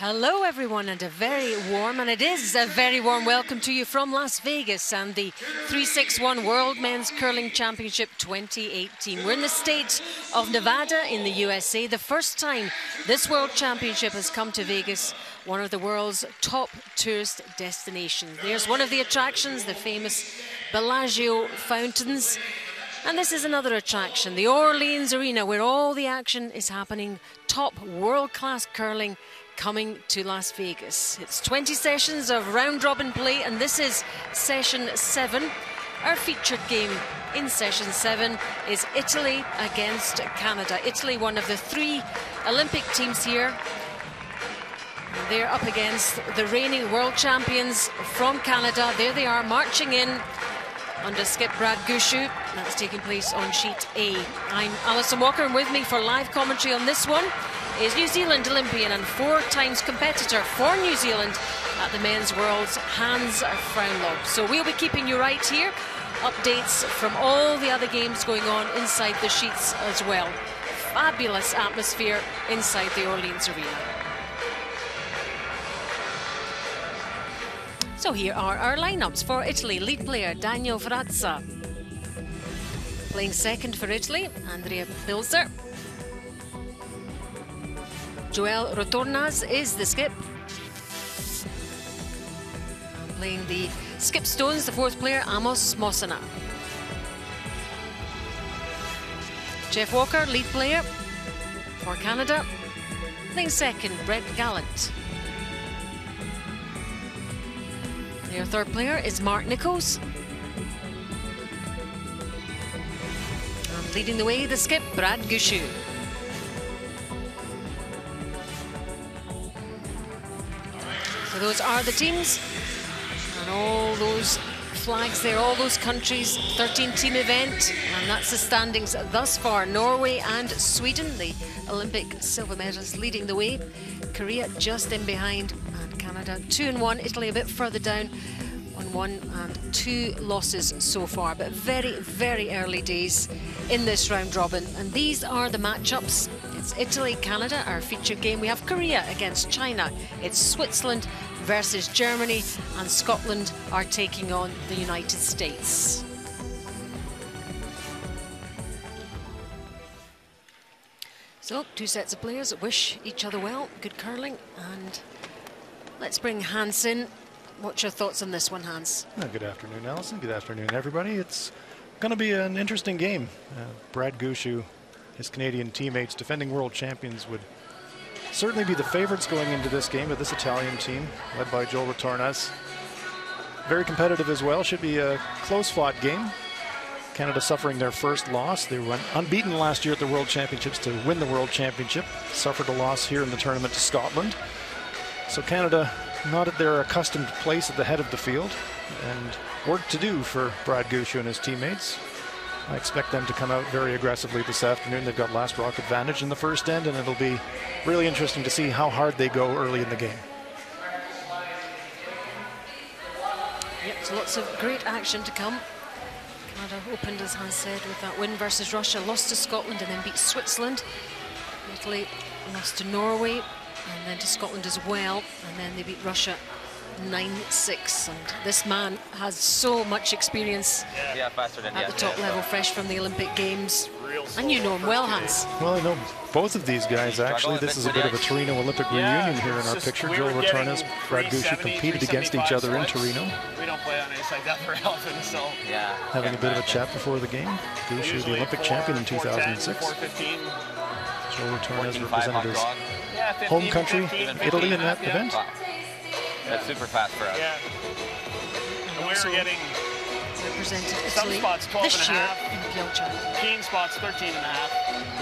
Hello everyone, and a very warm, and it is a very warm welcome to you from Las Vegas and the 361 World Men's Curling Championship 2018. We're in the state of Nevada in the USA. The first time this World Championship has come to Vegas, one of the world's top tourist destinations. There's one of the attractions, the famous Bellagio fountains. And this is another attraction, the Orleans Arena, where all the action is happening. Top world-class curling coming to Las Vegas. It's 20 sessions of round-robin play, and this is session 7. Our featured game in session 7 is Italy against Canada. Italy, one of the 3 Olympic teams here. They're up against the reigning world champions from Canada. There they are, marching in under skip Brad Gushue. That's taking place on sheet A. I'm Alison Walker, and with me for live commentary on this one is New Zealand Olympian and 4 times competitor for New Zealand at the Men's Worlds, Hans Frauenlob. So we'll be keeping you right here. Updates from all the other games going on inside the sheets as well. Fabulous atmosphere inside the Orleans Arena. So here are our lineups for Italy. Lead player Daniel Frazza. Playing second for Italy, Andrea Pilzer. Joel Rotornas is the skip. Playing the skip stones, the 4th player, Amos Mossana. Jeff Walker, lead player for Canada. Playing second, Brett Gallant. Their 3rd player is Mark Nichols. And leading the way, the skip, Brad Gushue. So those are the teams, and all those flags there, all those countries, 13-team event, and that's the standings thus far. Norway and Sweden, the Olympic silver medalists, leading the way. Korea just in behind, and Canada 2-1. Italy a bit further down on 1 and 2 losses so far, but very, very early days in this round robin. And these are the matchups. It's Italy, Canada, our featured game. We have Korea against China. It's Switzerland versus Germany, and Scotland are taking on the United States. So 2 sets of players that wish each other well, good curling, and let's bring Hans in. What's your thoughts on this one, Hans? Good afternoon, Alison. Good afternoon, everybody. It's going to be an interesting game. Brad Gushue, his Canadian teammates, defending world champions, would certainly be the favorites going into this game, but this Italian team, led by Joel Rotornas, very competitive as well. Should be a close-fought game. Canada suffering their first loss. They went unbeaten last year at the World Championships to win the World Championship. Suffered a loss here in the tournament to Scotland. So Canada not at their accustomed place at the head of the field, and work to do for Brad Gushue and his teammates. I expect them to come out very aggressively this afternoon. They've got last rock advantage in the first end, and it'll be really interesting to see how hard they go early in the game. Yep, so lots of great action to come. Canada opened, as Hans said, with that win versus Russia, lost to Scotland and then beat Switzerland. Italy lost to Norway and then to Scotland as well, and then they beat Russia 9-6. And this man has so much experience at the top level, fresh from the Olympic Games. And you know him well, Hans. Well, I know both of these guys, actually. This is a bit of a Torino Olympic reunion here in our picture. Joel Rotornas, Brad Gushue competed against each other in Torino. We don't play on ice like that very often, so having a bit of a chat before the game. Gushue, the Olympic champion in 2006. Joel Rotornas represented his home country, Italy, in that event. That's super fast for us. Yeah. And we're getting represented some Italy spots 12 this and a year half. in Pyeongchang. Keen spots 13 and a half.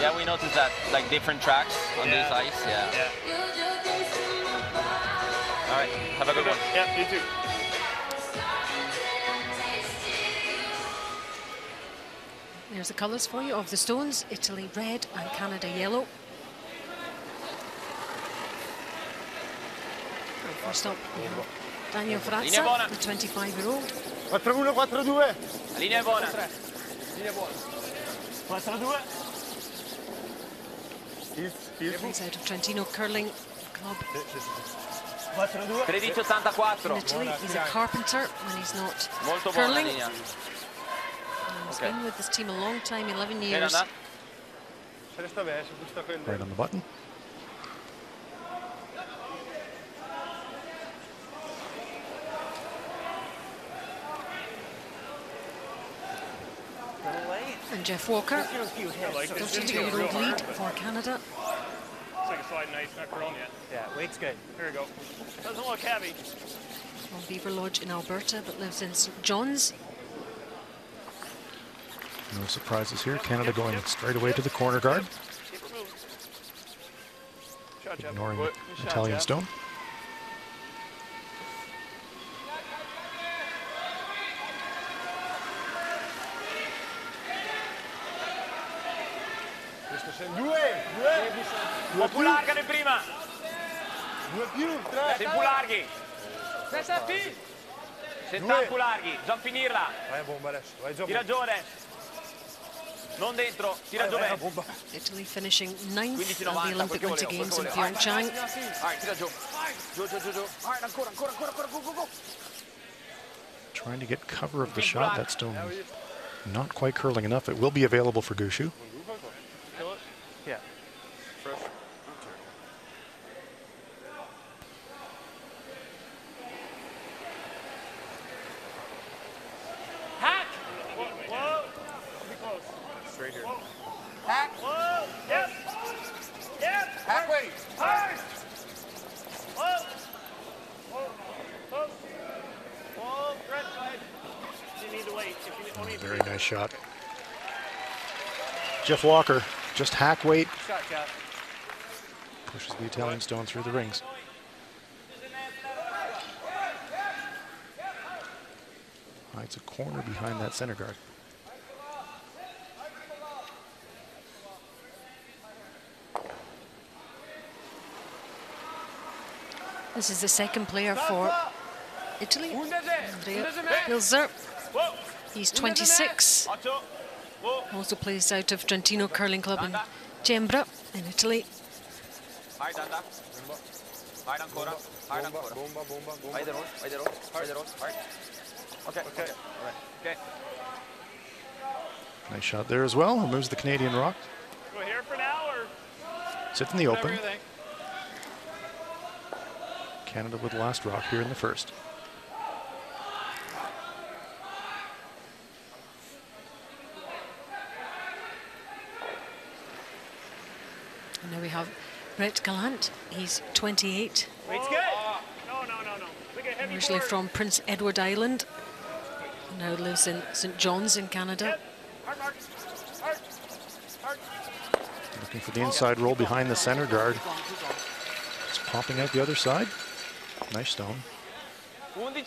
Yeah, we noticed that, like different tracks on this ice. Yeah. All right, have a good one. Yeah, you too. There's the colours for you of the stones. Italy red and Canada yellow. And first up, we have Daniel Frazza, the 25-year-old. 4-1, 4-2. Linea è buona. Linea buona. 4-2. Everyone's out of Trentino curling club. 13.84. In Italy, he's a carpenter when he's not Molto buona curling. linea. He's Okay. been with this team a long time, 11 Bene, years. andata. Right on the button. And Jeff Walker, 32-year-old lead for Canada. It's like a sliding ice, not grown yet. Yeah, weight's good. Here we go. Doesn't look heavy. From Beaver Lodge in Alberta, but lives in St. John's. No surprises here. Canada going straight away to the corner guard, Keep her moving. Shot, Jeff. ignoring Good the shot, Italian Jeff. stone. Due Un po' più larga di prima. più, tre. Sei più larghi. Sei più larghi. Bisogna finirla. Vai bomba adesso, vai già. Tira giovane. Non dentro. Tira giovane. bomba. Italy finishing 9th 15-90, of the Olympic quel che Winter volevo, Games in quel che volevo. Pyeongchang. Vai, tira giù. Giù, giù, giù, giù. Vai, ancora, go. Trying to get cover of the shot. That stone not quite curling enough. It will be available for Gushue. Yeah. Hack. Whoa. Be close. Straight here. Hack. Whoa. Yep. Yep. Hack, wait. Hard. Whoa. Whoa. Close. Whoa. Brett, go ahead. You need to wait. If you only Very nice shot. Jeff Walker, just hack weight, shot, Jeff. pushes the Italian stone through the rings. Hides a corner behind that center guard. This is the second player for Italy, Andrea Pilzer. Whoa. He's 26. Occhio. Whoa. Also plays out of Trentino Curling Club in Cembra in Italy. Vai, Danda. Vai ancora. Vai ancora. Bomba, bomba, bomba. Vai, the roll. Vai. Okay. Okay. Nice shot there as well. Removes the Canadian rock. Go here for now, or Sits in the whatever open. you think. Canada with the last rock here in the first. And now we have Brett Gallant. He's 28, Weight's good. No. Look at heavy originally forward. from Prince Edward Island. Now lives in St. John's in Canada. Hard mark. Hard. Hard. Looking for the inside roll behind the center guard. It's popping out the other side. Nice stone. 11.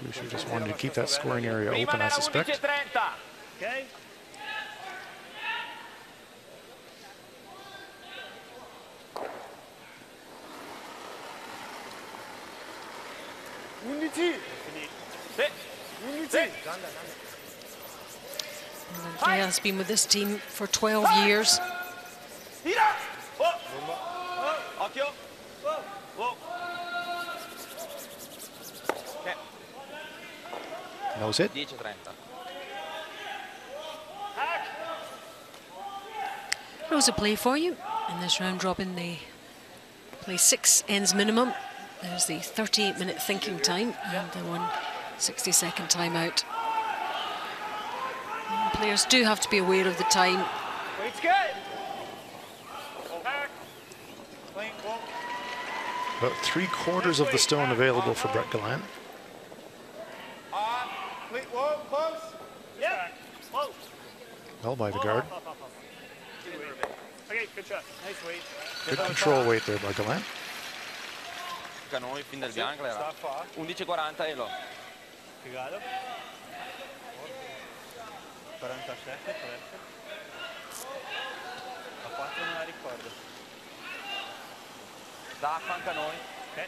Gushue just wanted to keep that scoring area Prima open, I nella suspect. 11.30. Okay. Sì. Sì. And Andrea has been with this team for 12 years. Tira. Oh. Occhio. Whoa. Okay. Knows it. 10.30. Rules of play for you. In this round robin, they play 6 ends minimum. There's the 38-minute thinking time and the 1 60-second timeout. And players do have to be aware of the time. Weight's good. Back. Clean. Whoa. About 3/4 of the stone available for Brett Gallant. Whoa, close. Yep. Whoa. Well by the guard. Up. Okay, good shot. Nice weight. Good control weight there by Gallant. Noi fin del bianco era Sta qua. 11.40 Elo. Piegato. 47, corretto. A 4 non la ricordo. Da accanto a noi. Okay.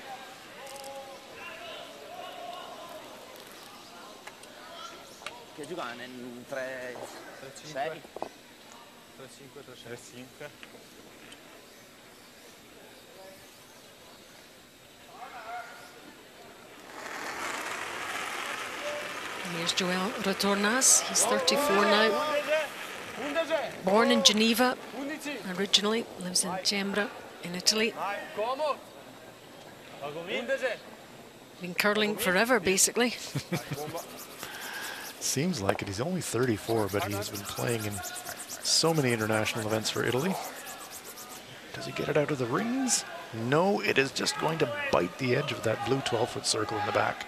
Che giocano in 3 6. 3-5. Here's Joel Retornas. He's 34 now. Born in Geneva originally, lives in Cembra in Italy. Been curling forever, basically. Seems like it. He's only 34, but he's been playing in so many international events for Italy. Does he get it out of the rings? No, it is just going to bite the edge of that blue 12-foot circle in the back.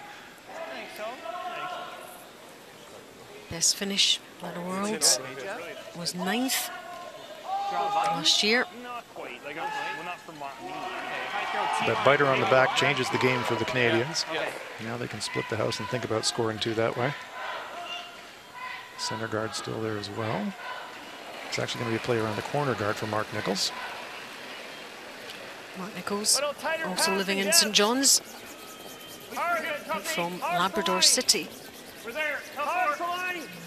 Best finish at the Worlds was 9th last year. That biter on the back changes the game for the Canadians. Now they can split the house and think about scoring 2 that way. Center guard still there as well. It's actually going to be a play around the corner guard for Mark Nichols. Mark Nichols, also living in St. John's, from Labrador City.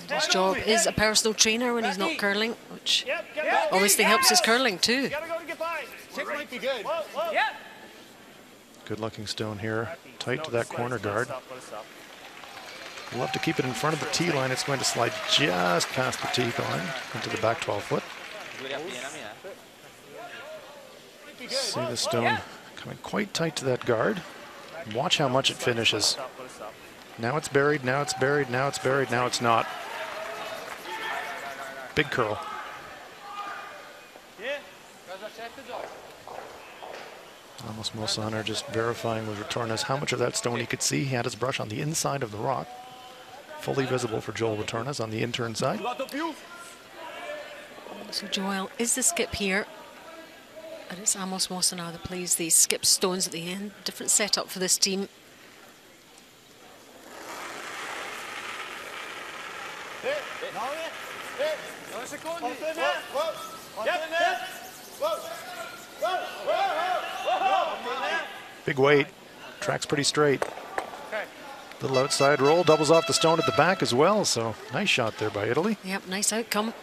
His job is a personal trainer when he's not curling, which obviously helps his curling too. Good looking stone here, tight to that corner guard. Love to keep it in front of the tee line. It's going to slide just past the tee line into the back 12-foot. See the stone coming quite tight to that guard. Watch how much it finishes. Now it's buried, now it's buried, now it's buried, now it's not. Big curl. Amos Mosaner just verifying with Retornas how much of that stone he could see. He had his brush on the inside of the rock. Fully visible for Joel Retornas on the intern side. So Joel is the skip here. And it's Amos Mosaner that plays these skip stones at the end. Different setup for this team. Big weight, track's pretty straight. Little outside roll, doubles off the stone at the back as well, so nice shot there by Italy. Yep, nice outcome.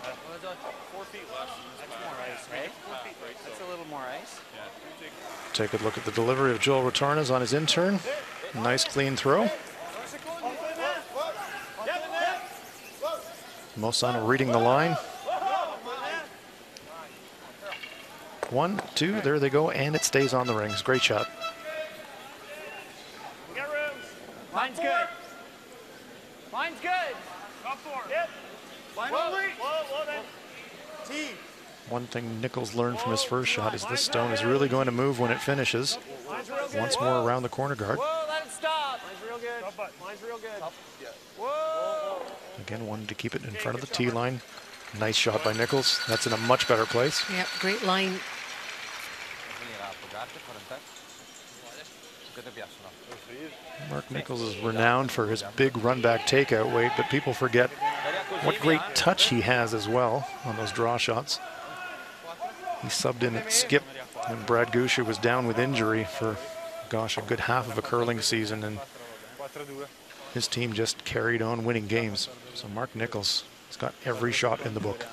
4 feet left. That's more ice, right? 4 feet, right? That's a little more ice. Take a look at the delivery of Joel Retornas on his intern. Nice clean throw. Mosaner reading the line. 1, 2, there they go, and it stays on the rings. Great shot. Mine's good. Mine's good. Top 4. Yep. Line only. Whoa, then. T. One thing Nichols learned from his first shot is this stone is really going to move when it finishes. Once more around the corner guard. Whoa, let it stop. Mine's real good. Mine's real good. Whoa. Again, wanted to keep it in front of the tee line. Nice shot by Nichols. That's in a much better place. Yep, great line. Mark Nichols is renowned for his big run-back takeout weight, but people forget what great touch he has as well on those draw shots. He subbed in at skip when Brad Gushu was down with injury for, gosh, a good half of a curling season, and his team just carried on winning games. So Mark Nichols has got every shot in the book.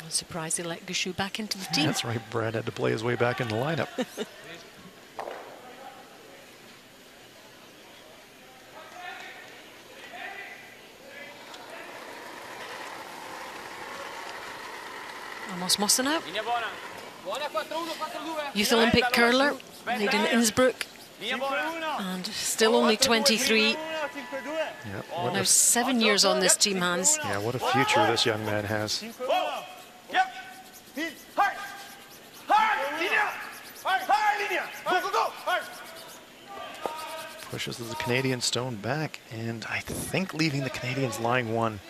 I'm surprised they let Gushu back into the team. That's right, Brad had to play his way back in the lineup. Amos Mosaner, Youth Olympic curler, played in Innsbruck, and still only 23. Yeah, Now 7 years on this team, Hans. yeah, what a future this young man has. Pushes the Canadian stone back, and I think leaving the Canadians lying 1.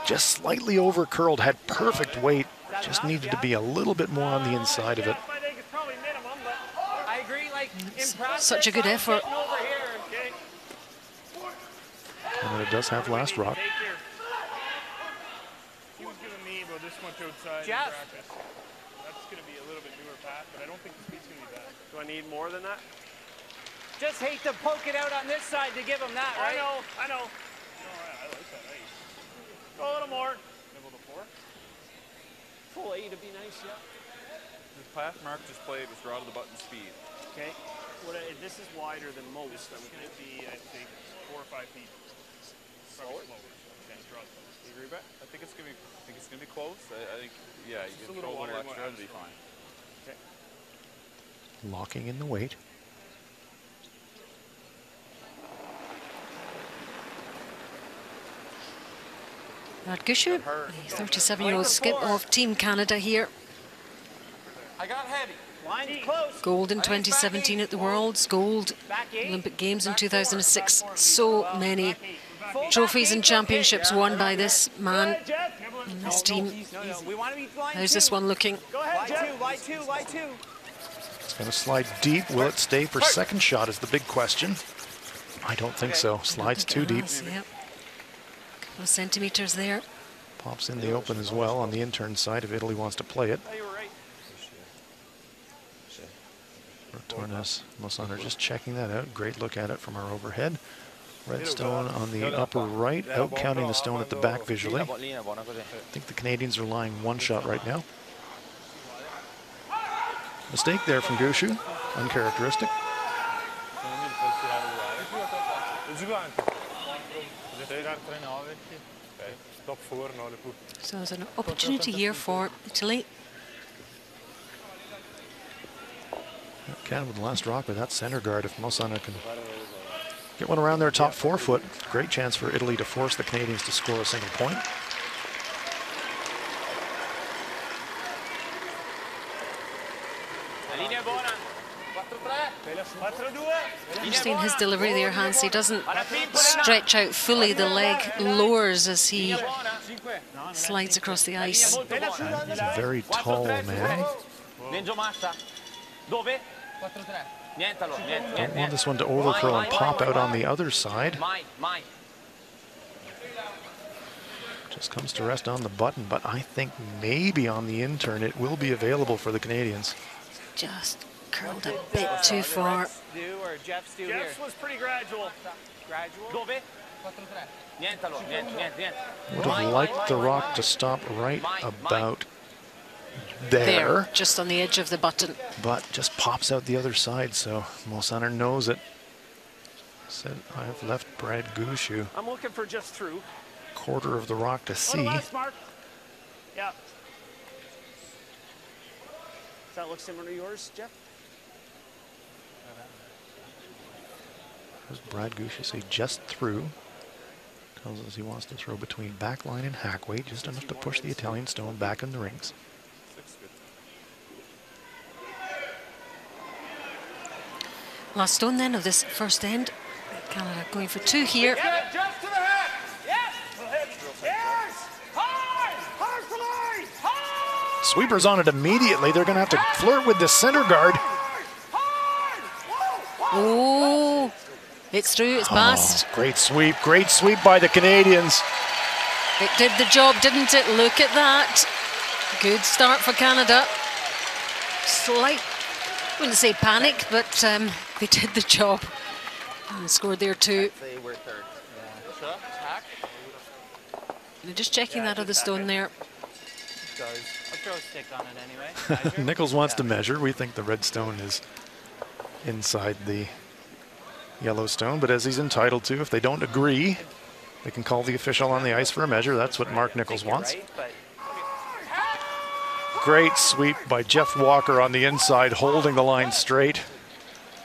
Just slightly over curled, had perfect weight. Just needed to be a little bit more on the inside of it. I agree, like, Such a good effort. And it does have last rock. He was giving me about this much outside Jeff. in practice. That's going to be a little bit newer path, but I don't think the speed's going to be bad. Do I need more than that? Just hate to poke it out on this side to give him that, right? I know. No, I like that ice. Go a little more. Nibble to 4. Full 8 would be nice, yeah. The path Mark just played was draw to the button speed. Okay. This is wider than most. It's going to be, I think, 4 or 5 feet. Probably slower. Okay, draw the button. You agree, Bet? I think it's going to be close. I think, yeah, you Just can a little throw a little wider than extra, what it'll be I was fine. Okay. Locking in the weight. Brad Gushue, the 37-year-old skip of Team Canada here. I got heavy. Line close. Gold in 2017 at the Worlds, gold Olympic Games in 2006. So many trophies and championships won by this man in this team. We want to be line How's this one looking? Go ahead, Jeff. line two. It's going to slide deep. Will it stay for second shot is the big question. I don't think so. Slides too deep. Yep. Couple of centimeters there. Pops in the open as well on the intern side if Italy wants to play it. Oh, you were right. Tornes, Mosaner just checking that out. Great look at it from our overhead. Red stone on the upper right, out counting the stone at the back visually. I think the Canadians are lying one shot right now. Mistake there from Gushue, uncharacteristic. So there's an opportunity here for Italy. Canada with the last rock with that center guard. If Mosaner can get one around their top 4 foot, great chance for Italy to force the Canadians to score a single point. Just seen his delivery there, Hans. He doesn't stretch out fully. The leg lowers as he slides across the ice. He's a very tall man. Don't want this one to overcurl and pop out on the other side. Just comes to rest on the button, but I think maybe on the intern it will be available for the Canadians. Just curled a bit too far. Jeff's was pretty gradual. Would have liked the rock to stop right about there, just on the edge of the button. but just pops out the other side, so Mosaner knows it. Said, I've left Brad Gushue I'm looking for just through. quarter of the rock to Go to see. left, Mark. Yeah. Does that look similar to yours, Jeff? Does Brad Gushue say just through? Tells us he wants to throw between backline and hack weight, just enough to push the Italian stone back in the rings. Last stone then of this first end. Canada going for 2 here. Just to the head. Yes. Yes. Hard for line. Hard. Sweepers on it immediately. They're going to have to flirt with the center guard. Oh, it's through, it's past. Great sweep by the Canadians. It did the job, didn't it? Look at that. Good start for Canada. Slight, I wouldn't say panic, but they did the job and scored there too. They were third. They're just checking that other stone there. I'll throw a stick on it anyway. Nichols wants to measure. We think the red stone is inside the yellow stone, but as he's entitled to, if they don't agree, they can call the official on the ice for a measure. That's what Mark Nichols wants. Great sweep by Jeff Walker on the inside, holding the line straight,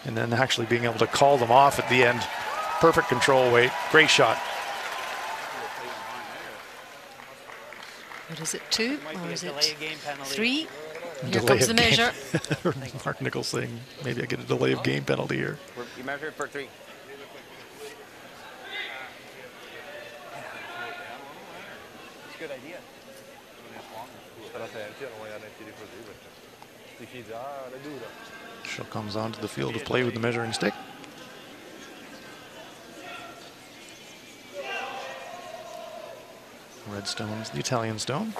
and then actually being able to call them off at the end. Perfect control weight. Great shot. What is it, 2 or is it 3? Here Delay comes of the game. measure. Mark Nichols saying maybe I get a delay of game penalty here. You measure it for 3. It's a good idea. Shaw comes onto the field of play with the measuring stick. Red stone's the Italian stone.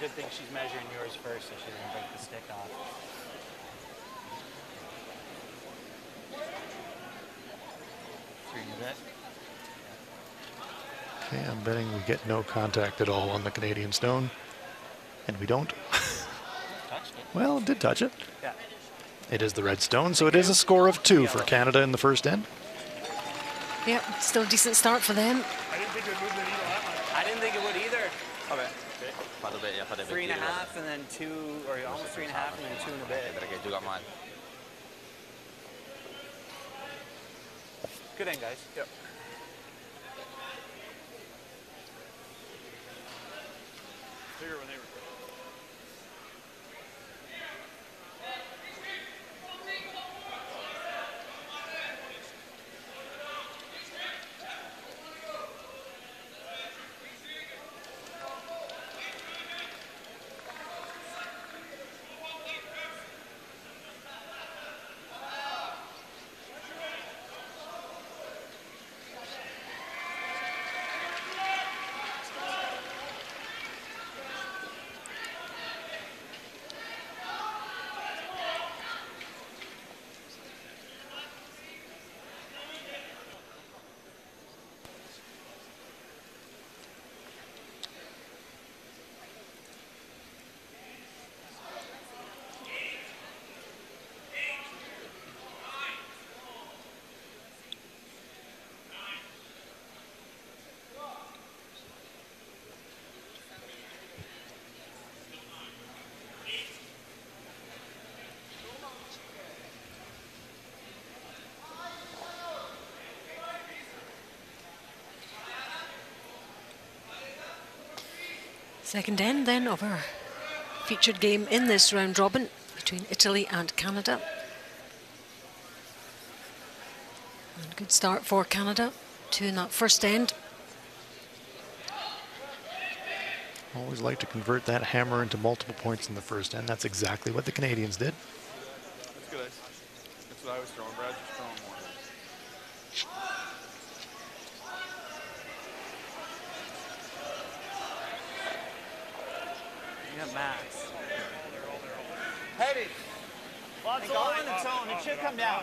Good thing she's measuring yours first so she doesn't break the stick off. Okay, I'm betting we get no contact at all on the Canadian stone. And we don't. Touched it. Well, it did touch it. Yeah. It is the red stone, so it is a score of 2 for Canada in the first end. Yep, still a decent start for them. I didn't think it would move the needle that much. I didn't think it would either. Okay. Three and a half and then 2, or almost 3.5 and then 2 and a bit. Good end, guys. Yep. Bigger when they were. Second end then of our featured game in this round robin between Italy and Canada. And good start for Canada, 2 in that first end. Always like to convert that hammer into multiple points in the first end. That's exactly what the Canadians did. That's good ice. That's what I was throwing. Brad's just throwing more. You got Max. Heavy. I think all in its own. It should come down.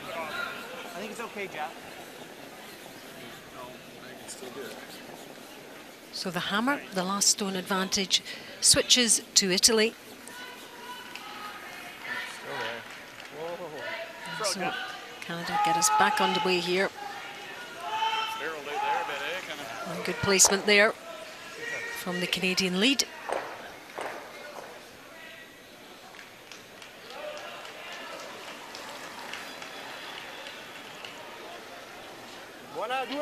I think it's okay, Jeff. No, I can still do it. So the hammer, the last stone advantage, switches to Italy. Still there. Whoa. So Canada get us back underway here. Barrel late there a bit, eh? Kind of. And good placement there from the Canadian lead. Buona, 2, 3.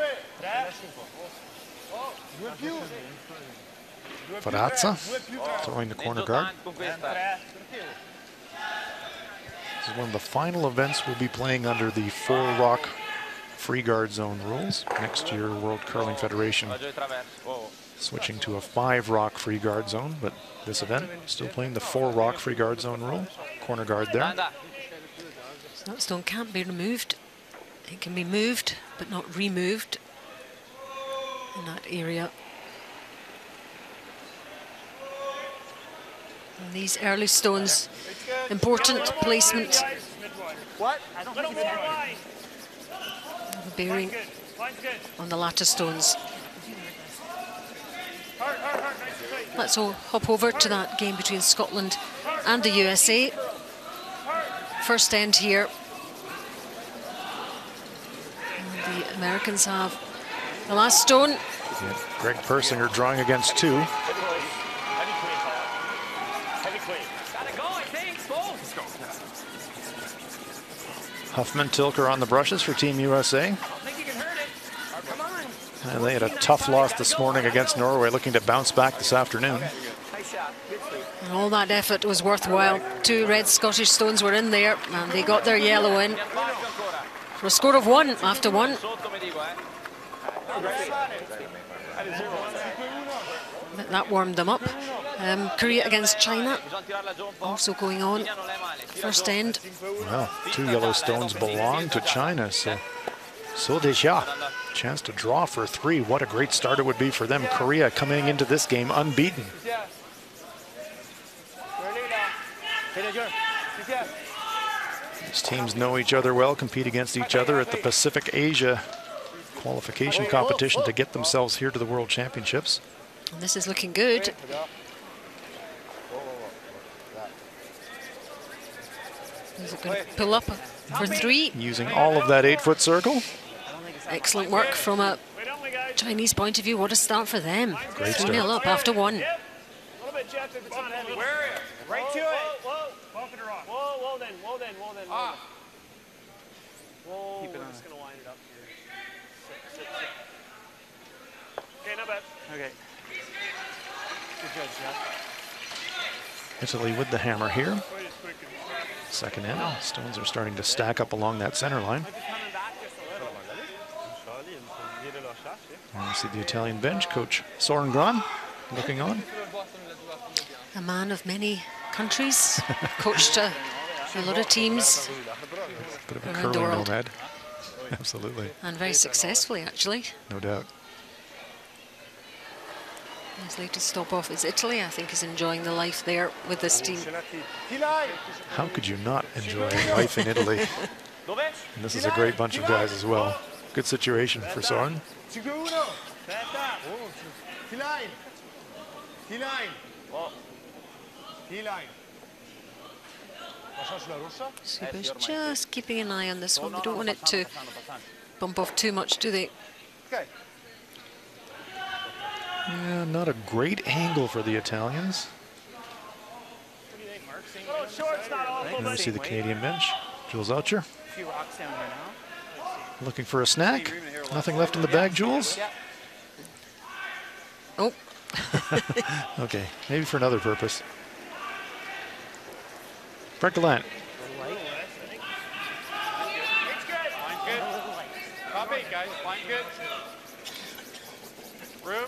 Farazza throwing the corner guard. This is one of the final events we'll be playing under the 4-rock free guard zone rules. Next year, World Curling Federation switching to a 5-rock free guard zone, but this event still playing the 4-rock free guard zone rule. Corner guard there. So that stone can't be removed. It can be moved, but not removed in that area. And these early stones, important placement. What? I don't think it's happening. The bearing on the latter stones. Let's all hop over to that game between Scotland and the USA. First end here. And the Americans have the last stone. Yeah, Greg Persinger drawing against 2. Huffman, Tilker on the brushes for Team USA. And they had a tough loss this morning against Norway, looking to bounce back this afternoon. And all that effort was worthwhile. 2 red Scottish stones were in there, and they got their yellow in for a score of 1 after 1. That warmed them up. Korea against China also going on. First end. Well, 2 yellow stones belong to China, so déjà. Chance to draw for 3. What a great start it would be for them. Korea coming into this game unbeaten. These teams know each other well, compete against each other at the Pacific Asia qualification competition to get themselves here to the World Championships. And this is looking good. Is it going to pull up for 3? Using all of that 8-foot circle. Excellent work from a Chinese point of view. What a start for them. Great 3-0 up after 1. A little bit, Jeff, if it's not heavy. Right to it. Whoa, whoa, whoa, then. Whoa, Keep it we're on. just going to wind it up here. Sit. Okay, not bad. Okay. Good judge, Jeff. Italy with the hammer here. Second end. Stones are starting to stack up along that center line. And we see the Italian bench, Coach Soren Gran looking on. A man of many countries, coached a lot of teams Bit of a around the curling world. nomad. Absolutely, And very successfully, actually. no doubt. His latest stop off is Italy. I think he's enjoying the life there with this team. How could you not enjoy life in Italy? And this is a great bunch of guys as well. Good situation for Soren. Suba's just keeping an eye on this one. They don't want it to bump off too much, do they? Yeah, not a great angle for the Italians. Oh, short's not awful, And we buddy. see the Canadian bench. Jules Archer A few rocks down here now. looking for a snack. Nothing left in the bag, Jules? Yeah. Oh, Okay, maybe for another purpose. Brett Gallant. Line good. Top 8, guys. Line good. Room.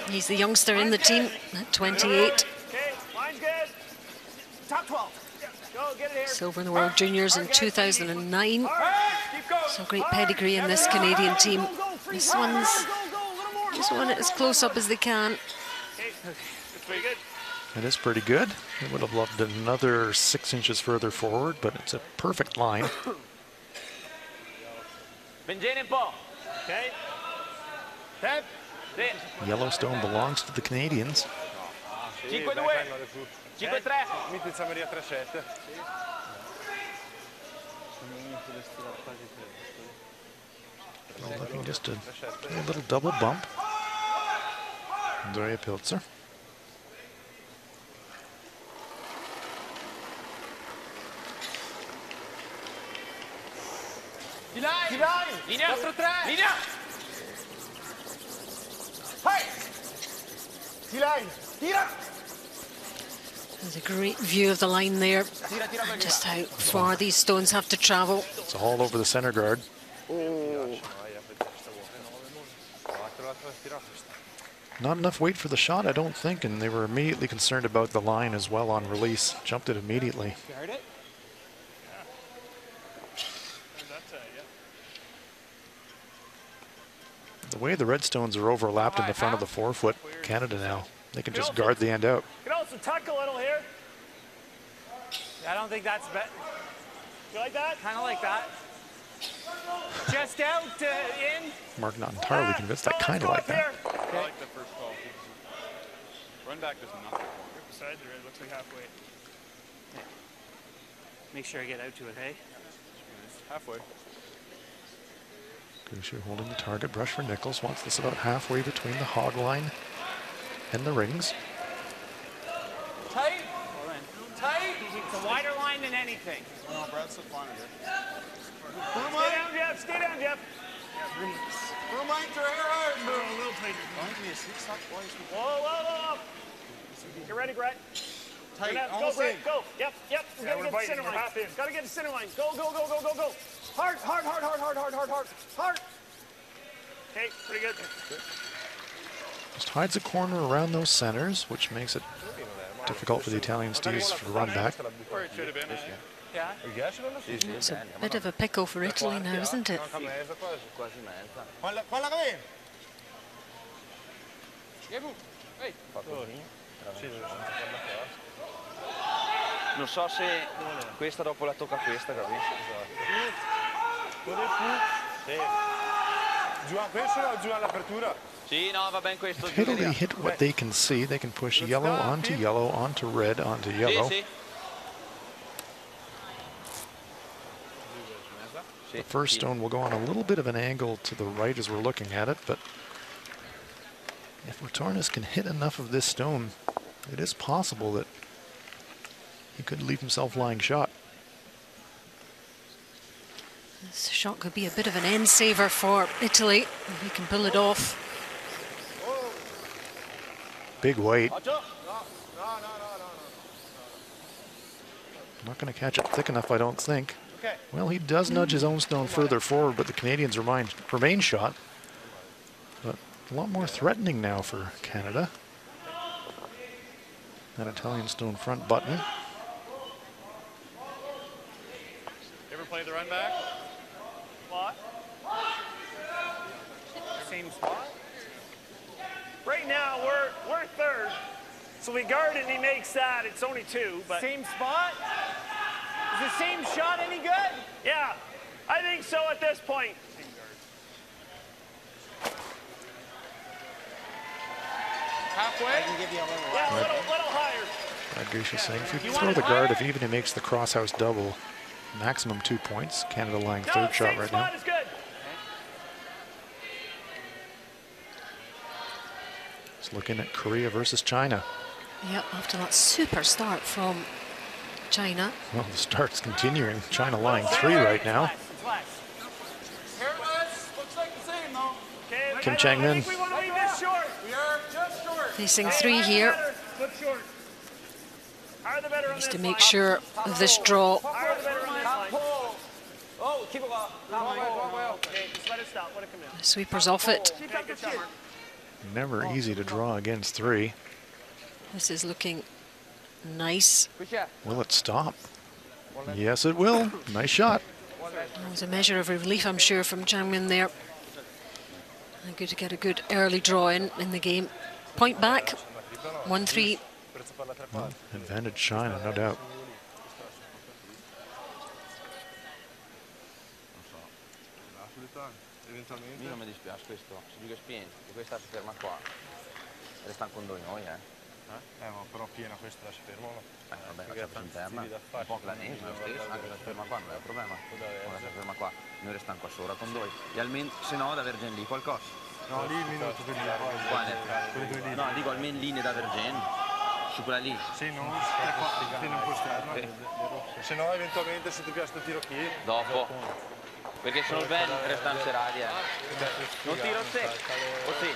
he's the youngster in the team at 28. Okay, line's good. Top 12. Go, get it here. Silver in the World Juniors in 2009. Keep going. So great pedigree in this Canadian team. This one's just want it as close up as they can. It's pretty good. It is pretty good. I would have loved another 6 inches further forward, but it's a perfect line. Okay. Yellowstone belongs to the Canadians. 5-2. 5-3. Mitizza Maria 3-7. Looking just a little double bump. Andrea Pilzer. Linea 4-3. Linea. There's a great view of the line there. And just how far these stones have to travel. It's all over the center guard. Not enough weight for the shot, I don't think, and they were immediately concerned about the line as well on release. Jumped it immediately. Guard it. The way the Redstones are overlapped in the front of the forefoot, Canada now, they can just guard the end out. Can also tuck a little here. I don't think that's bad. You like that? Kind of like that. Just out, in. Mark not entirely convinced. I kind of like that. I like the first call. Run back does nothing. Beside there, it looks like halfway. Make sure I get out to it, hey? Halfway. Gushue holding the target brush for Nichols. Wants this about halfway between the hog line and the rings. Tight. Tight. It's a wider line than anything. No, Brad's still fine here. Stay down, Jeff. Stay down, Jeff. A little tighter. Whoa. Get ready, Brett. Tight. Go, Almost in. Brett. Go. Yep. We gotta get the center line. Gotta get the center line. Go. Hard. Okay, pretty good. Just hides a corner around those centers, which makes it difficult for the Italians to use for the run back. Where it should have been. Yeah. It's a bit of a pickle for Italy now, isn't it? Non so se questa dopo la tocca questa, capisci? Giù all'apertura. Sì, no, va ben questo. If Italy hit what they can see, they can push yellow, onto red, onto Sì, yellow. sì. The first stone will go on a little bit of an angle to the right as we're looking at it, but if Retornes can hit enough of this stone, it is possible that he could leave himself lying shot. This shot could be a bit of an end saver for Italy if he can pull it off. Big weight. Not going to catch it thick enough, I don't think. Well, he does nudge his own stone further forward, but the Canadians remain shot. But a lot more threatening now for Canada. That Italian stone front button. Ever play the run back? What? Same spot? Right now, we're third. So we guard it and he makes that. It's only 2, but... Same spot? Is the same shot any good? Yeah, I think so at this point. Halfway? I can give you a little. Yeah, a little higher. Brad Gushue saying if you throw the guard, if even he makes the crosshouse double, maximum 2 points. Canada lying No, third shot same right spot now. is good. Just looking at Korea versus China. Yep, after that super start from China. Well, the start's continuing. China lying 3 right now. It's less. Hairless. Looks like the same though. Okay, Kim I Chang-min. think we want to leave this short. We are just short. Facing 3 here, Flip short. Higher the better on just this to make line. sure of this draw. Higher the better on this line. Oh, keep it up. Okay, just let it stop. Let it come in. Sweepers off it. Okay, good job, Mark. Never easy to draw against 3. This is looking nice. Will it stop? Yes, it will. Nice shot. There's a measure of relief, I'm sure, from Chang-min there. And good to get a good early draw in the game. Point back, 1-3. Well, advantage China, no doubt. Io non mi dispiace questo, se lui è spento, questa si ferma qua. Restano con noi, Ma però piena questa la si fermano. Vabbè, la faccia interna, un po' là dentro, lo stesso, anche se si ferma qua non è un problema. Ora si ferma qua, noi restiamo qua sopra con noi. E almeno, se no, da Vergen lì qualcosa. No, lì il minuto per lì. Quale? Quelle 2 lì. No, dico almeno linee da Vergen. Su quella lì. Sì, non un po' esterno. Se no, eventualmente, se ti piace questo tiro qui. Dopo. Perché sono ben restano serati, Non tiro secco, o sì?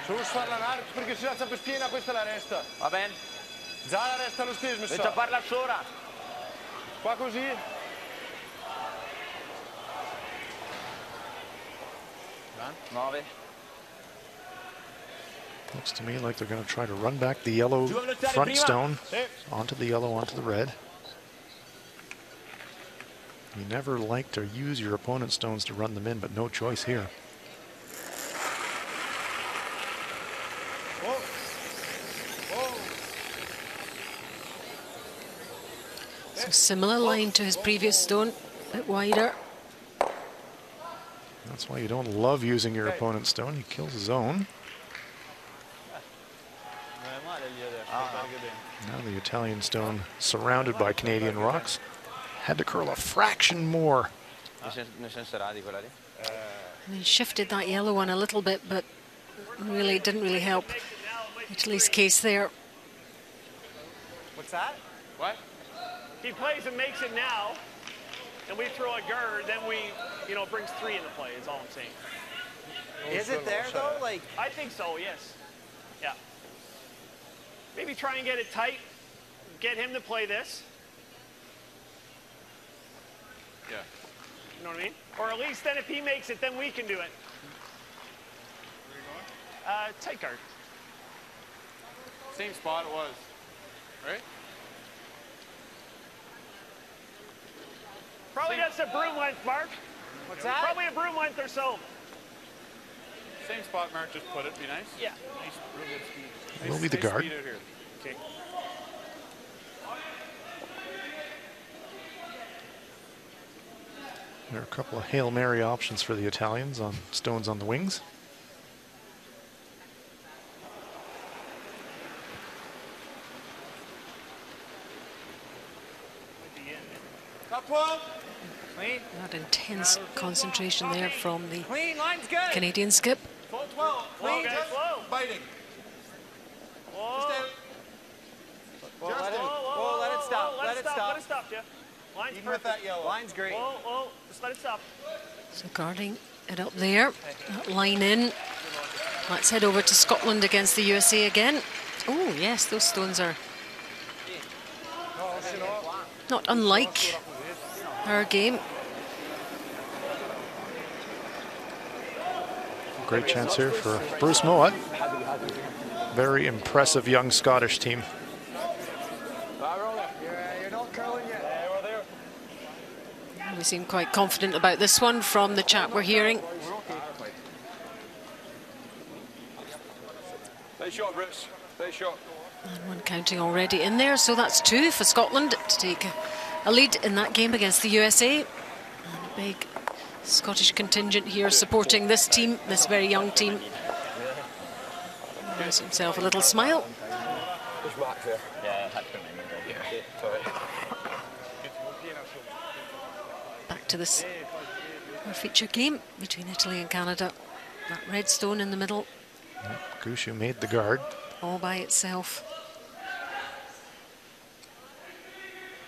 Solo farla un'arco perché si alza per piena, questa la resta. Va bene? Già la resta lo stesso, mi Invece sa. parla sopra. Qua così. Nove. Looks to me like they're going to try to run back the yellow front stone onto the yellow, onto the red. You never like to use your opponent's stones to run them in, but no choice here. So similar line to his previous stone, a bit wider. That's why you don't love using your opponent's stone. He kills his own. Now the Italian stone surrounded by Canadian rocks. Had to curl a fraction more. Ne sono serati quella lì. And he shifted that yellow one a little bit, but really it didn't really help Italy's case there. What's that? What? He plays and makes it now, and we throw a guard, then we, it brings 3 into play, is all I'm saying. Is it there though? Like, I think so, yes. Yeah. Maybe try and get it tight, get him to play this. Yeah. You know what I mean? Or at least then if he makes it, then we can do it. Where are you going? Tight guard. Same spot it was, right? Probably just a broom length, Mark. what's that? Probably a broom length or so. Same spot, Mark. Just put it. Be nice. Yeah. Nice, real good speed. Will be the nice guard. speed out here. Okay. There are a couple of Hail Mary options for the Italians on stones on the wings. Top one. That intense concentration there from the Clean, line's good. Canadian skip. Full 12. Clean. Biting. Whoa. Whoa, let it stop. Let it stop, Jeff. Line's Even with perfect. that yellow. Line's great. Whoa, just let it stop. So guarding it up there. That line in. Let's head over to Scotland against the USA again. Oh, yes, those stones are not unlike our game. Great chance here for Bruce Mowat. Very impressive young Scottish team. We seem quite confident about this one from the chat we're hearing. Stay short, Bruce. Stay short. And one counting already in there, so that's 2 for Scotland to take a lead in that game against the USA. And a big Scottish contingent here supporting this team, this very young team. There's himself a little smile. Back to this our feature game between Italy and Canada. That red stone in the middle. Gushue made the guard. All by itself.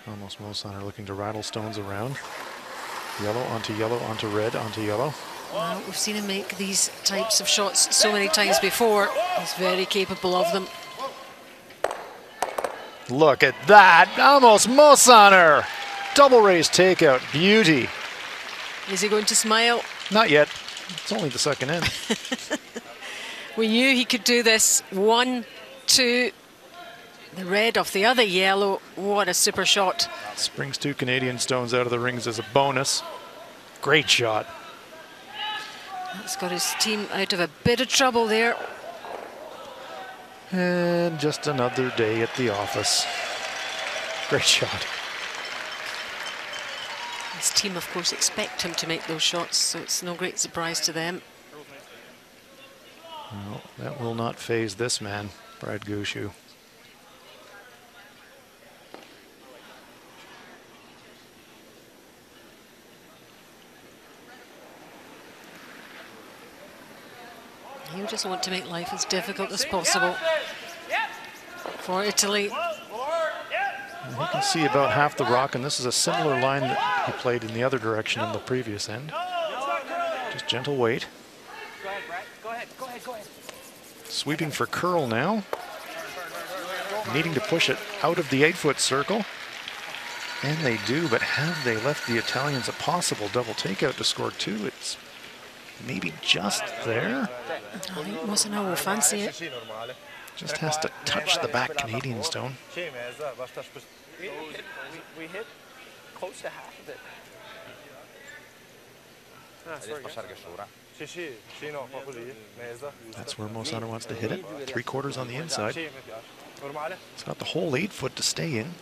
Almost Mosan are looking to rattle stones around. Yellow onto red, onto yellow. Well, we've seen him make these types of shots so many times before. He's very capable of them. Look at that, almost Mosaner. Double raise takeout, beauty. Is he going to smile? Not yet, it's only the second end. We knew he could do this. 1, 2, the red off the other yellow. What a super shot. Springs 2 Canadian stones out of the rings as a bonus. Great shot. That's got his team out of a bit of trouble there. And just another day at the office. Great shot. His team, of course, expect him to make those shots, so it's no great surprise to them. Well, that will not faze this man, Brad Gushue. You just want to make life as difficult as possible for Italy. And he can see about half the rock, and this is a similar line that he played in the other direction in the previous end. Just gentle weight. Go ahead, Brett. Go ahead. Sweeping for curl now. Needing to push it out of the 8-foot circle. And they do, but have they left the Italians a possible double takeout to score 2? It's maybe just there. I think Mosaner will fancy it. Just has to touch the back Canadian stone. We hit close to half of it. That's where Mosaner wants to hit it. 3/4 on the inside. It's got the whole 8-foot to stay in.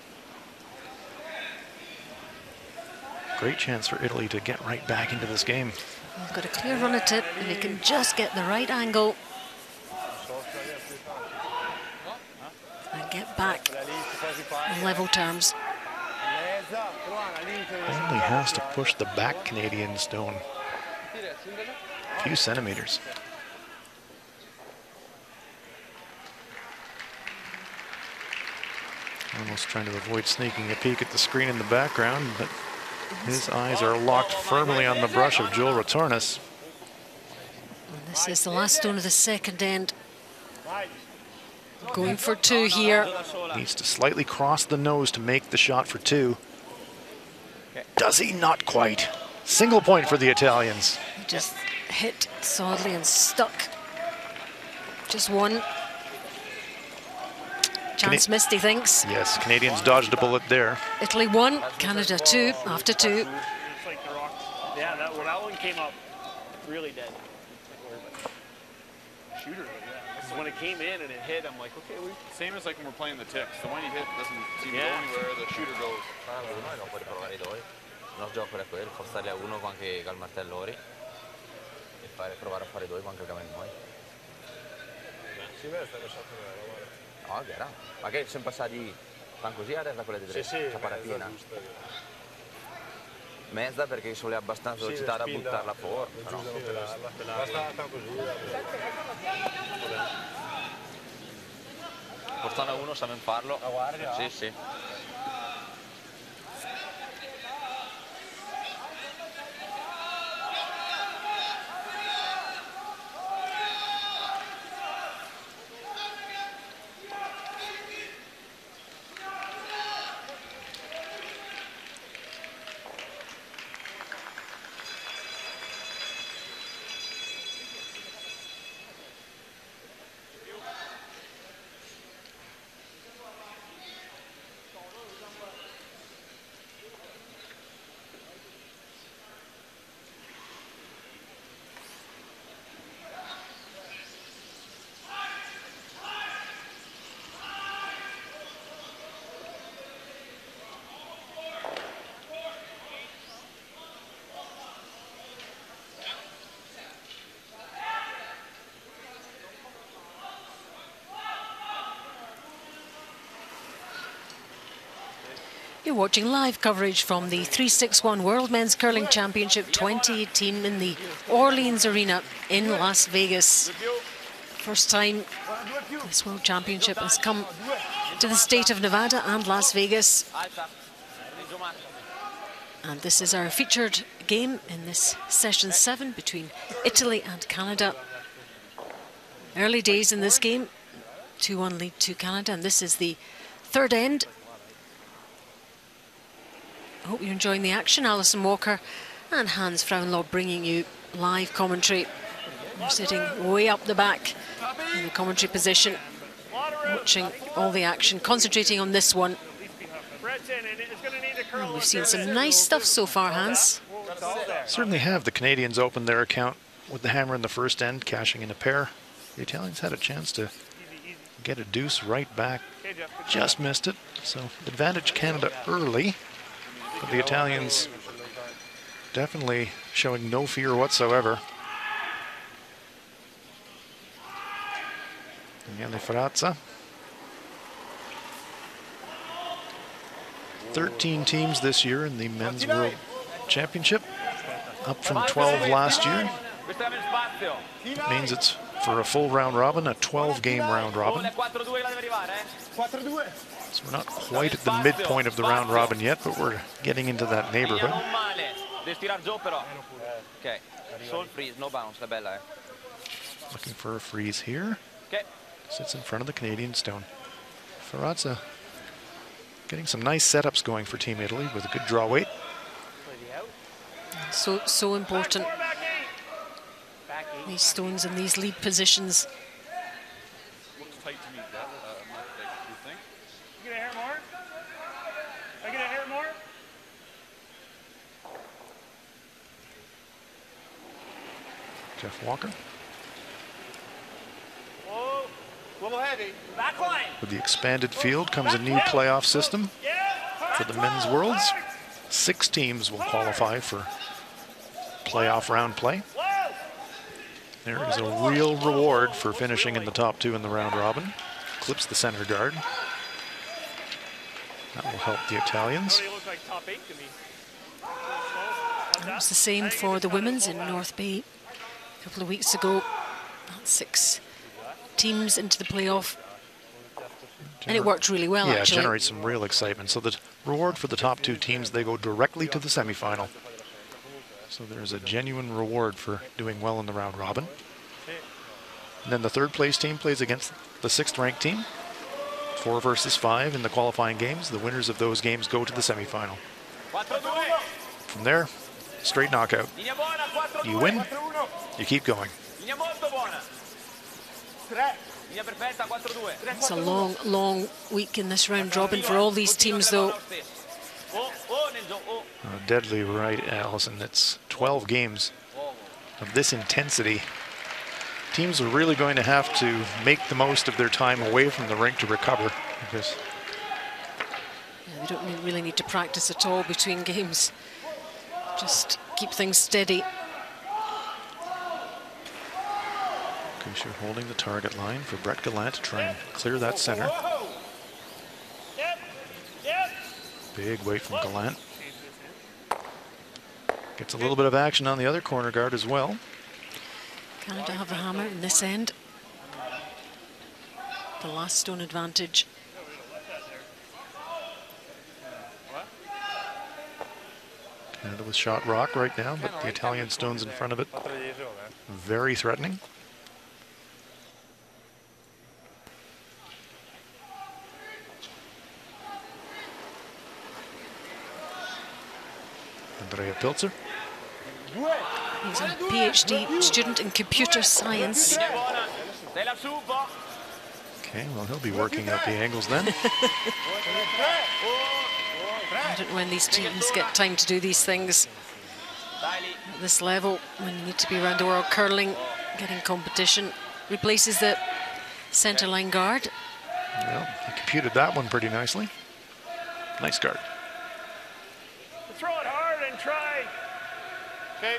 Great chance for Italy to get right back into this game. We've got a clear run at it, and he can just get the right angle and get back in level terms. Only has to push the back Canadian stone a few centimeters. Almost trying to avoid sneaking a peek at the screen in the background, but his eyes are locked firmly on the brush of Joel Retornas. And this is the last stone of the second end. Going for 2 here. Needs to slightly cross the nose to make the shot for 2. Does he? Not quite. Single point for the Italians. He just hit solidly and stuck. Just one. Chance missed, he thinks. Yes, Canadians dodged a bullet there. Italy 1, Canada 2 after 2. It's like the rock. Yeah, that one came up really dead. Shooter, yeah. When it came in and it hit, I'm like, okay, Same as like when we're playing the ticks. The one you hit doesn't seem to go anywhere, the shooter goes. Il nostro gioco è quello, forzarli a uno anche col martello ori e provare a fare 2 anche come noi. No, è vero. Ma che siamo passati fan così adesso da quella di 3? Sì, paratina. Mezza perché io sono abbastanza velocità da buttarla fuori. Però. Basta così. Portano a uno, sanno farlo. La guardia? Sì, sì. You're watching live coverage from the 361 World Men's Curling Championship 2018 in the Orleans Arena in Las Vegas. First time this World Championship has come to the state of Nevada and Las Vegas. And this is our featured game in this session 7 between Italy and Canada. Early days in this game, 2-1 lead to Canada, and this is the third end. I hope you're enjoying the action. Alison Walker and Hans Frauenlob bringing you live commentary. We're sitting way up the back in the commentary position, watching all the action, concentrating on this one. And we've seen some nice stuff so far, Hans. Certainly have. The Canadians opened their account with the hammer in the first end, cashing in a pair. The Italians had a chance to get a deuce right back, just missed it. So advantage Canada early. But the Italians definitely showing no fear whatsoever. Daniele Ferrazza. 13 teams this year in the Men's World Championship, up from 12 last year. That means it's for a full round robin, a 12-game round robin. So we're not quite at the midpoint of the round robin yet, but we're getting into that neighborhood. Looking for a freeze here. Sits in front of the Canadian stone. Ferrazza getting some nice setups going for Team Italy with a good draw weight. So important. These stones in these lead positions. Looks tight to me, that, you think? You gonna hear more? Are you gonna hear more? Jeff Walker. Whoa, a little heavy. Back line. With the expanded field comes a new playoff system for the Men's Worlds. 6 teams will qualify for playoff round play. There is a real reward for finishing in the top 2 in the round robin. Clips the center guard. That will help the Italians. It was the same for the women's in North Bay a couple of weeks ago. 6 teams into the playoff. And it worked really well, actually. Yeah, it generates some real excitement. So the reward for the top 2 teams, they go directly to the semifinal. So there's a genuine reward for doing well in the round robin. And then the 3rd place team plays against the 6th ranked team. 4 versus 5 in the qualifying games. The winners of those games go to the semifinal. From there, straight knockout. You win, you keep going. It's a long, long week in this round robin for all these teams, though. Deadly right, Alison. It's 12 games of this intensity. Teams are really going to have to make the most of their time away from the rink to recover, because they don't really need to practice at all between games. Just keep things steady. Gushue holding the target line for Brett Gallant to try and clear that center. Big weight from Gallant. Gets a little bit of action on the other corner guard as well. Canada have the hammer in this end. The last stone advantage. Canada with shot rock right now, but the Italian stone's in front of it. Very threatening. Andrea Pilzer. He's a PhD student in computer science. Okay, well, he'll be working out the angles then. I don't know when these teams get time to do these things at this level, when you need to be around the world curling, getting competition. Replaces the centre line guard. Well, he computed that one pretty nicely. Nice guard. Throw it hard and try. Okay.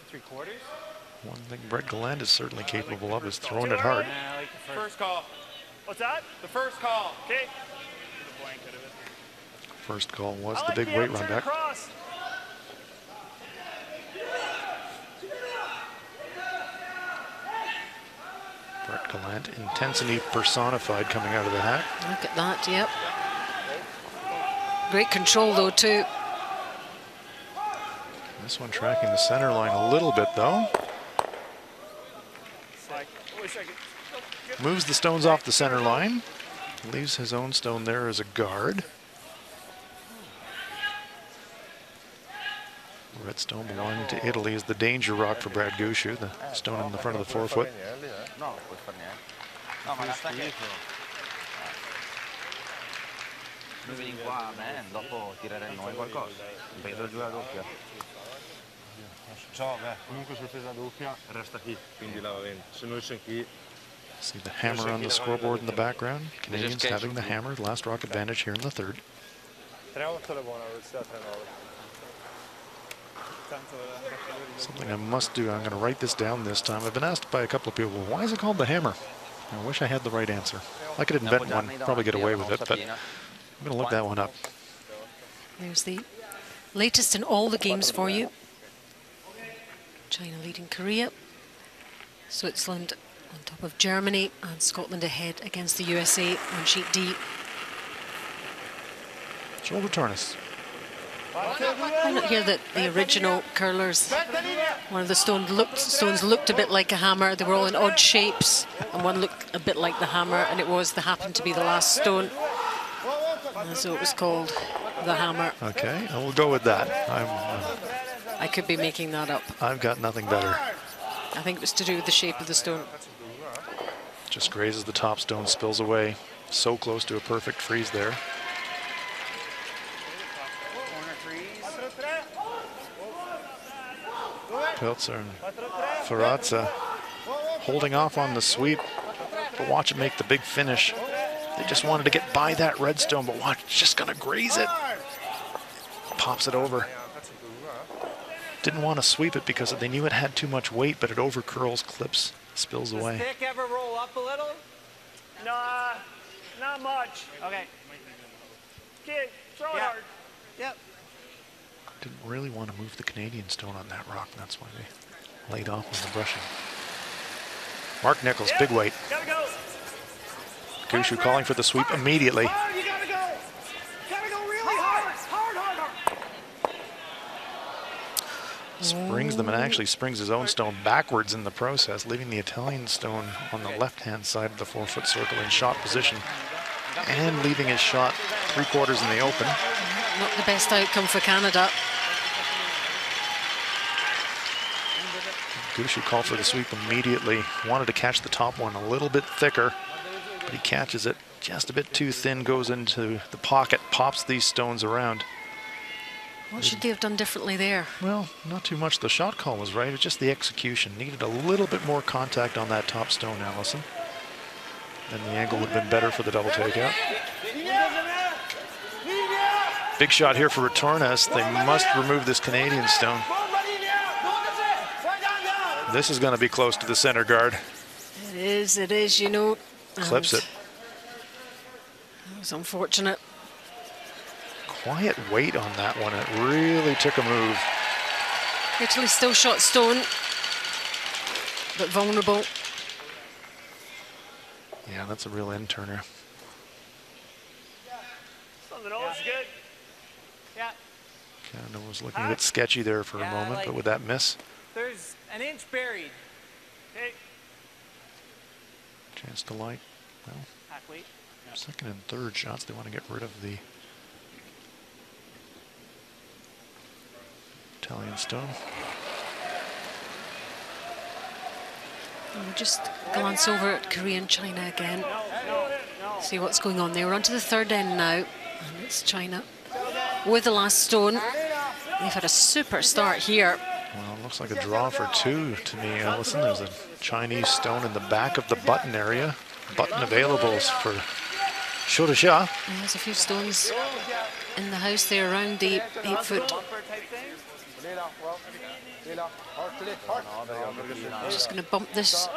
Three-quarters? One thing Brett Gallant is certainly capable of is throwing it hard. Yeah, I like the first call. What's that? The first call. Okay. First call was the big weight run back. Brett Gallant, intensity personified coming out of the hat. Look at that, yep. Great control though too. This one tracking the center line a little bit though. Moves the stones off the center line. Leaves his own stone there as a guard. Red stone belonging to Italy is the danger rock for Brad Gushue, the stone in the front of the forefoot. Noi vieni qua a me, dopo tirerei noi qualcosa. Vedo giù la doppia. Ciao, comunque sorpresa doppia, resta qui, quindi là va bene. Se noi siamo qui. See the hammer on the scoreboard in the background. Canadians having the hammer, last rock advantage here in the third. 3-8 è buona, velocità 3-9. Something I must do, I'm going to write this down this time. I've been asked by a couple of people, why is it called the hammer? I wish I had the right answer. I could invent one, probably get away with it, but I'm going to look that one up. There's the latest in all the games for you. China leading Korea. Switzerland on top of Germany, and Scotland ahead against the USA on sheet D. Shoulder Tornes. I don't hear that the original curlers, one of the stones looked a bit like a hammer. They were all in odd shapes, and one looked a bit like the hammer, and it happened to be the last stone. And so it was called the hammer. Okay, and we'll go with that. I could be making that up. I've got nothing better. I think it was to do with the shape of the stone. Just grazes the top stone, spills away. So close to a perfect freeze there. Pilzer and Ferrazza holding off on the sweep, but watch it make the big finish. They just wanted to get by that red stone, but watch, it's just gonna graze it. Pops it over. Didn't want to sweep it because they knew it had too much weight, but it over curls, clips, spills away. Does the stick ever roll up a little? Nah, not much. Okay. Okay, throw it hard. Yep. Didn't really want to move the Canadian stone on that rock. That's why they laid off on the brushing. Mark Nichols, big weight. Gotta go. Gushue calling for the sweep immediately. Hard, you gotta go. Gotta go really hard. Hard. Springs them and actually springs his own stone backwards in the process, leaving the Italian stone on the left-hand side of the 4-foot circle in shot position and leaving his shot 3/4 in the open. Not the best outcome for Canada. Gushue called for the sweep immediately. Wanted to catch the top one a little bit thicker, but he catches it just a bit too thin, goes into the pocket, pops these stones around. What should they have done differently there? Well, not too much. The shot call was right. It's just the execution. Needed a little bit more contact on that top stone, Allison. Then the angle would have been better for the double takeout. Big shot here for Retornes. They must remove this Canadian stone. This is going to be close to the center guard. It is, you know. Clips it. That was unfortunate. quiet weight on that one. It really took a move. Italy still shot stone, but vulnerable. Yeah, that's a real end turner. On the nose, good. Yeah. Canada was looking a bit sketchy there for a moment, like, but with that miss. There's an inch buried. Okay. Chance to light. Well, Half weight. second and third shots, they want to get rid of the Italian stone. We'll just glance over at Korea and China again. See what's going on there. We're on to the third end now, and it's China with the last stone. They've had a super start here. Well, it looks like a draw for two to me, Allison. There's a Chinese stone in the back of the button area. Button availables for Shodasha. There's a few stones in the house there around the 8-foot. I'm just going to bump this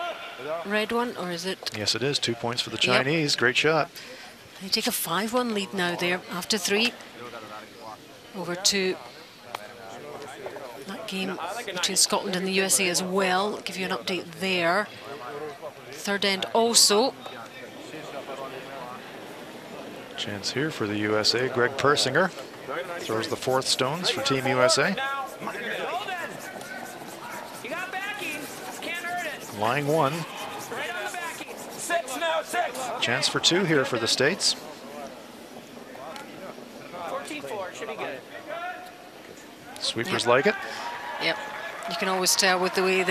red one, or is it? Yes, it is. 2 points for the Chinese. Yep. Great shot. They take a 5-1 lead now there after 3. Over to that game between Scotland and the USA as well. I'll give you an update there. Third end also. Chance here for the USA. Greg Persinger throws the 4th stones for Team USA. Lying 1. Chance for 2 here for the States. 14-4, should be good. Sweepers like it. Yep, you can always tell with the way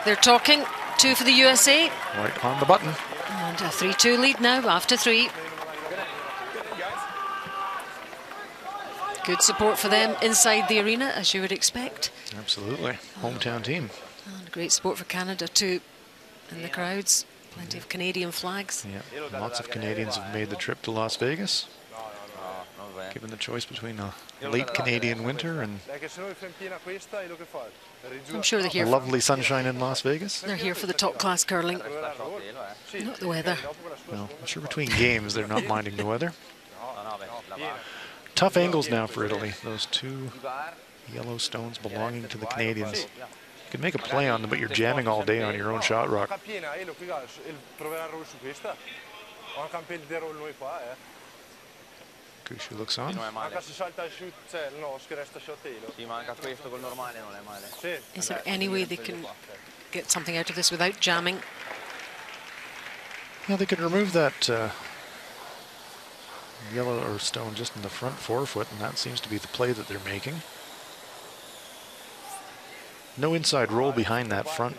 they're talking. 2 for the USA. Right on the button. And a 3-2 lead now after 3. Good support for them inside the arena, as you would expect. Absolutely. Hometown team. And great support for Canada too in the crowds. Plenty of Canadian flags. Yeah, lots of Canadians have made the trip to Las Vegas. Given the choice between a late Canadian winter and I'm sure they're here. Lovely sunshine in Las Vegas. They're here for the top class curling, not the weather. No, I'm sure between games they're not minding the weather. Tough angles now for Italy. Those 2 yellow stones belonging to the Canadians. You can make a play on them, but you're jamming all day on your own shot rock. Gushue looks on. Is there any way they can get something out of this without jamming? Yeah, they could remove that yellow or stone just in the front forefoot, and that seems to be the play that they're making. No inside roll behind that front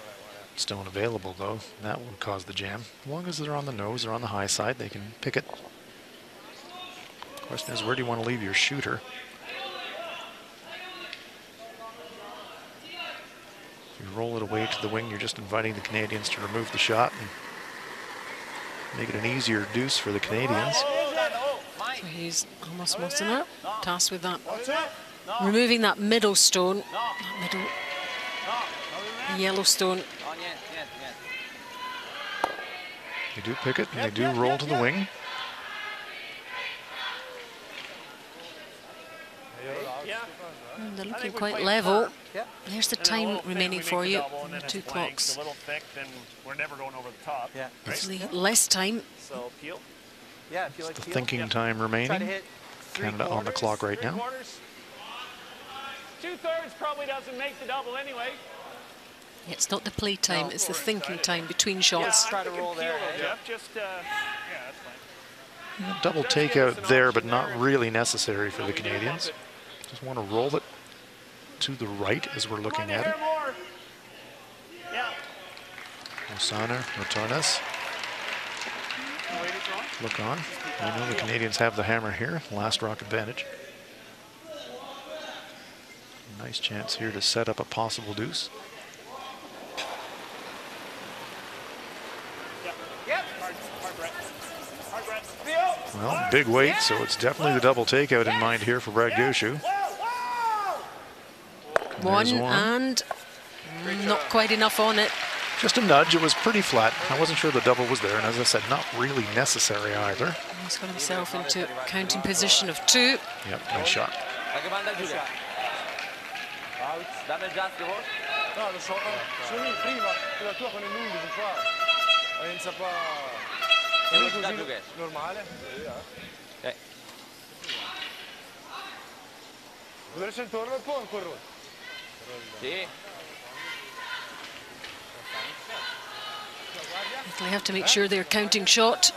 stone available, though. That would cause the jam. As long as they're on the nose or on the high side, they can pick it. Question is, where do you want to leave your shooter? If you roll it away to the wing, you're just inviting the Canadians to remove the shot and make it an easier deuce for the Canadians. So he's almost missing it. Tasked with that. Removing that middle stone. That middle yellow stone. They do pick it and they do roll to the wing. And they're looking quite level. There's the time remaining for you. 2 clocks. A little thick, then we're never going over the top. Yeah. Actually, less time. So peel. Yeah, if you like The to peel. thinking time remaining. Canada on the clock right now. 2/3 probably doesn't make the double anyway. It's not the play time, it's the thinking time between shots. Try to roll there. Jeff, just yeah, that's fine. Double takeout there, but not really necessary for the Canadians. Just want to roll it to the right as we're looking at it. Yeah. Osana, Rotones. Look on. We know the Canadians have the hammer here. Last rock advantage. Nice chance here to set up a possible deuce. Well, big weight, so it's definitely the double takeout in mind here for Brad Gushue. One and not quite enough on it. Just a nudge. It was pretty flat. I wasn't sure the double was there, and as I said, not really necessary either. He's got himself into counting position of 2. Yep, nice shot. No, lo so, sono lì prima, la tua con il 11 qua. Senza qua. È così normale? Dovresti intorno al po' ancora rotto. Sì. They have to make sure they're counting shot.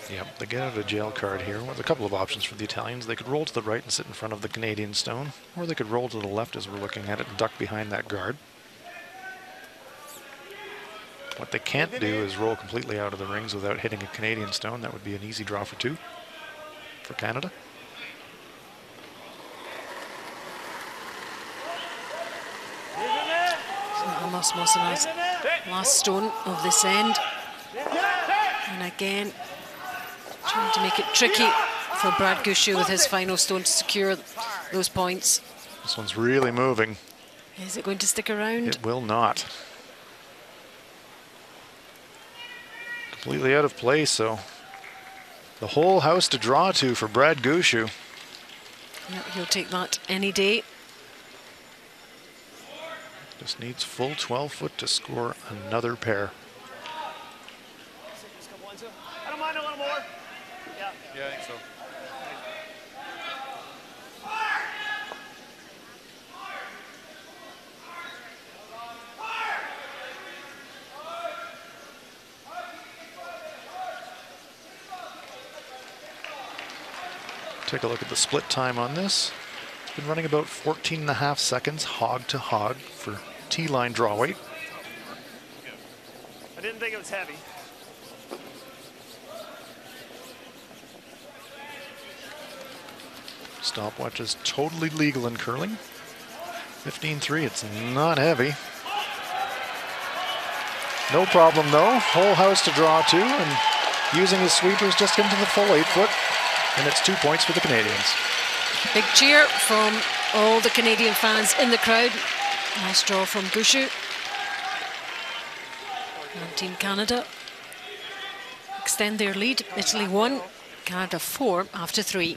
Yep, they get out a jail card here with a couple of options for the Italians. They could roll to the right and sit in front of the Canadian stone, or they could roll to the left as we're looking at it and duck behind that guard. What they can't do is roll completely out of the rings without hitting a Canadian stone. That would be an easy draw for 2 for Canada. Amos Mosana's last stone of this end. And again, trying to make it tricky for Brad Gushue with his final stone to secure those points. This one's really moving. Is it going to stick around? It will not. Completely out of place, so the whole house to draw to for Brad Gushue. Yep, he'll take that any day. Just needs full 12 foot to score another pair. I don't mind a little more. Yeah. Yeah, I think so. Take a look at the split time on this. It's been running about 14.5 seconds hog to hog for T-line draw weight. I didn't think it was heavy. Stopwatch is totally legal in curling. 15-3, it's not heavy. No problem though, whole house to draw to, and using his sweepers just into the full 8 foot, and it's 2 points for the Canadians. Big cheer from all the Canadian fans in the crowd. Nice draw from Gushue. And Team Canada extend their lead. Italy 1, Canada 4 after 3.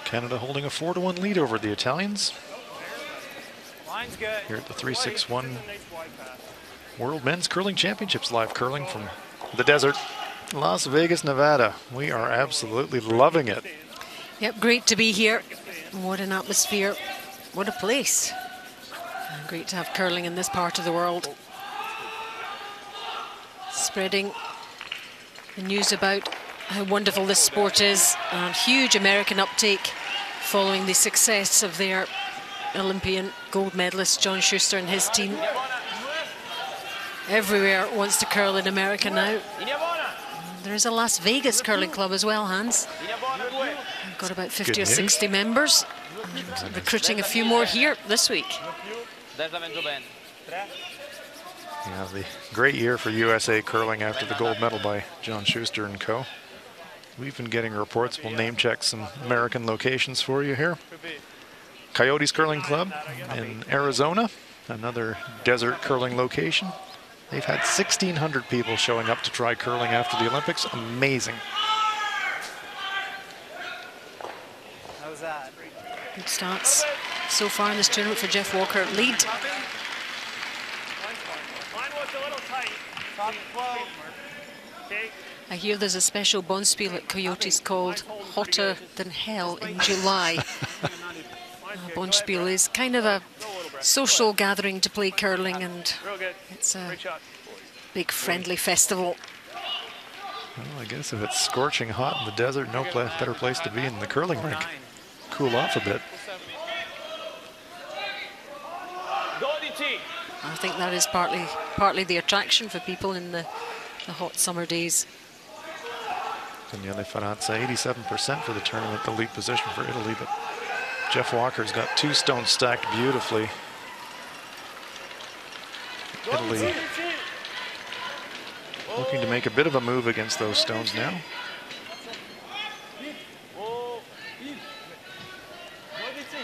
Canada holding a 4-1 lead over the Italians. Line's good. Here at the 361 World Men's Curling Championships, live curling from the desert, Las Vegas, Nevada. We are absolutely loving it. Yep, great to be here. What an atmosphere. What a place. And great to have curling in this part of the world. Spreading the news about how wonderful this sport is, and huge American uptake following the success of their Olympian gold medalist John Schuster and his team. Everywhere wants to curl in America now. There is a Las Vegas curling club as well, Hans. We've got about 50 or 60 members. And recruiting a few more here this week. Yeah, the great year for USA curling after the gold medal by John Schuster and co. We've been getting reports. We'll name check some American locations for you here. Coyotes Curling Club in Arizona, another desert curling location. They've had 1,600 people showing up to try curling after the Olympics. Amazing. How's that? Good starts so far in this tournament for Jeff Walker. Lead. I hear there's a special bonspiel at Coyotes called Hotter Than Hell in July. Bonspiel is kind of a social gathering to play curling, and it's a big friendly festival. Well, I guess if it's scorching hot in the desert, no better place to be in the curling rink. Cool off a bit. I think that is partly the attraction for people in the hot summer days. Daniele Ferrazza, 87% for the tournament, the lead position for Italy, but Jeff Walker's got 2 stones stacked beautifully. Italy looking to make a bit of a move against those stones now.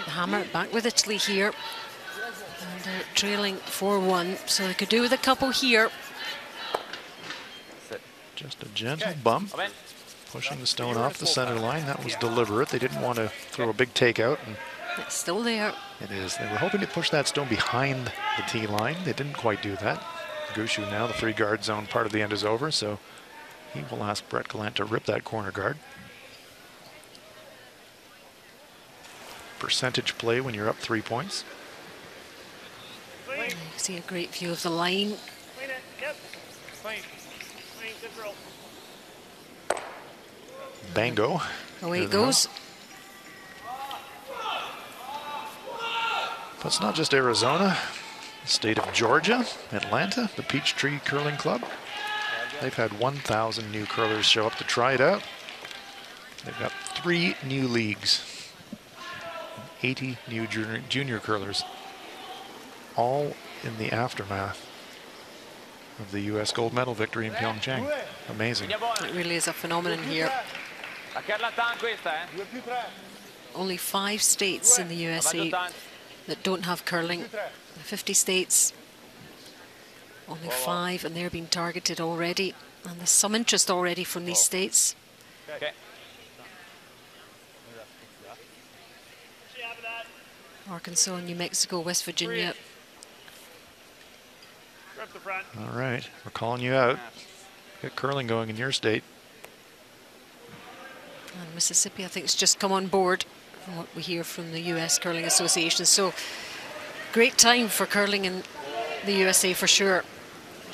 The hammer back with Italy here. And they're trailing 4-1, so they could do with a couple here. Just a gentle bump, pushing the stone off the center line. That was deliberate. They didn't want to throw a big takeout. And it's still there. It is. They were hoping to push that stone behind the tee line. They didn't quite do that. Gushue now, the free guard zone part of the end is over, so he will ask Brett Gallant to rip that corner guard. Percentage play when you're up 3 points. You see a great view of the line. Bango. Away it goes. But it's not just Arizona. The state of Georgia, Atlanta, the Peachtree Curling Club. They've had 1,000 new curlers show up to try it out. They've got 3 new leagues, 80 new junior curlers, all in the aftermath of the U.S. gold medal victory in Pyeongchang. Amazing. It really is a phenomenon here. Only 5 states in the USA that don't have curling. 50 states, only 5, and they're being targeted already. And there's some interest already from these states. Arkansas, New Mexico, West Virginia. All right, we're calling you out. Get curling going in your state. And Mississippi, I think, has just come on board from what we hear from the U.S. Curling Association. So great time for curling in the USA for sure.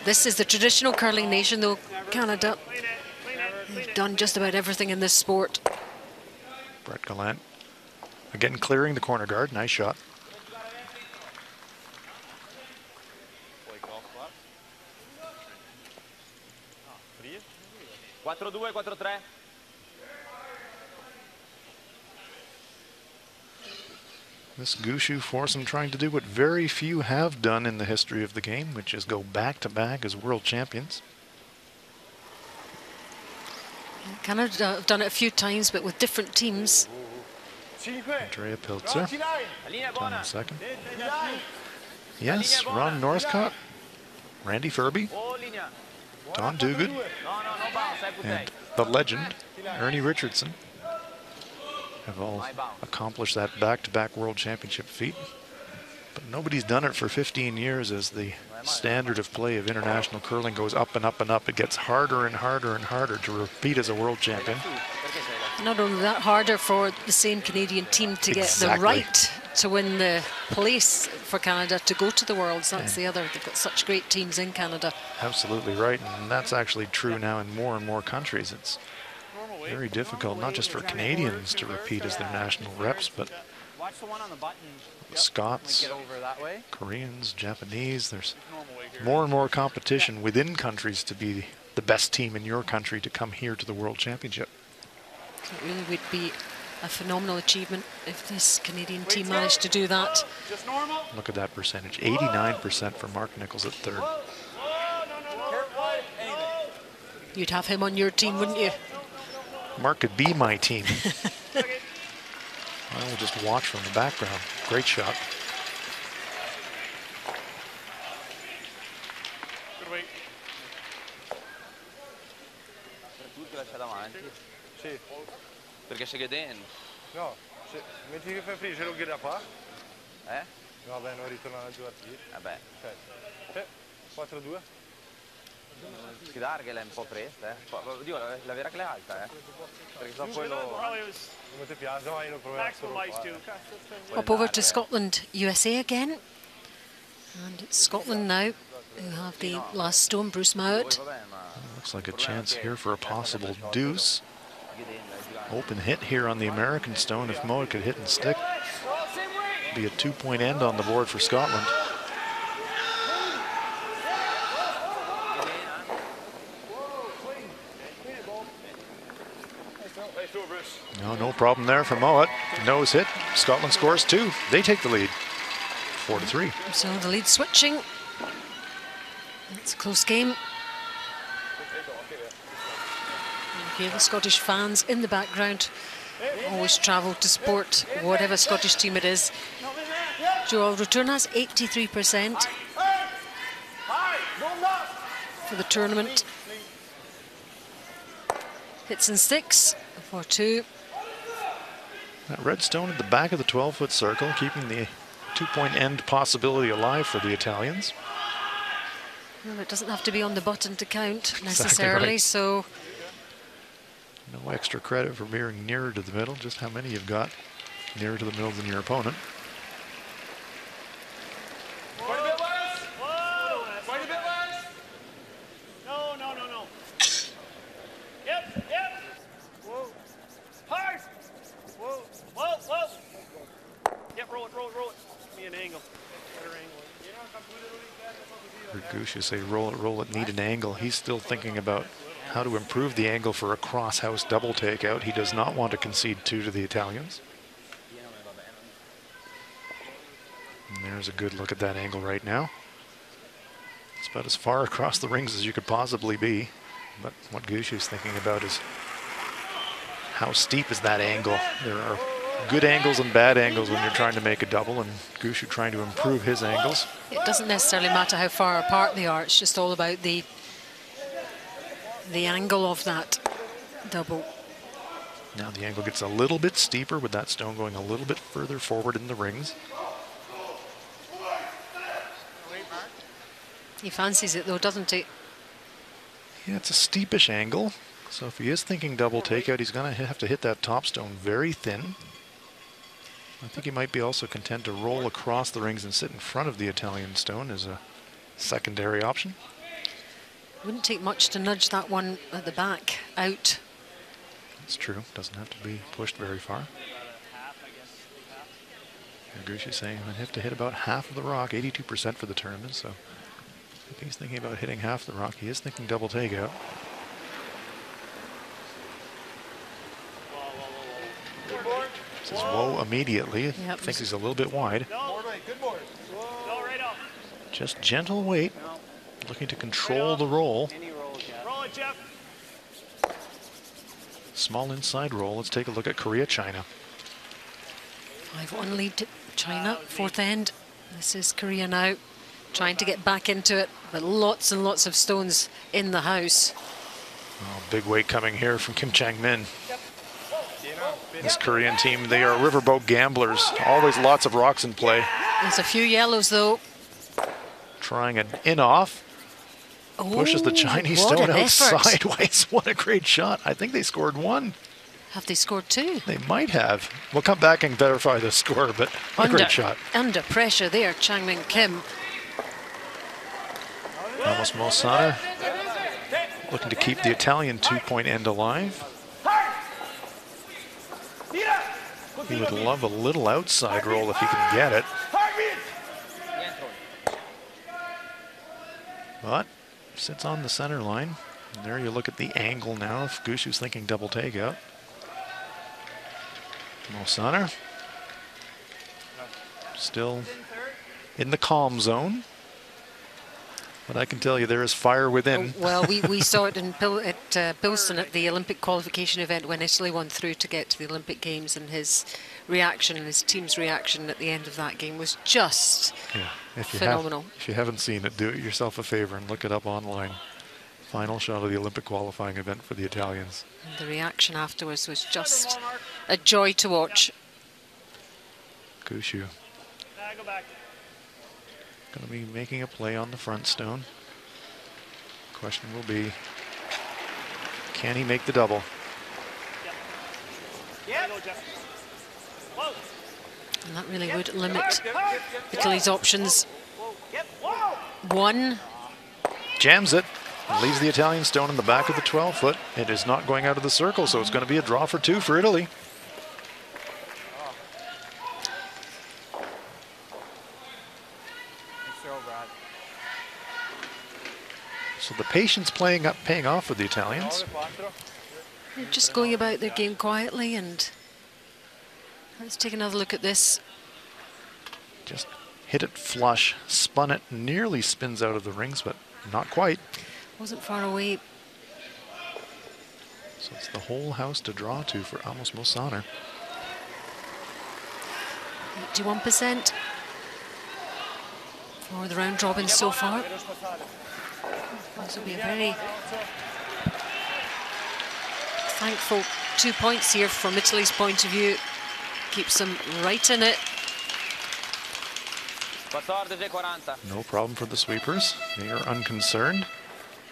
This is the traditional curling nation, though, Canada. They've done just about everything in this sport. Brett Gallant again clearing the corner guard. Nice shot. This Gushue forced him trying to do what very few have done in the history of the game, which is go back-to-back as world champions. Canada have done it a few times, but with different teams. Andrea Pilzer, done in second. Yes, Ron Northcott, Randy Ferbey, Don Duguid, and the legend, Ernie Richardson, have all accomplished that back-to-back world championship feat. But nobody's done it for 15 years as the standard of play of international curling goes up and up and up. It gets harder and harder and harder to repeat as a world champion. Not only that, harder for the same Canadian team to get the right to win the place for Canada to go to the Worlds. That's the other. They've got such great teams in Canada. Absolutely right, and that's actually true now in more and more countries. It's very difficult, not just for Canadians to repeat as their national reps, but Scots, Koreans, Japanese. There's more and more competition within countries to be the best team in your country to come here to the World Championship. It really would be a phenomenal achievement if this Canadian team managed to do that. Just normal. Look at that percentage, 89% for Mark Nichols at third. You'd have him on your team, wouldn't you? Mark could be my team. I will just watch from the background. Great shot. Good weight. Tu che lascia davanti? Sì. Perché c'è Ghedin. No, metti che fai free, ce lo ghida qua. Eh? Vabbè, non ritornano a giocare. Vabbè. 4-2. Schidare che l'è un po' presto, eh. Dio, la vera che l'è alta, eh. Perché so poi lo... Probably was Come ti piace? No, io lo proverò maximum solo ice qua. too. Up over to Scotland, USA again. And it's Scotland now who have the last stone, Bruce Mowat. Looks like a chance here for a possible deuce. Open hit here on the American stone. If Mowat could hit and stick, be a 2-point end on the board for Scotland. No problem there for Mowat. Nose hit. Scotland scores 2. They take the lead. 4-3. So the lead switching. It's a close game. You hear the Scottish fans in the background always travel to support whatever Scottish team it is. Joel Roturnas, 83% for the tournament. Hits and sticks for 2. That red stone at the back of the 12-foot circle, keeping the 2-point end possibility alive for the Italians. Well, it doesn't have to be on the button to count necessarily, right. So no extra credit for being nearer to the middle, just how many you've got nearer to the middle than your opponent. Quite a bit less. Whoa. Quite a bit less. No. Yep. Whoa. Hard. Whoa. Yep, roll it. Give me an angle. Better angle. Gushu say roll it, need an angle. He's still thinking about how to improve the angle for a cross-house double takeout. He does not want to concede 2 to the Italians. And there's a good look at that angle right now. It's about as far across the rings as you could possibly be. But what Gushu's thinking about is how steep is that angle. There are good angles and bad angles when you're trying to make a double, and Gushu trying to improve his angles. it doesn't necessarily matter how far apart they are. It's just all about the angle of that double. Now the angle gets a little bit steeper with that stone going a little bit further forward in the rings. He fancies it though, doesn't he? Yeah, it's a steepish angle. So if he is thinking double takeout, he's going to have to hit that top stone very thin. I think he might be also content to roll across the rings and sit in front of the Italian stone as a secondary option. Wouldn't take much to nudge that one at the back out. That's true. Doesn't have to be pushed very far. Gushu's saying I'd have to hit about half of the rock, 82% for the tournament. So if he's thinking about hitting half the rock, he is thinking double takeout. Says whoa immediately. Yep. Thinks he's a little bit wide. Good board. No, right off. Just gentle weight. Looking to control the roll. Roll it, Jeff. Small inside roll. Let's take a look at Korea-China. 5-1 lead to China, 4th end. This is Korea now, trying to get back into it, but lots and lots of stones in the house. Oh, big weight coming here from Kim Chang-min. This Korean team, they are riverboat gamblers. Always lots of rocks in play. There's a few yellows though. Trying an in-off. Pushes the Chinese what stone an out effort. sideways. What a great shot. I think they scored 1. Have they scored 2? They might have. We'll come back and verify the score, but what a great shot. Under pressure there, Changmin Kim. Ramos Mosana looking to keep the Italian 2-point end alive. He would love a little outside roll if he can get it. But sits on the center line. And there you look at the angle now if Gushu's thinking double takeout. Mosaner still in the calm zone. But I can tell you there is fire within. Oh, well, we saw it in Pilsen at the Olympic qualification event when Italy won through to get to the Olympic Games, and his reaction and his team's reaction at the end of that game was just phenomenal. If you haven't seen it, do it yourself a favor and look it up online. Final shot of the Olympic qualifying event for the Italians. And the reaction afterwards was just a joy to watch. Gushue going to be making a play on the front stone. Question will be, can he make the double? And that really would limit Italy's options. One. Jams it. Leaves the Italian stone in the back of the 12-foot. It is not going out of the circle, so it's going to be a draw for 2 for Italy. So the patience paying off for the Italians. They're just going about their game quietly, and let's take another look at this. Just hit it flush, spun it, nearly spins out of the rings, but not quite. Wasn't far away. So it's the whole house to draw to for Amos Mosaner. 81% for the round robin so far. This will be a very thankful 2 points here from Italy's point of view. Keeps them right in it. No problem for the sweepers. They are unconcerned.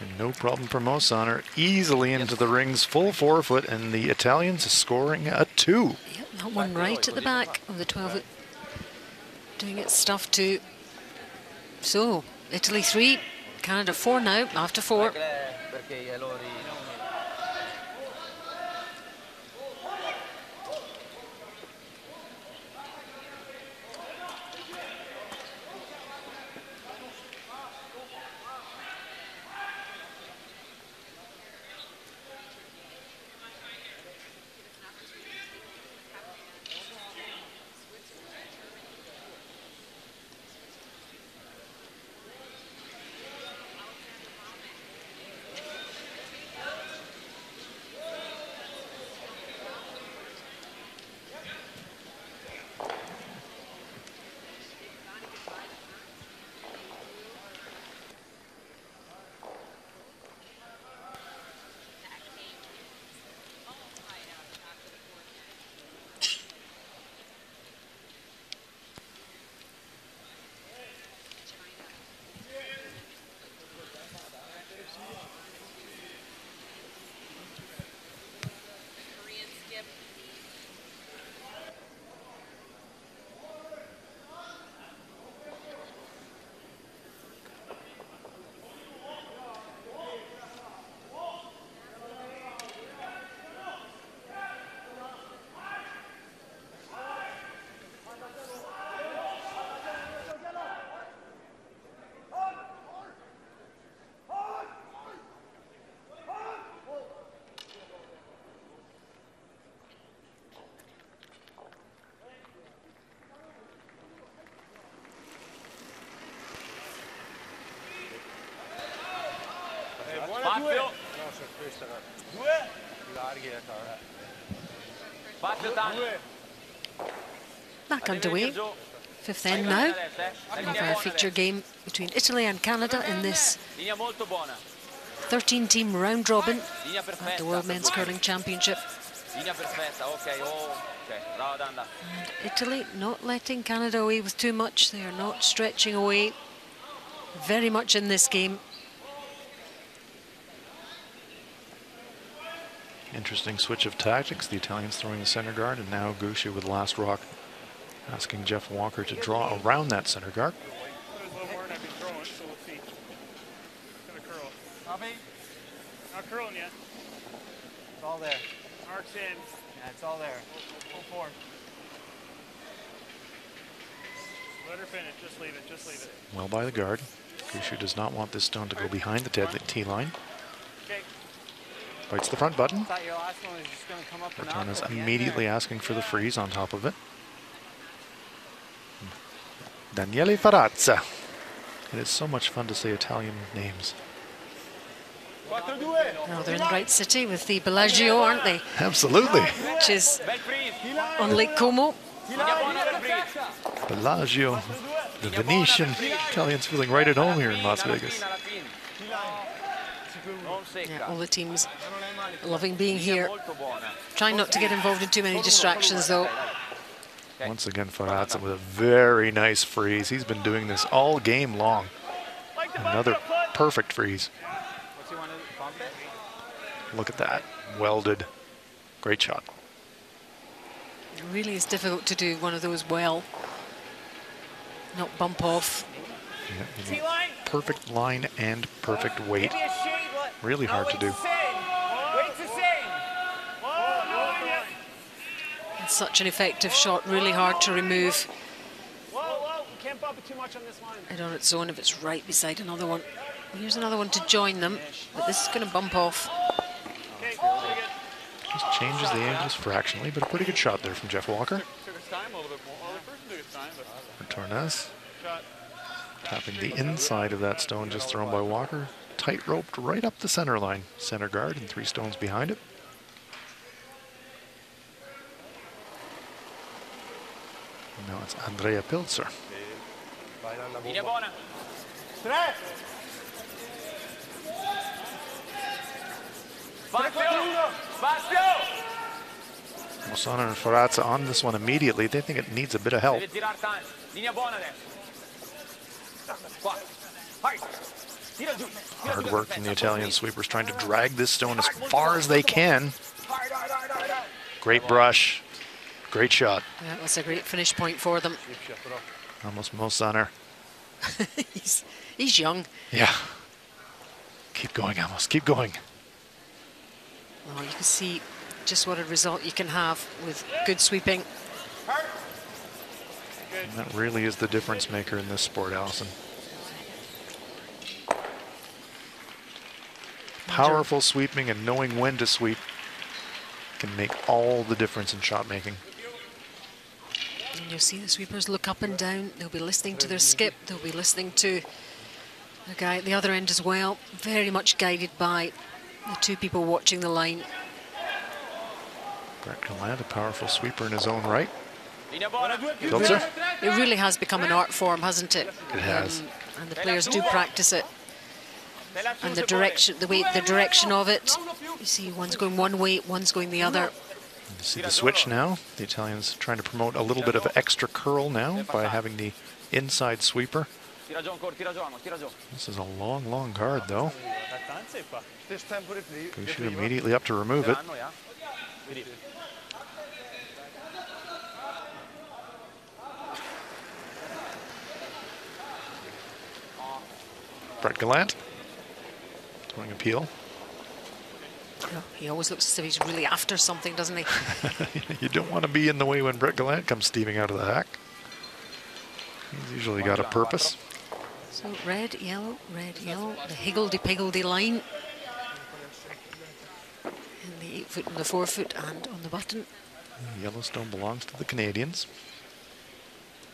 And no problem for Mosaner. Easily into the rings, full 4-foot, and the Italians scoring a 2. Yep, that one right at the back of the 12-foot. Doing its stuff too. So, Italy 3, Canada 4 now, after 4. Back underway. 5th end now of our feature game between Italy and Canada in this 13-team round robin at the World Men's Curling Championship. And Italy not letting Canada away with too much. They are not stretching away. Very much in this game. Interesting switch of tactics. The Italians throwing the center guard, and now Gushue with last rock asking Jeff Walker to draw around that center guard. Not curling yet. It's all there. Mark's in. Yeah, it's all there. Full form. Let her finish. Just leave it. Just leave it. Well by the guard. Gushue does not want this stone to go behind the T line. Okay. Bites the front button. Thought your last one was just going to come up and out Bertornes at the end immediately there. asking for the freeze on top of it. Daniele Farazza. It is so much fun to say Italian names. Now they're in the right city with the Bellagio, aren't they? Absolutely. Which is on Lake Como. Bellagio, the Venetian. Italians feeling right at home here in Las Vegas. Yeah, all the teams loving being here. Trying not to get involved in too many distractions, though. Once again, Farazza with a very nice freeze. He's been doing this all game long. Another perfect freeze. What's he want to bump it? Look at that. Welded. Great shot. It really is difficult to do one of those well. Not bump off. Yeah, you need perfect line and perfect weight. Really hard to do. It's such an effective shot, really hard to remove Can't bump it too much on this line. it on its own if it's right beside another one. Here's another one to join them, but this is going to bump off. Okay, pretty good. Just changes the angles fractionally, but a pretty good shot there from Jeff Walker. Took his time a little bit more. Well, the first took his time, but Bertornes shot. tapping the inside of that stone just thrown by Walker. Tight roped right up the center line. Center guard and 3 stones behind it. Now it's Andrea Pilzer. Linea buona. Mossano and Farazza on this one immediately. They think it needs a bit of help. Deve tirar tanto. Linea buona adesso. Qua. Vai. Tira giù. Hard work from the Italian sweepers trying to drag this stone as far as they can. Great brush. Great shot. That was a great finish point for them. Almost Mossano. He's young. Yeah. Keep going, Amos. Keep going. Well, you can see just what a result you can have with good sweeping. And that really is the difference maker in this sport, Allison. Powerful sweeping and knowing when to sweep can make all the difference in shot making. And you'll see the sweepers look up and down. They'll be listening to their skip. They'll be listening to the guy at the other end as well. Very much guided by the 2 people watching the line. Brett Gallant, a powerful sweeper in his own right. Linea buona. Pilzer. It really has become an art form, hasn't it? It has. And the players do practice it. And the direction, the direction of it. You see, one's going one way, one's going the other. You see the switch now. The Italians trying to promote a little bit of extra curl now by having the inside sweeper. This is a long, long guard, though. Gushue immediately up to remove it. Brett Gallant throwing appeal. He always looks as if he's really after something, doesn't he? You don't want to be in the way when Brett Gallant comes steaming out of the hack. He's usually got a purpose. So red, yellow, the higgledy-piggledy line. And the 8 foot and the 4 foot and on the button. Yellowstone belongs to the Canadians.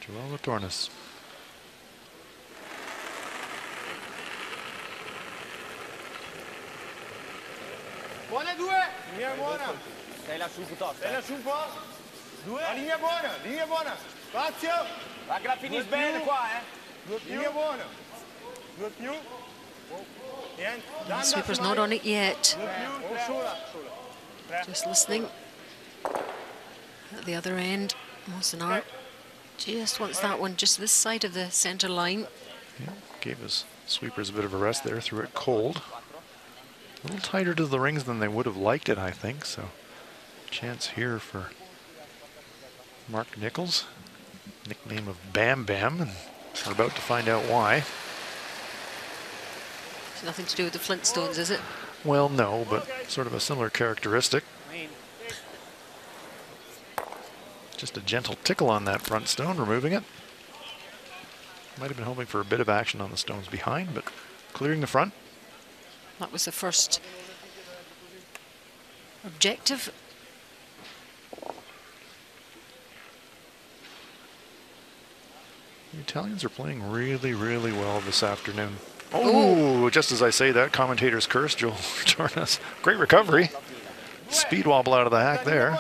Joel Bertornes. Buona 2, linea buona. Stai là su piuttosto. Stai là su un po'. 2. Linea buona. Spazio. Va che la finisci bene qua, eh. 2 più. Linea buona. 2 più. Niente. The sweeper's not on it yet. 2 più. Sola. Just listening. At the other end, Mossano just wants that one just this side of the center line. Yeah, gave his sweepers a bit of a rest there, threw it cold. A little tighter to the rings than they would have liked it, I think, so chance here for Mark Nichols, nickname of Bam Bam, and we're about to find out why. It's nothing to do with the Flintstones, is it? Well, no, but sort of a similar characteristic. Just a gentle tickle on that front stone, removing it. Might have been hoping for a bit of action on the stones behind, but clearing the front. That was the first objective. The Italians are playing really, really well this afternoon. Oh, just as I say that, commentator's curse, Joel Tornes. Great recovery. Speed wobble out of the hack there.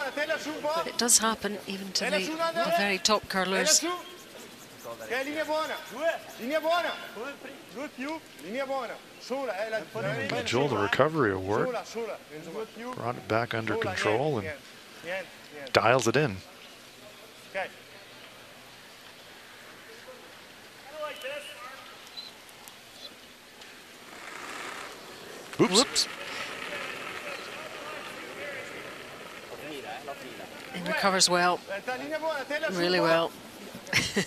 It does happen even to the very top curlers. Give Joel the recovery award. Brought it back under control and dials it in. Oops. Whoops. And recovers well. Really well. Should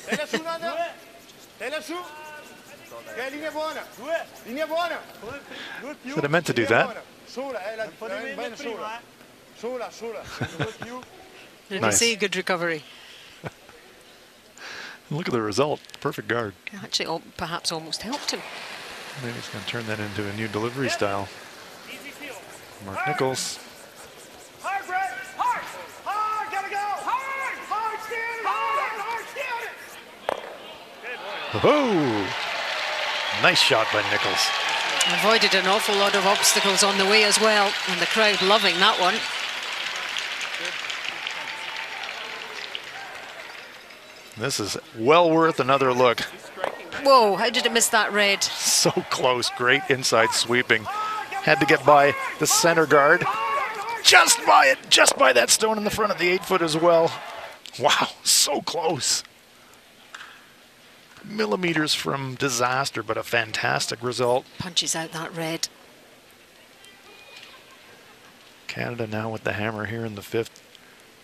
have meant to do that. Did Nice. you see good recovery? Look at the result. Perfect guard. Actually, perhaps almost helped him. Maybe he's going to turn that into a new delivery style. Mark Nichols. Hard, Brett! Hard! Hard! Gotta go! Hard! Hard! Stand it! Hard! Stand it! Oh! Nice shot by Nichols. Avoided an awful lot of obstacles on the way as well, and the crowd loving that one. This is well worth another look. Whoa, how did it miss that red? So close. Great inside sweeping. Had to get by the center guard. Just by it. Just by that stone in the front of the 8-foot as well. Wow, so close. Millimeters from disaster, but a fantastic result. Punches out that red. Canada now with the hammer here in the 5th.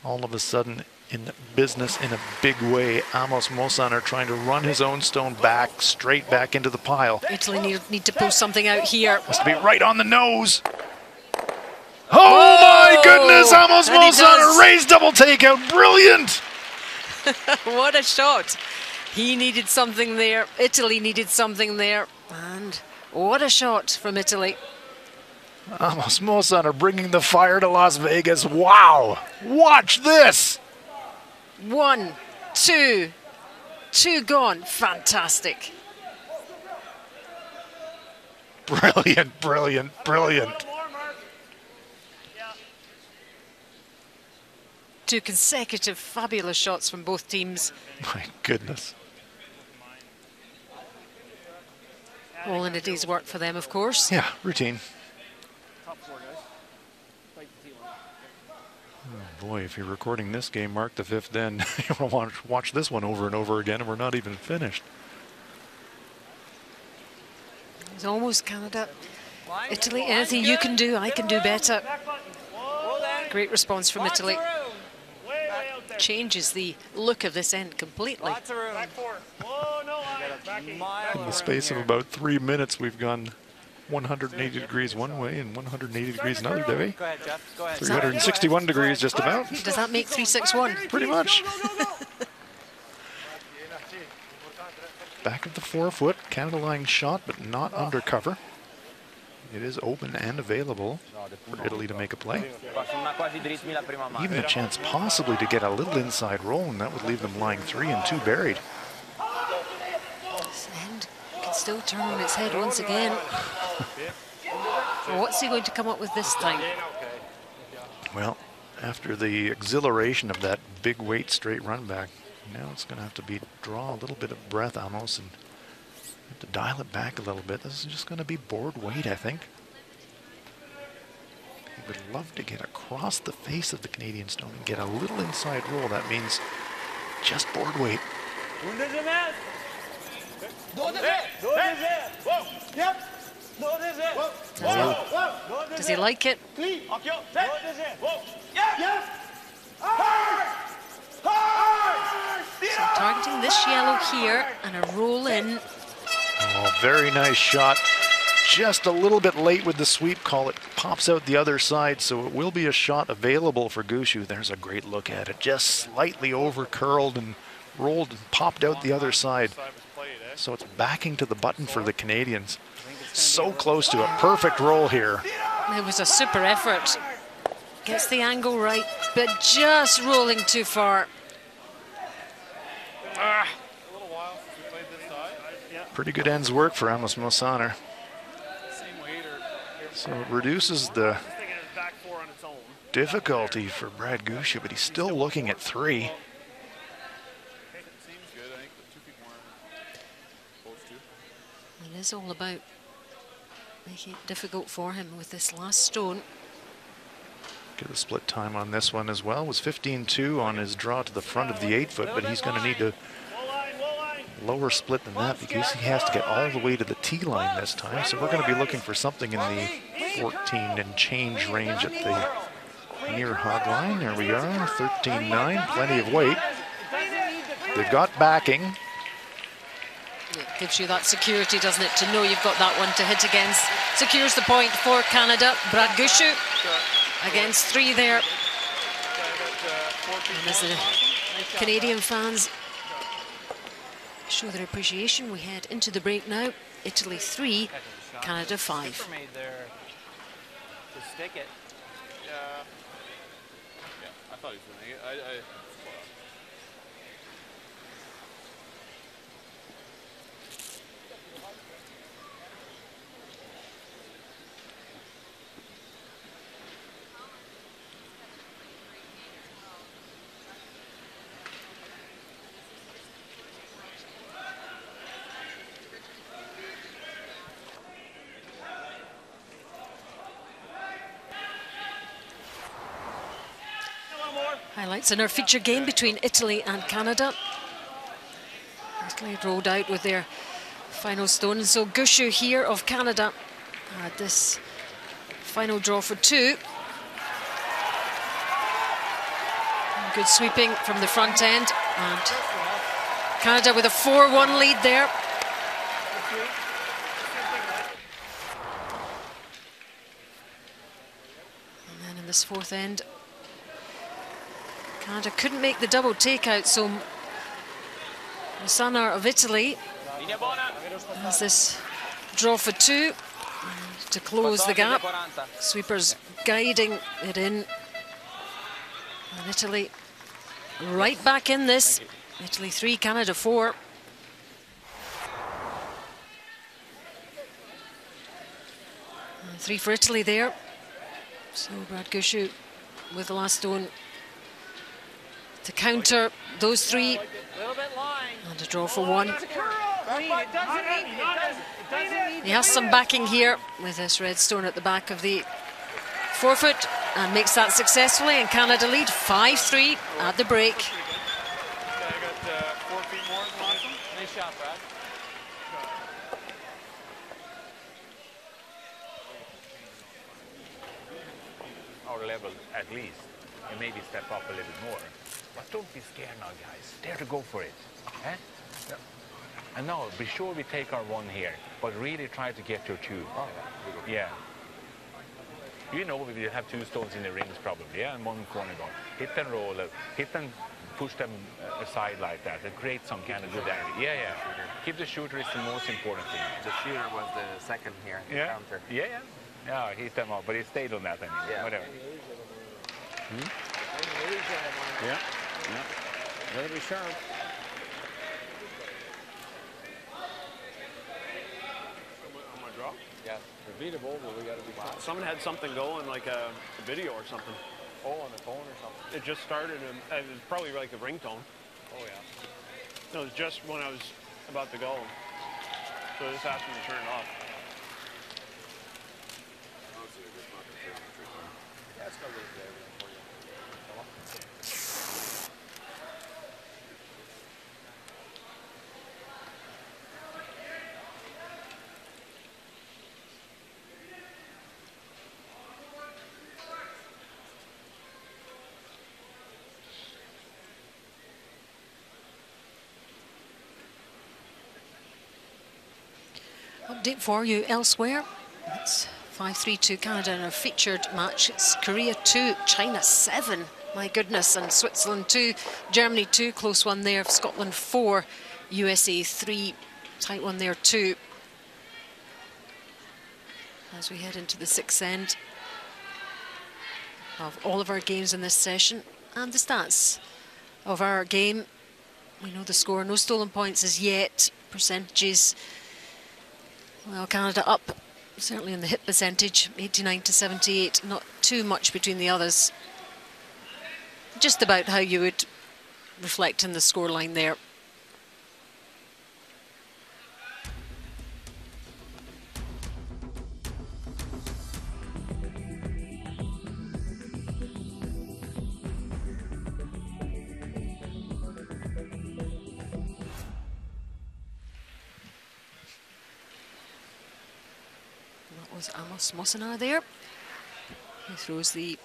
All of a sudden in business in a big way. Amos Mosaner trying to run his own stone back, straight back into the pile. Italy need to pull something out here. Has to be right on the nose. Oh my goodness, Amos And he does. Mosaner, raised double takeout, brilliant. What a shot. He needed something there. Italy needed something there. And what a shot from Italy. Amos Mosaner bringing the fire to Las Vegas. Wow, watch this. 1, 2, 2 gone. Fantastic. Brilliant, brilliant, brilliant. More, Mark. Yeah. 2 consecutive fabulous shots from both teams. My goodness. All in a day's work for them, of course. Yeah, routine. Oh boy, if you're recording this game, Mark the 5th, then you'll want to watch this one over and over again, and we're not even finished. It's almost Canada. Italy, anything you can do, I can do better. Back button. Whoa. Great response from Italy. Way, way out there. Changes the look of this end completely. Lots of room. Back 4. Whoa, no iron. Backing. In the space of about 3 minutes, we've gone 180 degrees one way and 180 degrees another day. Go ahead, Jeff. Go ahead. 361 degrees just about. Does that make 361? Pretty much. Go, go, go, go. Back at the 4-foot, Canada line shot, but not under cover. It is open and available for Italy to make a play. Even a chance possibly to get a little inside roll, and that would leave them lying 3 and 2 buried. This end can still turn on its head once again. What's he going to come up with this time? Well, after the exhilaration of that big weight straight run back, now it's going to have to be draw a little bit of breath, Amos, and have to dial it back a little bit. This is just going to be board weight, I think. He would love to get across the face of the Canadian stone and get a little inside roll. That means just board weight. Does he like it? So targeting this yellow here and a roll in. Oh, very nice shot. Just a little bit late with the sweep call. It pops out the other side, so it will be a shot available for Gushue. There's a great look at it. Just slightly over curled and rolled and popped out the other side. So it's backing to the button for the Canadians. So close to a perfect roll here. It was a super effort. Gets the angle right, but just rolling too far. Pretty good ends work for Amos Mosaner. So it reduces the difficulty for Brad Gushue, but he's still looking at 3. It is all about making it difficult for him with this last stone. Get a split time on this one as well. It was 15-2 on his draw to the front of the 8-foot, but he's going to need to lower split than that because he has to get all the way to the tee line this time. So we're going to be looking for something in the 14 and change range at the near hog line. There we are, 13-9, plenty of weight. They've got backing. It gives you that security, doesn't it, to know you've got that one to hit against. Secures the point for Canada. Brad Gushue against 3 there. And as the Canadian fans show their appreciation, we head into the break now. Italy 3, Canada 5. Made there to stick it. Yeah, I thought he was going to make it. Highlights in our feature game between Italy and Canada. Italy rolled out with their final stone, and so Gushue here of Canada had this final draw for 2. And good sweeping from the front end, and Canada with a 4-1 lead there. And then in this 4th end, Canada couldn't make the double takeout, so Mosaner of Italy has this draw for 2 to close the gap. Sweepers guiding it in. And Italy right back in this. Italy 3, Canada 4. And 3 for Italy there. So Brad Gushue with the last stone to counter those 3, and a draw for 1. He has some backing here with this red stone at the back of the 4-foot and makes that successfully, and Canada lead 5-3 at the break. I got 4 feet more than awesome. Nice shot, Brad. Our level at least, and maybe step up a little bit more. But don't be scared now, guys. Dare to go for it. Eh? Yeah. And now, be sure we take our 1 here, but really try to get your 2. Oh, yeah. You know we will have 2 stones in the rings probably, yeah, and 1 corner gone. Hit and roll, hit and push them aside like that, and create some kind of good area. Yeah, yeah. Keep the shooter is the most important thing. The shooter was the second here, the counter. Yeah, yeah. Yeah, hit them up, but he stayed on that anyway. Yeah. Whatever. Yeah. Yeah. Gotta be sharp. On my draw? Yeah. Repeatable, but we gotta be fast. Someone had something going, like a video or something. Oh, on the phone or something. It just started, and it was probably like a ringtone. Oh, yeah. It was just when I was about to go. So I just asked him to turn it off. Yeah, it's got a little bit of everything for you. Update for you elsewhere. It's 5-3 to Canada in our featured match. It's Korea 2, China 7. My goodness, and Switzerland 2, Germany 2, close one there. Scotland 4, USA 3, tight one there too. As we head into the 6th end. of all of our games in this session and the stats of our game. We know the score, no stolen points as yet. Percentages, well, Canada up, certainly in the hit percentage, 89 to 78, not too much between the others. Just about how you would reflect in the scoreline there. Was Amos Mosinar there. He throws the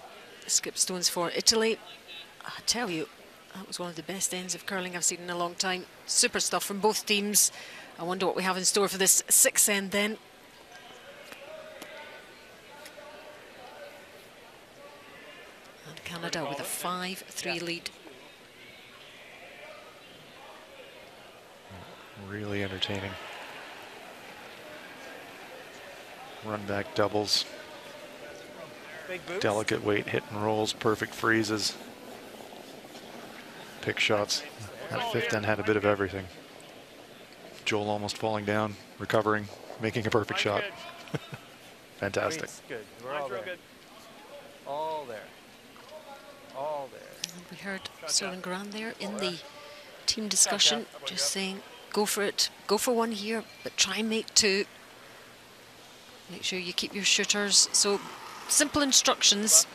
skip stones for Italy. I tell you, that was one of the best ends of curling I've seen in a long time. Super stuff from both teams. I wonder what we have in store for this sixth end then. And Canada with a 5-3 lead. Really entertaining. Run back doubles, delicate weight hit and rolls, perfect freezes, pick shots. That fifth end had a bit of everything. Joel almost falling down, recovering, making a perfect shot. Fantastic. Good. We're all there. All there. All there. And we heard Sterling Grand there in the team discussion, just saying, go for it, go for one here, but try and make two. Make sure you keep your shooters. So simple instructions,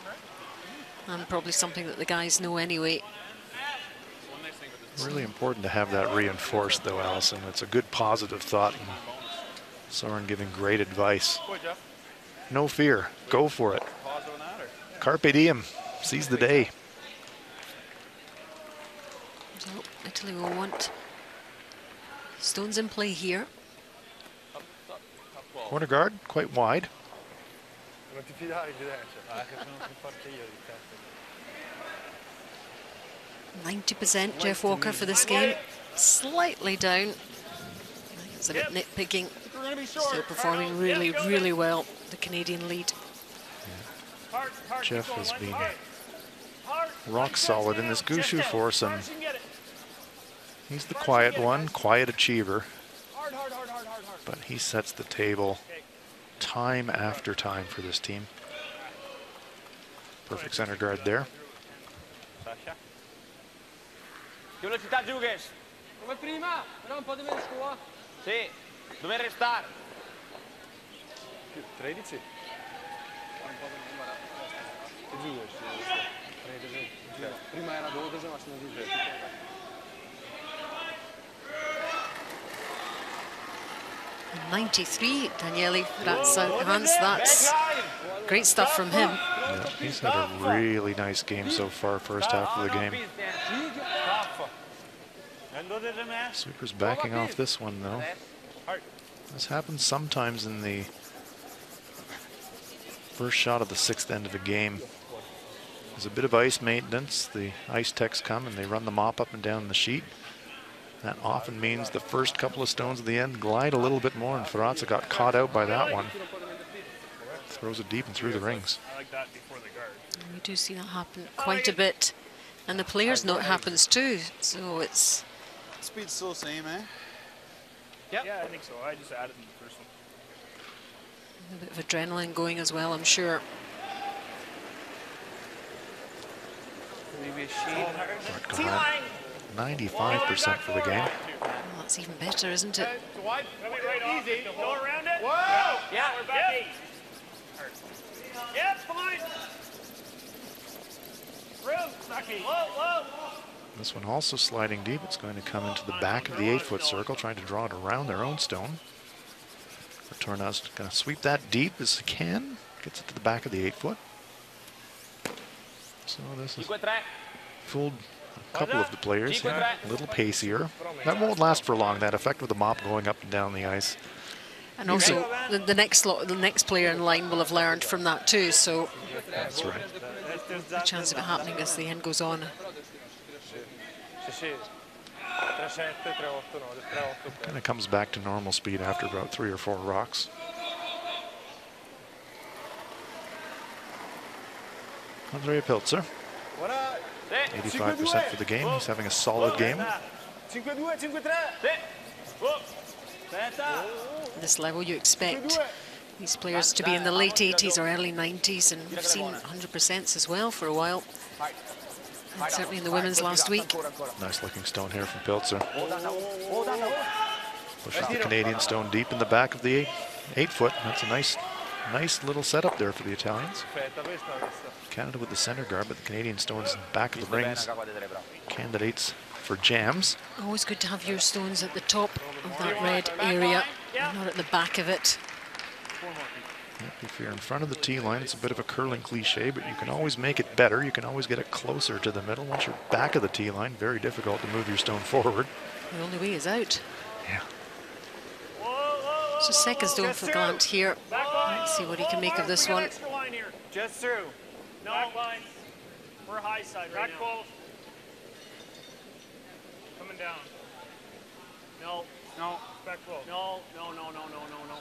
and probably something that the guys know anyway. Really important to have that reinforced though, Alison. It's a good positive thought. And Soren giving great advice. No fear, go for it. Carpe diem, seize the day. So Italy will want stones in play here. Corner guard, quite wide. 90% Jeff Walker for this game. Slightly down. I think it's a bit nitpicking. Still performing really, really well, the Canadian lead. Yeah. Jeff has been rock solid in this Gushue foursome. He's the quiet one, quiet achiever. But he sets the table time after time for this team. Perfect center guard there. Che velocità Giuges? Come prima, però un po' di meno scuola. Sì, dove restare? 13. Giuges. Prima era 12, ma sono 10. 93, Daniele Hans, that's great stuff from him. Yeah, he's had a really nice game so far, first half of the game. Sweeper's backing off this one though. This happens sometimes in the first shot of the sixth end of a game. There's a bit of ice maintenance. The ice techs come and they run the mop up and down the sheet. That often means the first couple of stones at the end glide a little bit more, and Ferrazza got caught out by that one. Throws it deep and through the rings. We do see that happen quite a bit, and the players know it happens too, so it's... Speed's still the same, eh? Yep. Yeah, I think so. I just added in the first one. A bit of adrenaline going as well, I'm sure. Maybe a sheet. 95% for the game. Well, that's even better, isn't it? Easy. Go around it. Whoa! Yeah, we're back. Yep, come on. Room, Lucky. Whoa, whoa. This one also sliding deep. It's going to come into the back of the 8-foot circle, trying to draw it around their own stone. Torna's going to sweep that deep as he can. Gets it to the back of the 8-foot. So this is fooled a couple of the players. A little pacier. That won't last for long, that effect with the mop going up and down the ice. And also, the next player in line will have learned from that too, so... That's right. The chance of it happening as the end goes on. Kind of comes back to normal speed after about 3 or 4 rocks. Andrea Pilzer. 85% for the game. He's having a solid game. This level, you expect these players to be in the late 80s or early 90s, and we've seen 100% as well for a while. And certainly in the women's last week. Nice looking stone here from Pilzer. Pushes the Canadian stone deep in the back of the 8-foot. That's a nice little setup there for the Italians. Canada with the center guard, but the Canadian stones back of the rings. Candidates for jams. Always good to have your stones at the top of that red area, not at the back of it. If you're in front of the tee line, it's a bit of a curling cliche, but you can always make it better. You can always get it closer to the middle. Once you're back of the tee line, very difficult to move your stone forward. The only way is out. Yeah. So second stone for Glant here. Let's see what he can make of this one. Just through. No lines. We're high side right now. Coming down. No. No. Back close. No.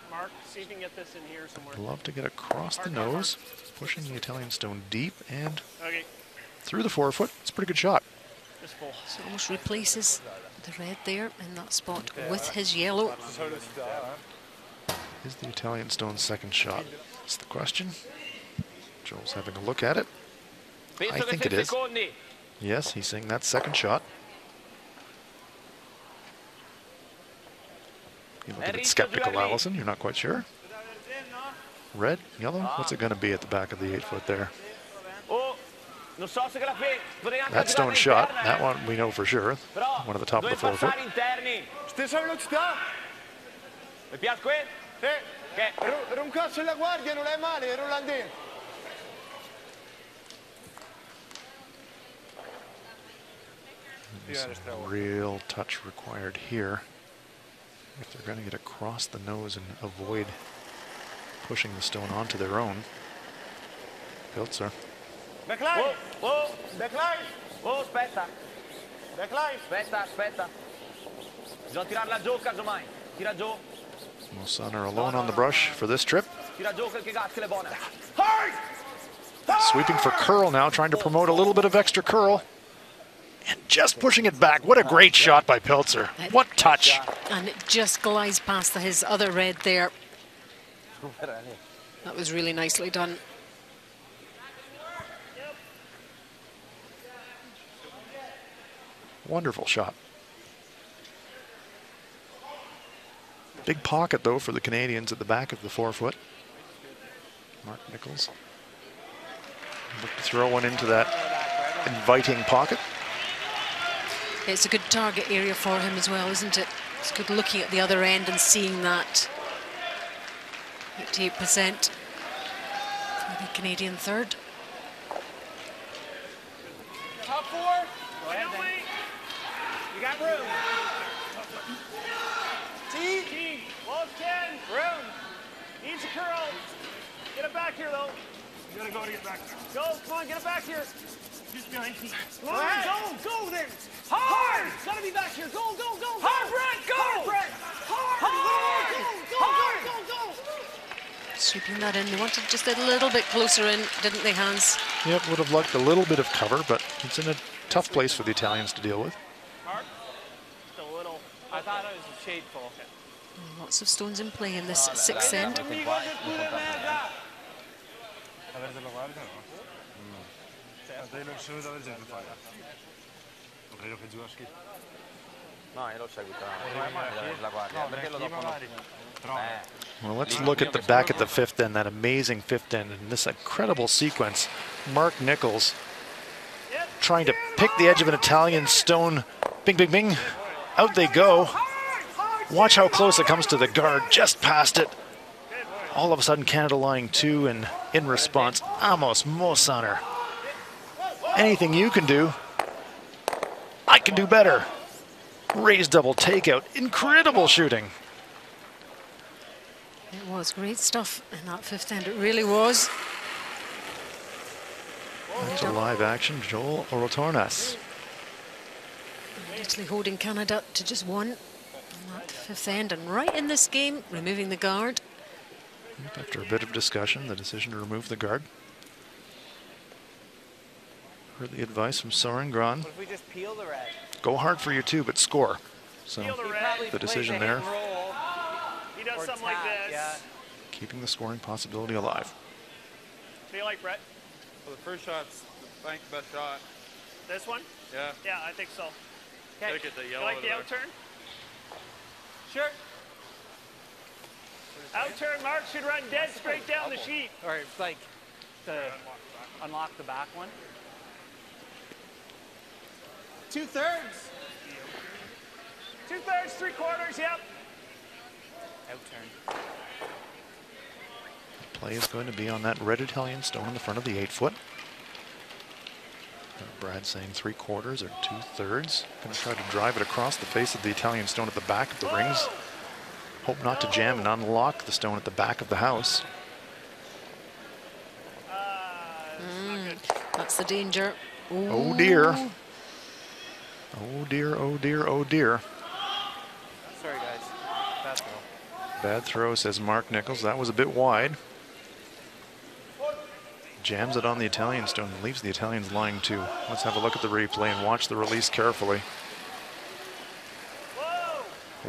Mark, see if you can get this in here somewhere. Love to get across the nose, pushing the Italian stone deep and through the 4-foot. It's a pretty good shot. So almost replaces the red there in that spot with his yellow. Is the Italian stone's second shot? That's the question. Joel's having a look at it. I think it is. Yes, he's saying that's second shot. You look a bit skeptical, Allison. You're not quite sure. Red, yellow. What's it going to be at the back of the 8-foot there? That stone shot. That one we know for sure. One at the top of the 4-foot. Stessa velocità. Mi piace qui? Sì. Era un calcio alla guardia, non è male, era olandese. Some real touch required here if they're going to get across the nose and avoid pushing the stone onto their own. Pilzer. Backline. Backline. Aspetta. Backline. Aspetta. Bisogna tirarla giù, casomai. Tira giù. Mosaner alone on the brush for this trip. Tira giù che cazzo è buona. Sweeping for curl now, trying to promote a little bit of extra curl. And just pushing it back. What a great shot by Pilzer. What touch. And it just glides past his other red there. That was really nicely done. Wonderful shot. Big pocket, though, for the Canadians at the back of the 4-foot. Mark Nichols. Look to throw one into that inviting pocket. It's a good target area for him as well, isn't it? It's good looking at the other end and seeing that. 88% for the Canadian third. Top 4. Go ahead, then. You got room. T. Close 10. Room. Needs a curl. Get it back here, though. You gotta go to get back here. Go, come on, get it back here. Just behind T. Come on, go there. Hard. Gotta be back here. Go. Hard, Brett, go. Hard. Go. Sweeping that in. They wanted just a little bit closer in, didn't they, Hans? Yep, would have liked a little bit of cover, but it's in a tough place for the Italians to deal with. Mark? Just a little. I thought it was a shade full. Lots of stones in play in this sixth end. Well, let's look at the back at the 5th end, that amazing 5th end, and this incredible sequence. Mark Nichols trying to pick the edge of an Italian stone. Bing. Out they go. Watch how close it comes to the guard, just past it. All of a sudden, Canada lying 2, and in response, Amos Mosaner. Anything you can do, I can do better. Raised double takeout, incredible shooting. It was great stuff in that 5th end, it really was. Into live action, Joel Orotornas. Italy holding Canada to just 1 on that 5th end, and right in this game, removing the guard. After a bit of discussion, the decision to remove the guard. Heard the advice from Soren Gran. What if we just peel the red? Go hard for your two, but score. So Peel the red. the decision there, He does something like this. Yeah. keeping the scoring possibility alive. What do you like, Brett? Well, the first shot's the best shot. This one? Yeah. Yeah, I think so. Gotta Okay. get the You yellow like out the of there. outturn? Sure. Outturn mark should run dead straight down the sheet. Or like to unlock the back one. 2/3. 2/3, 3/4, yep. Outturn. Play is going to be on that red Italian stone in the front of the 8-foot. Brad saying 3/4 or 2/3. Going to try to drive it across the face of the Italian stone at the back of the rings. Hope not to jam and unlock the stone at the back of the house. That's the danger. Ooh. Oh dear. Oh dear, oh dear, oh dear. Sorry, guys. Bad throw. Bad throw, says Mark Nichols. That was a bit wide. Jams it on the Italian stone and leaves the Italians lying too. Let's have a look at the replay and watch the release carefully.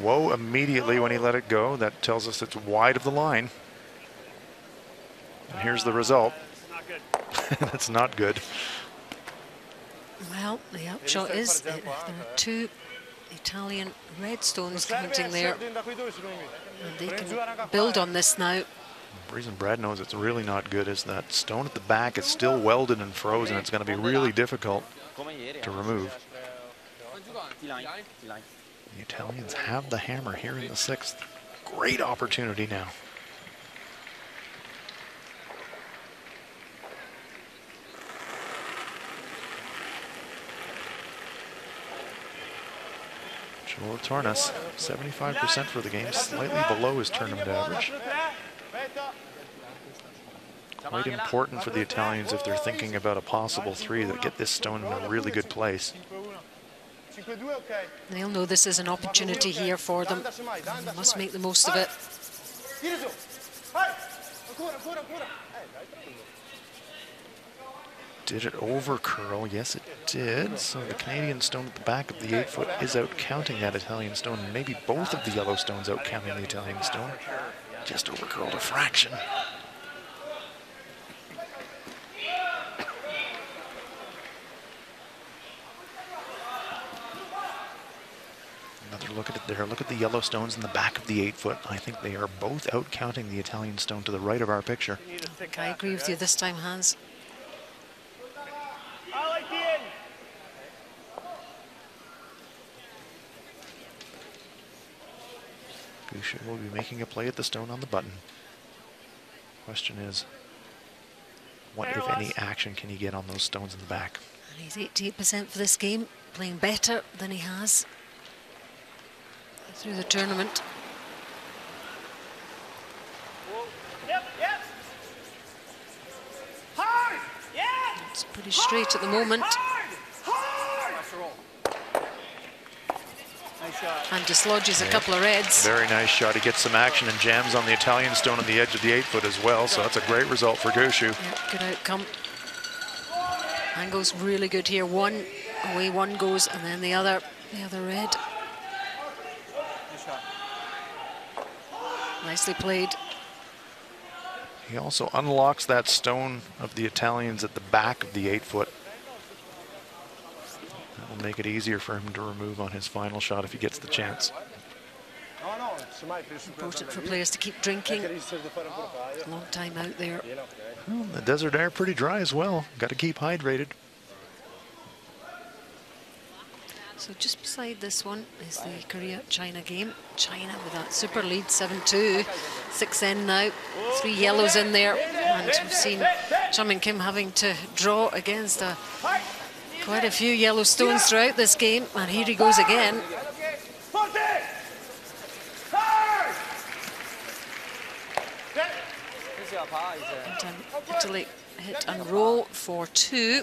Whoa, immediately when he let it go. That tells us it's wide of the line. And here's the result. Not good. That's not good. Well, the upshot is there are two Italian red stones counting there. And they can build on this now. The reason Brad knows it's really not good is that stone at the back is still welded and frozen. It's going to be really difficult to remove. The Italians have the hammer here in the 6th. Great opportunity now. Joel Tornes, 75% for the game, slightly below his tournament average. Quite important for the Italians if they're thinking about a possible 3 that get this stone in a really good place. They'll know this is an opportunity here for them. They must make the most of it. Did it over curl? Yes, it did. So the Canadian stone at the back of the 8-foot is out counting that Italian stone. And maybe both of the yellow stones out counting the Italian stone. Just over curled a fraction. Another look at it there. Look at the yellow stones in the back of the 8-foot. I think they are both out counting the Italian stone to the right of our picture. I agree with you this time, Hans. I like the end. Gushue will be making a play at the stone on the button. Question is, what, if any, action can he get on those stones in the back? And he's 88% for this game, playing better than he has through the tournament. Yep, yep. Hard! Yeah! It's pretty straight at the moment. Hard! Hard! Nice shot. And dislodges a couple of reds. Very nice shot. He gets some action and jams on the Italian stone on the edge of the 8-foot as well, so that's a great result for Gushue. Yeah, good outcome. Angle's really good here. One away, one goes, and then the other red. Nice shot. Nicely played. He also unlocks that stone of the Italians at the back of the 8-foot. That will make it easier for him to remove on his final shot if he gets the chance. Important for players to keep drinking. Long time out there. Well, the desert air pretty dry as well. Got to keep hydrated. So just beside this one is the Korea-China game. China with that super lead, 7-2. 6N now, 3 yellows in there. And we've seen Chun Min Kim having to draw against quite a few yellow stones throughout this game. And here he goes again. Italy hit and roll for 2.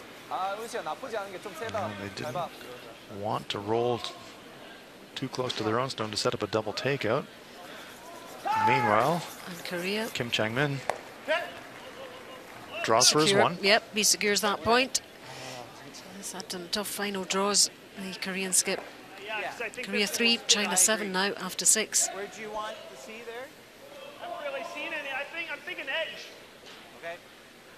They didn't want to roll too close to their own stone to set up a double takeout. Meanwhile, And Korea Kim Chang-min draws for his one. Yep, he secures that point. It's had some tough final draws, the Korean skip. Yeah, 'cause I think Korea this 3, was- China 7 now after 6. Where do you want to see there? I haven't really seen any. I'm thinking edge. Okay.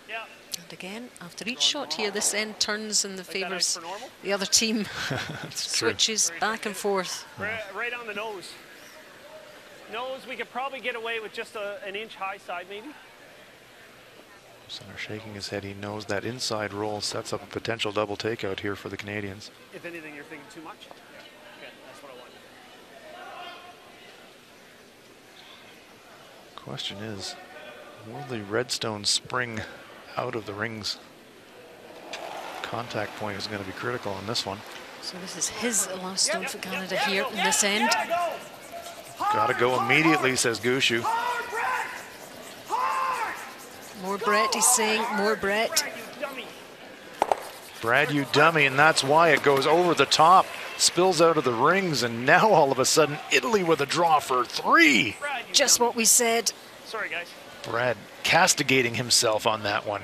Yeah. And again, after each shot here, this end turns in the Like that edge favours for normal? the other team. That's true. Switches back and forth. Right on the nose. Nose, we could probably get away with just an inch high side, maybe. Center shaking his head. He knows that inside roll sets up a potential double takeout here for the Canadians. If anything, you're thinking too much. Okay, that's what I want. Question is, will the Redstone spring out of the rings? Contact point is going to be critical on this one. So this is his last stone for Canada here in this end. Got to go immediately, says Gushue. More Brett, he's saying, more Brett. Brad, you dummy, and that's why it goes over the top, spills out of the rings, and now all of a sudden, Italy with a draw for 3. Just what we said. Sorry, guys. Brad castigating himself on that one.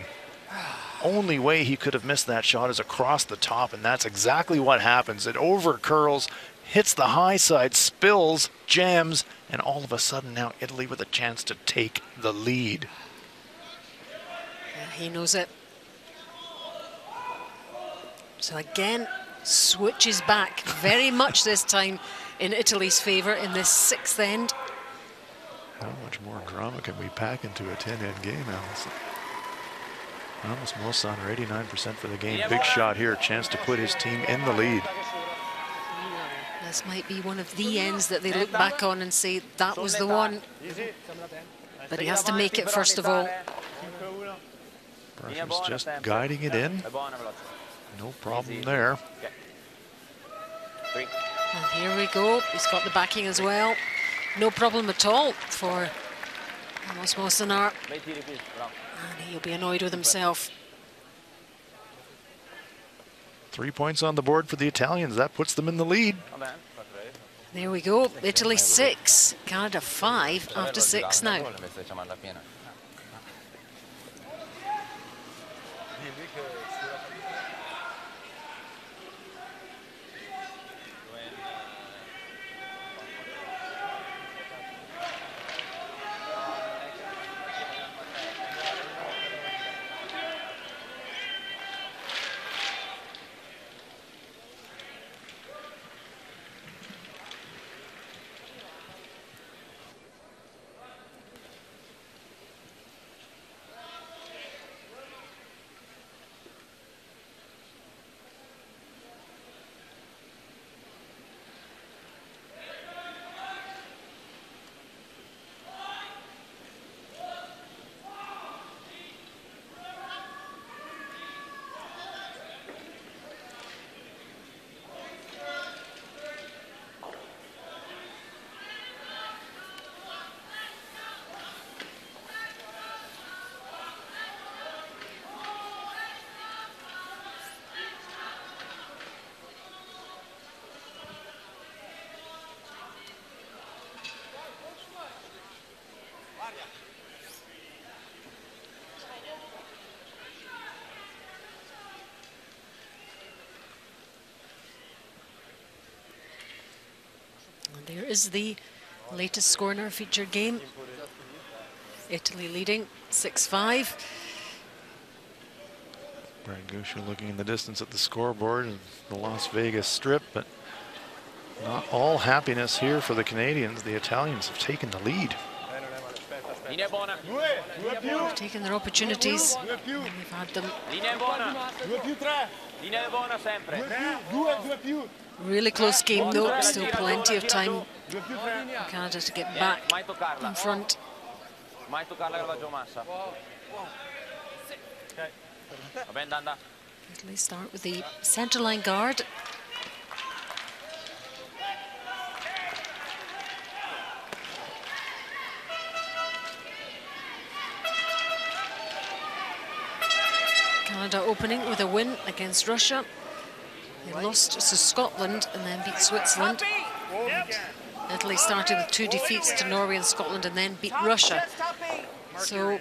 Only way he could have missed that shot is across the top, and that's exactly what happens. It over curls, hits the high side, spills, jams, and all of a sudden now Italy with a chance to take the lead. Yeah, he knows it. So again, switches back very much this time in Italy's favour in this 6th end. How much more drama can we pack into a 10-end game, Allison? Ramos Mosan are 89% for the game. Big shot here, chance to put his team in the lead. This might be one of the ends that they look back on and say that was the one. But he has to make it first of all. Russia's just guiding it in. No problem there. And here we go. He's got the backing as well. No problem at all for Ramos Mosanar. And he'll be annoyed with himself. 3 points on the board for the Italians. That puts them in the lead. There we go. Italy 6, Canada 5 after 6 now. And there is the latest score in our featured game. Italy leading 6-5. Brad Gushue looking in the distance at the scoreboard of the Las Vegas Strip, but not all happiness here for the Canadians. The Italians have taken the lead. They've taken their opportunities. And they've had them. Really close game though. Still plenty of time for Canada to get back in front. Italy start with the centre-line guard. Canada opening with a win against Russia. They lost to Scotland and then beat Switzerland. Italy started with 2 defeats to Norway and Scotland and then beat Russia. So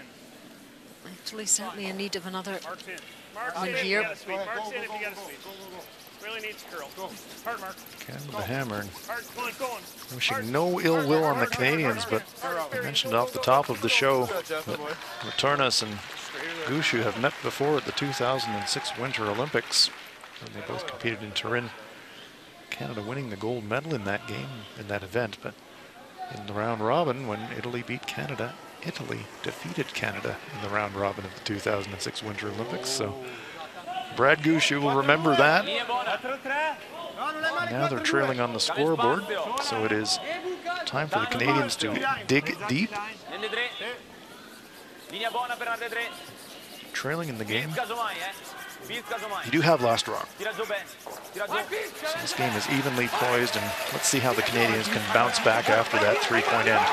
Italy certainly in need of another win here. Mark's in if you got a sweep. Really needs curl. Hard, Mark. Canada the hammer. Hard, come on, going. Wishing no ill will on the Canadians, but I mentioned off the top of the show that Returnas and Gushue have met before at the 2006 Winter Olympics, when they both competed in Turin. Canada winning the gold medal in that game, in that event, but in the round robin, when Italy beat Canada, Italy defeated Canada in the round robin of the 2006 Winter Olympics. So Brad Gushue will remember that. Now they're trailing on the scoreboard, so it is time for the Canadians to dig deep. Trailing in the game. You do have last rock. So this game is evenly poised, and let's see how the Canadians can bounce back after that three-point end.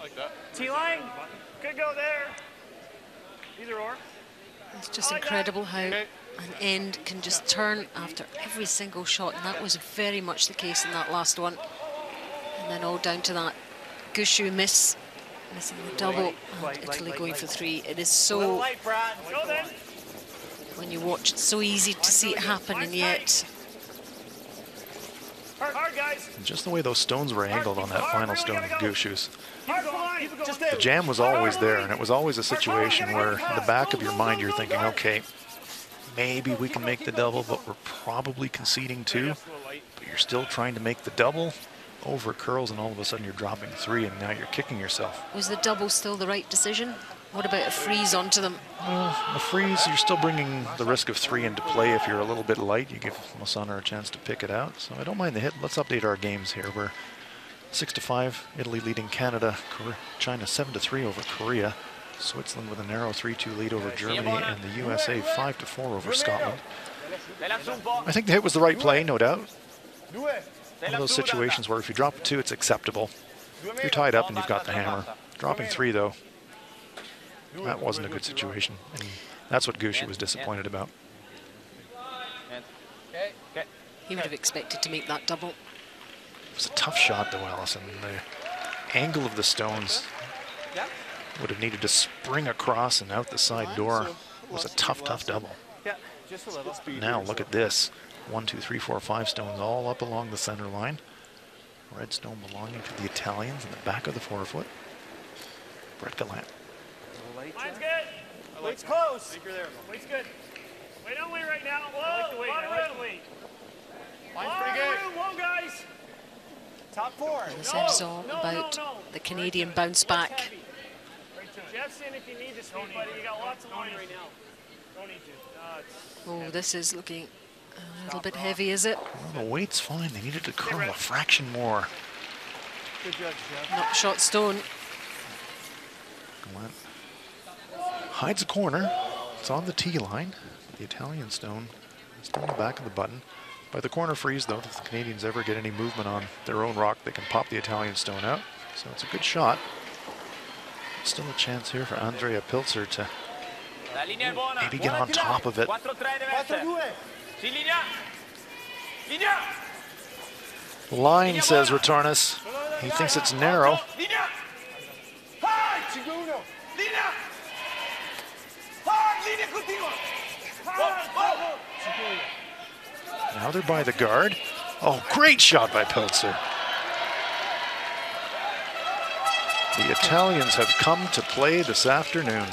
Like that. T-line, could go there. Either or. It's just incredible how an end can just turn after every single shot, and that was very much the case in that last one. And then all down to that Gushue missing the double, and Italy going for three. It is so, when you watch, it's so easy to see it happen, and yet Hard, guys. Just the way those stones were angled on that final stone of Gushue's. The jam was always there, and it was always a situation where in the back of your mind you're thinking, okay, maybe we can make the double, but we're probably conceding two. But you're still trying to make the double over curls, and all of a sudden you're dropping three, and now you're kicking yourself. was the double still the right decision? What about a freeze onto them? The freeze, you're still bringing the risk of three into play. If you're a little bit light, you give Massana a chance to pick it out. So I don't mind the hit. Let's update our games here. We're 6-5, Italy leading Canada, China 7-3 over Korea, Switzerland with a narrow 3-2 lead over Germany, and the USA 5-4 over Scotland. I think the hit was the right play, no doubt. One of those situations where if you drop a two, it's acceptable. You're tied up and you've got the hammer. Dropping three, though, that wasn't a good situation, and that's what Gushue was disappointed about. He would have expected to make that double. It was a tough shot, though, Allison. The angle of the stones would have needed to spring across and out the side door. It was a tough, tough double. Now look at this. 1, 2, 3, 4, 5 stones all up along the center line. Red stone belonging to the Italians in the back of the forefoot. Brett Gallant. Mine's good. Weight's close. I think you're there. Weight's good. Wait, don't wait right now. Whoa, I like the weight. I like the weight. Mine's pretty good. Whoa, guys. Top four. This is all about the Canadian bounce back. Jeff's in if you need to speed, buddy. You got lots of line right now. Don't need to. Oh, this is looking a little bit heavy, is it? Well, the weight's fine. They needed to curl a fraction more. Good judge, Jeff. Not shot stone. Gallant hides a corner. It's on the tee line. The Italian stone is still in the back of the button. By the corner freeze, though, if the Canadians ever get any movement on their own rock, they can pop the Italian stone out. So it's a good shot. Still a chance here for Andrea Pilzer to maybe get on top of it. Line, says Returnas. He thinks it's narrow. Now they're by the guard. Oh, great shot by Pilzer. The Italians have come to play this afternoon.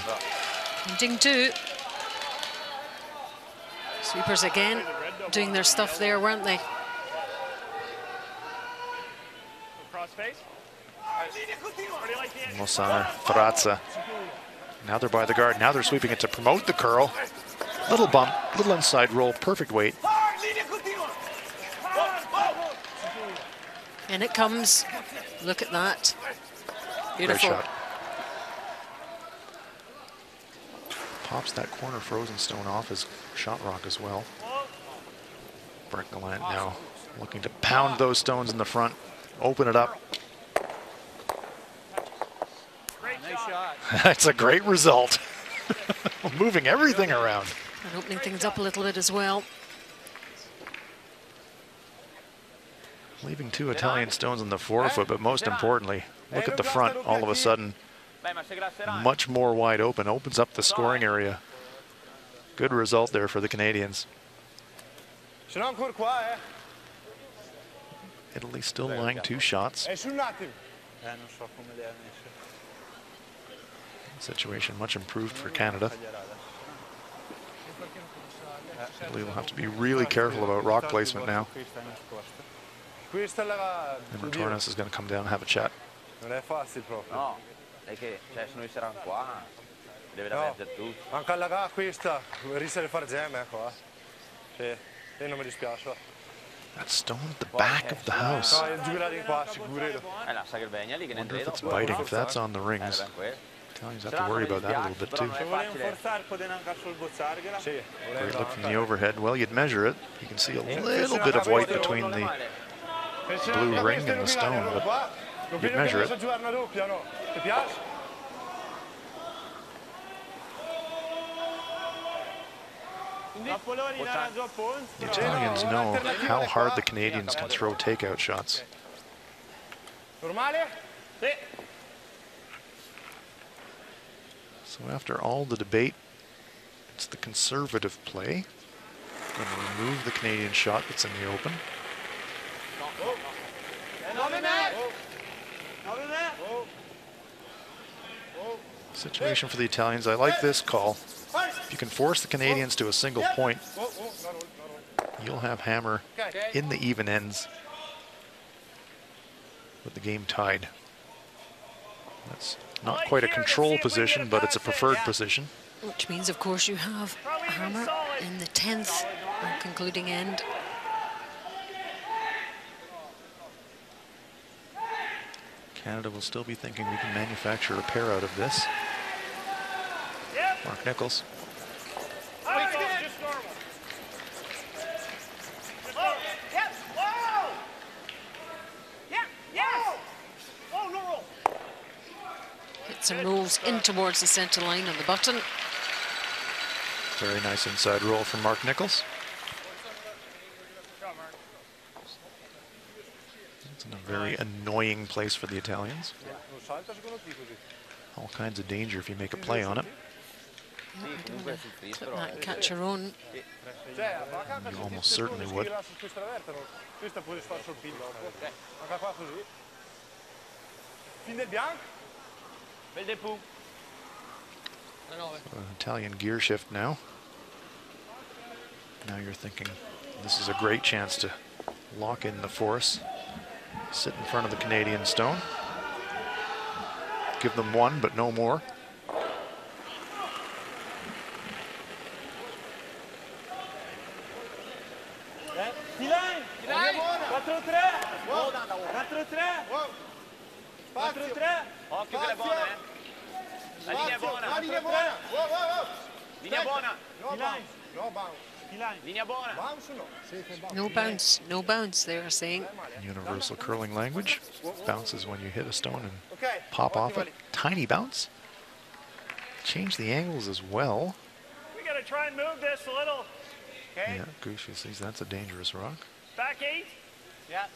Ding two. Sweepers again, doing their stuff there, weren't they? Massana, Ferrazza. Now they're by the guard. Now they're sweeping it to promote the curl. Little bump, little inside roll, perfect weight. And it comes. Look at that. Beautiful. Great shot. Pops that corner frozen stone off his shot rock as well. Brett Gallant now looking to pound those stones in the front, open it up. Nice shot. That's a great result. Moving everything around. And opening things up a little bit as well. Leaving 2 Italian stones on the forefoot, but most importantly, look at the front. All of a sudden, much more wide open. Opens up the scoring area. Good result there for the Canadians. Italy still lying 2 shots. Situation much improved for Canada. Italy will have to be really careful about rock placement now. And Tornes is going to come down and have a chat. No, è che se noi saranno qua, deve avere tutto. Anche alla gara questa, rischia di fare gemme qua. Sì, e non mi dispiace. That stone at the back of the house. No, giurare in qua, sicuro. Wonder if it's biting, if that's on the rings. Italians have to worry about that a little bit too. Great look from the overhead. Well, you'd measure it. You can see a little bit of white between the blue ring and the stone, but you'd measure it. The Italians know how hard the Canadians can throw takeout shots. So after all the debate, it's the conservative play. Going to remove the Canadian shot that's in the open. Situation for the Italians. I like this call. If you can force the Canadians to a single point, you'll have Hammer in the even ends with the game tied. That's not quite a control position, but it's a preferred position. Which means, of course, you have Hammer in the 10th and concluding end. Canada will still be thinking we can manufacture a pair out of this. Mark Nichols. Hits and rolls in towards the centre line on the button. Very nice inside roll from Mark Nichols. It's in a very annoying place for the Italians. All kinds of danger if you make a play on it. Clip that and catch your own. You almost certainly would. Italian gear shift now. Now you're thinking this is a great chance to lock in the force. Sit in front of the Canadian stone. Give them one, but no more. Occhio che è buona, eh? La linea è buona. La linea è buona. Linea buona. Linea buona. No bounce, no bounce, they are saying. Universal curling language. Bounces when you hit a stone and pop off it. Tiny bounce. Change the angles as well. We got to try and move this a little. Yeah, Gushue sees that's a dangerous rock. Back 8. Yeah.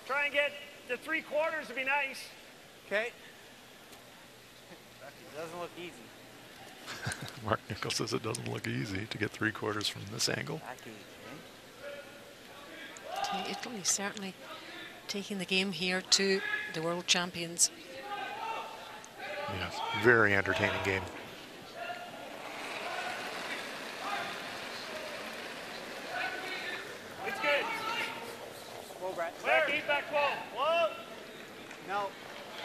Try and get the 3/4 to be nice. Okay. It doesn't look easy. Mark Nichols says it doesn't look easy to get 3/4 from this angle. Italy certainly taking the game here to the world champions. Yes, very entertaining game. It's good. Whoa, Brad. Back 8, back 12. Whoa. No.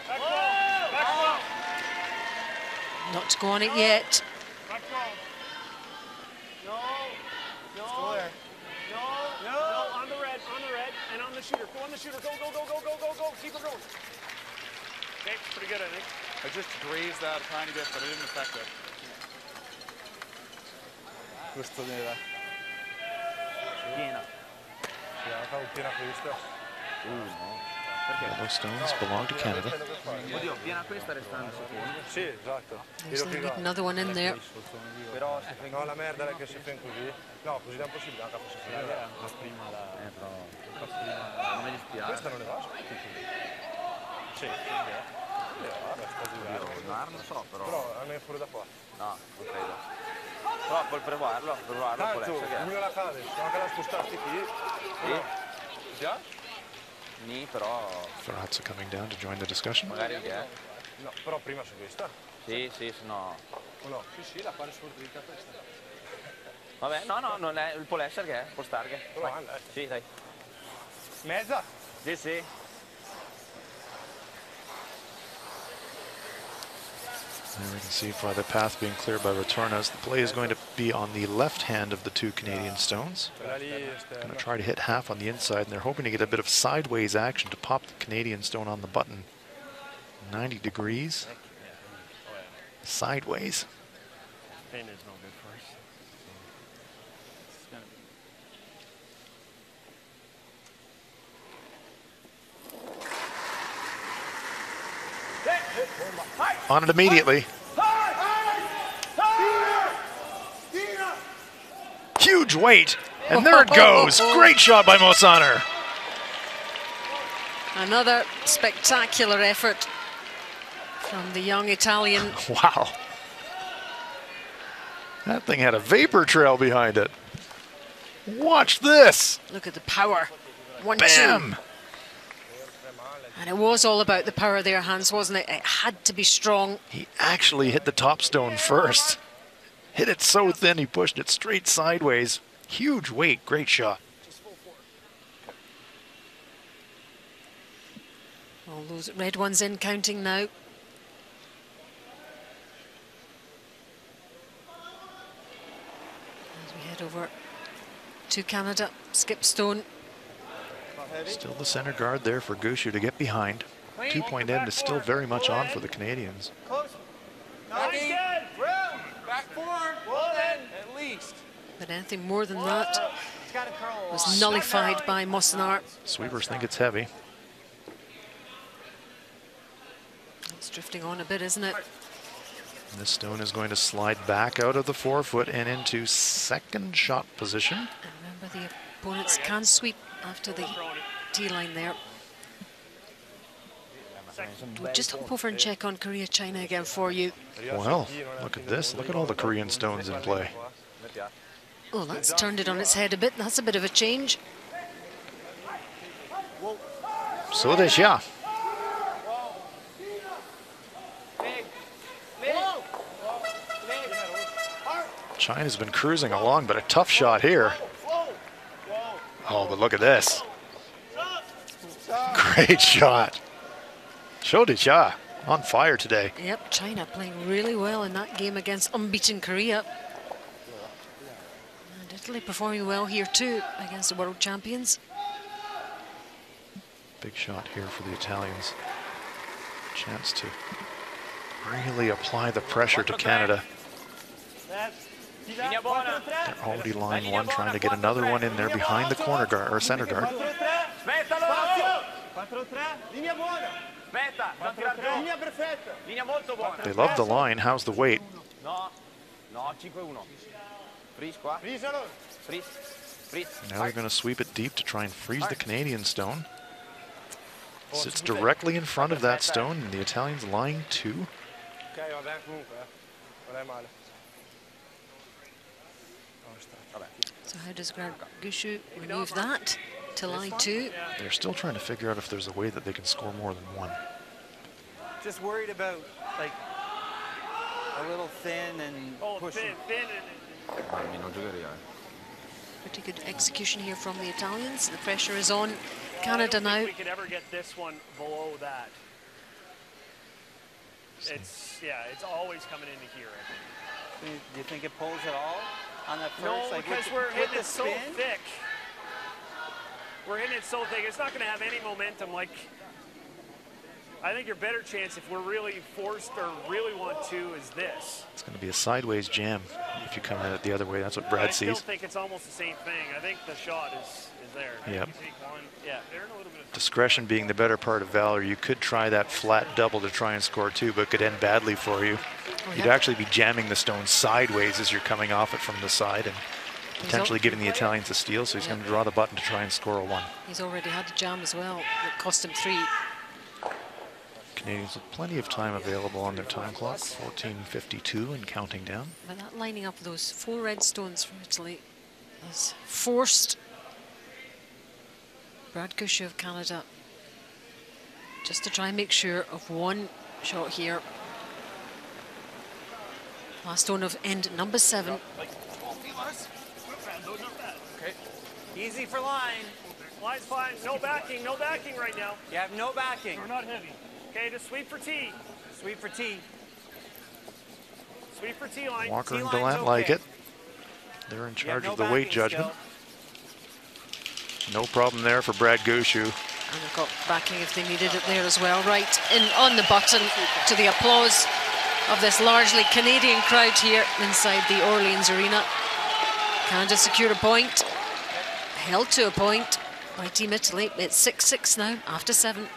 Back 12. Back 12. Not to go on it yet. Back 12. No. No. Still there. No. No. On the red. On the red. And on the shooter. Go on the shooter. Go, go, go, go, go, go, go. Keep it going. Okay, pretty good, I think. I just grazed that a tiny bit, but it didn't affect it. Questo nera. Piena. Sì, anche piena questa. Those stones belong to Canada. Oddio, piena questa restando secondo. Sì, esatto. There's another one in there. Però se no, la merda è che se fai così. No, così è impossibile, anche se fai. Però non mi Questa non ne va? Sì. Non lo so, però. Però a me fuori da qua. No, non credo. Però puoi provarlo può Tanto, essere lui la cade, stiamo anche a spostarti qui. Sì. Ti piace? Nì, però Ferrazza coming down to join the discussion. magari che è. No, però prima su questa. Sì, se no. O no? Sì, la pare sfortunata questa. Vabbè, no, non è, può essere che è, può stare che. Però anda, Sì, dai. Mezza? Sì, sì. There we can see by the path being cleared by Retornas. The play is going to be on the left hand of the two Canadian stones. Quella lì Going esterna. to try to hit half on the inside, and they're hoping to get a bit of sideways action to pop the Canadian stone on the button. 90 degrees. Sideways. Pin is no good for us. On it immediately. Huge weight. And there it goes. Great shot by Mosaner. Another spectacular effort from the young Italian. Wow. That thing had a vapor trail behind it. Watch this. Look at the power. 1-2. Bam. And it was all about the power there, Hans, wasn't it? It had to be strong. He actually hit the top stone first. Hit it so thin, he pushed it straight sideways. Huge weight, great shot. All those red ones in, counting now. As we head over to Canada, Skip Stone. Still the center guard there for Gushue to get behind. 2-point end is still very much on for the Canadians. Close. Nice, good. Room. Back forward. Well then. At least. But anything more than that It's got to curl a lot. was nullified by Mosaner. Sweepers think it's heavy. It's drifting on a bit, isn't it? And this stone is going to slide back out of the 4-foot and into second shot position. And remember, the opponents can sweep after the tee line there. We'll just hop over and check on Korea, China again for you. Well, look at this. Look at all the Korean stones in play. Oh, that's turned it on its head a bit. That's a bit of a change. So this, yeah. China's been cruising along, but a tough shot here. Oh, but look at this. Great shot. Shodicha on fire today. Yep, China playing really well in that game against unbeaten Korea. And Italy performing well here too against the world champions. Big shot here for the Italians. Chance to really apply the pressure to Canada. They're already line one, trying to get another one in there behind the corner guard or center guard. They love the line. How's the weight? No, 5-1. Freeze qua. Freeze. Now they're going to sweep it deep to try and freeze the Canadian stone. Sits directly in front of that stone, and the Italians lying two. So how does Gushue remove that to line two? They're still trying to figure out if there's a way that they can score more than one. Just worried about, like, a little thin and pushing. Pretty good execution here from the Italians. The pressure is on Canada now. We could ever get this one below that. It's always coming into here, I think. Do you think it pulls at all on that first? No, like because we're hitting it so thick. We're hitting it so thick. It's not going to have any momentum. Like, I think your better chance, if we're really forced or really want to, is this. It's going to be a sideways jam if you come at it the other way. That's what Brad I still sees. think it's almost the same thing. I think the shot is there. Yep. You take one. Yeah, they're in a little bit of Discretion being the better part of valor. You could try that flat double to try and score two, but it could end badly for you. You'd actually be jamming the stone sideways as you're coming off it from the side, and potentially giving the Italians a steal, so he's going to draw the button to try and score a 1. He's already had a jam as well that cost him 3. Canadians with plenty of time available on their time clock, 14:52 and counting down. But that lining up of those 4 red stones from Italy has forced Brad Gushue of Canada just to try and make sure of 1 shot here. Last stone of end number 7. Okay. Easy for line. Line's fine. No backing right now. You have no backing. We're not heavy. Okay, just sweep for T. Sweep for T. Sweep for T line. Walker and T-line's Gallant okay. like it. They're in charge no of the weight backing judgment. still. No problem there for Brad Gushue. And they've got backing if they needed it there as well. Right in on the button to the applause of this largely Canadian crowd here inside the Orleans Arena. Canada secured a point, held to a point by Team Italy. It's 6-6 now after 7.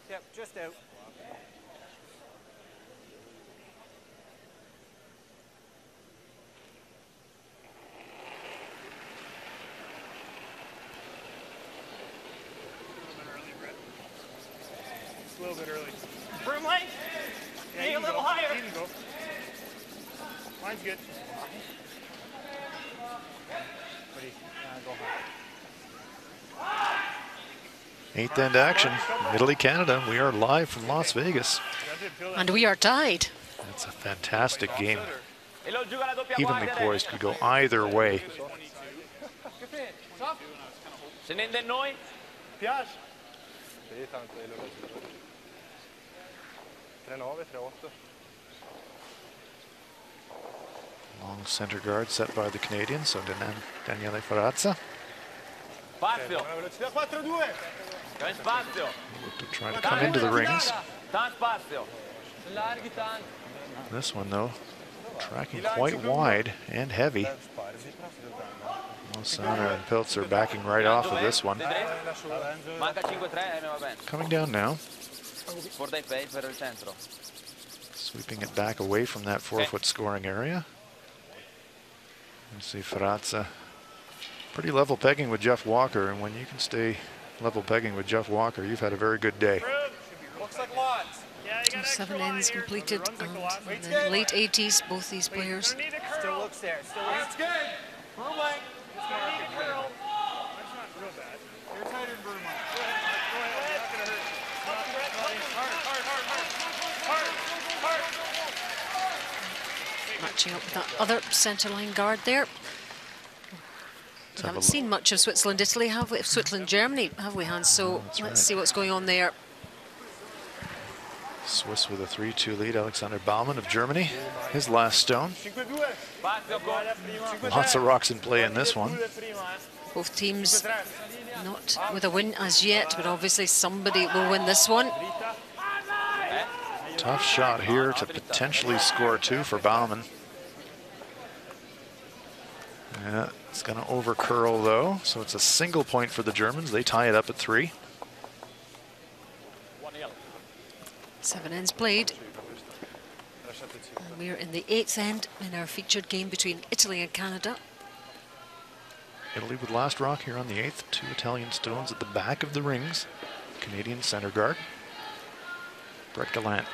Yep, just out. It's a little bit early. Broom length? Yeah, Need you a can little go. higher. You can go. Mine's good. Go high. 8th end action, Italy-Canada. We are live from Las Vegas. And we are tied. It's a fantastic game. Evenly poised, could go either way. Piace? Sì, tanto è loro. 3-9, 3-8. Long center guard set by the Canadians, so Daniele Ferrazza. Spazio. Velocità 4-2. C'è spazio. To try to come into the rings. Tanto spazio. This one, though, tracking quite wide and heavy. Lozano and Pilz are backing right off of this one. Manca 5-3, va bene. Coming down now. Porta i pei per il centro. Sweeping it back away from that 4-foot scoring area. You see Ferrazza pretty level pegging with Jeff Walker, and when you can stay level pegging with Jeff Walker, you've had a very good day. Looks like lots. 7 ends completed, and in the late 80s, both these players. Still looks there. Still looks. That's good. Broom length. It's gonna need a curl. That's not real bad. You're tighter than broom length. Go ahead. Go ahead. It's not gonna hurt. Hard. Matching up with that other centre line guard there. We haven't seen much of Switzerland-Italy, have we? Switzerland-Germany, have we, Hans? So let's see what's going on there. Swiss with a 3-2 lead. Alexander Baumann of Germany, his last stone. Lots of rocks in play in this one. Both teams not with a win as yet, but obviously somebody will win this one. Tough shot here to potentially score 2 for Baumann. Yeah, it's going to over curl though, so it's a single point for the Germans. They tie it up at 3. 7 ends played. And we're in the 8th end in our featured game between Italy and Canada. Italy with last rock here on the 8th. 2 Italian stones at the back of the rings. Canadian center guard. Brett Gallant.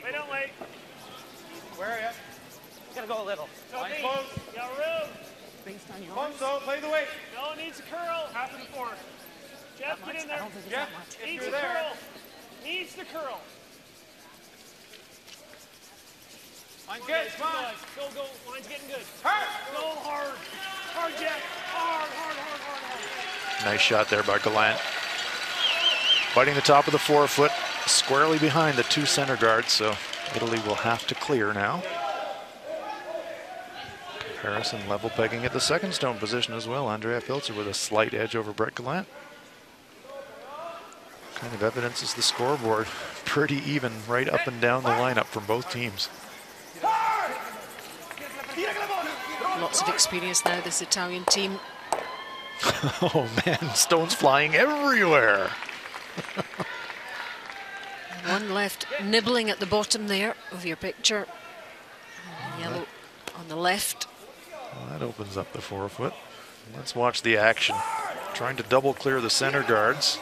Wait, don't wait. Where are you? Gotta go a little. Line close. You got room. Things on yours. Come so, play the weight. No, it needs a curl. Half of the 4. Jeff, get in there. I don't think it's Yeah. that much. Needs a you're there. curl. Needs the curl. Line's good, come on. Go, go. Line's getting good. Hard. Go hard. Hard, Jeff. Hard, hard, hard, hard, hard. Nice shot there by Gallant. Biting the top of the forefoot, squarely behind the 2 center guards, so Italy will have to clear now. Comparison level pegging at the second stone position as well. Andrea Pilzer with a slight edge over Brett Gallant. Kind of evidences the scoreboard. Pretty even right up and down the lineup from both teams. Lots of experience now, this Italian team. Oh man, stones flying everywhere. One left nibbling at the bottom there of your picture. And yellow on the left. Well, that opens up the forefoot. Let's watch the action. Trying to double clear the center guards.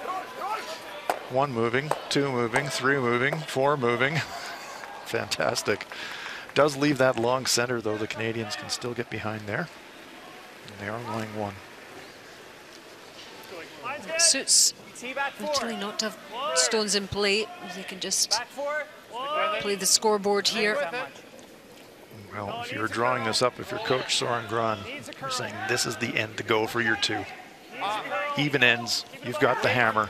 1 moving, 2 moving, 3 moving, 4 moving. Fantastic. Does leave that long center though. The Canadians can still get behind there. And they are lying 1. It suits Italy not to have stones in play. They can just play the scoreboard here. Well, if you're drawing this up, if you're Coach Soren Gran, you're saying this is the end to go for your 2. Even ends, you've got the hammer.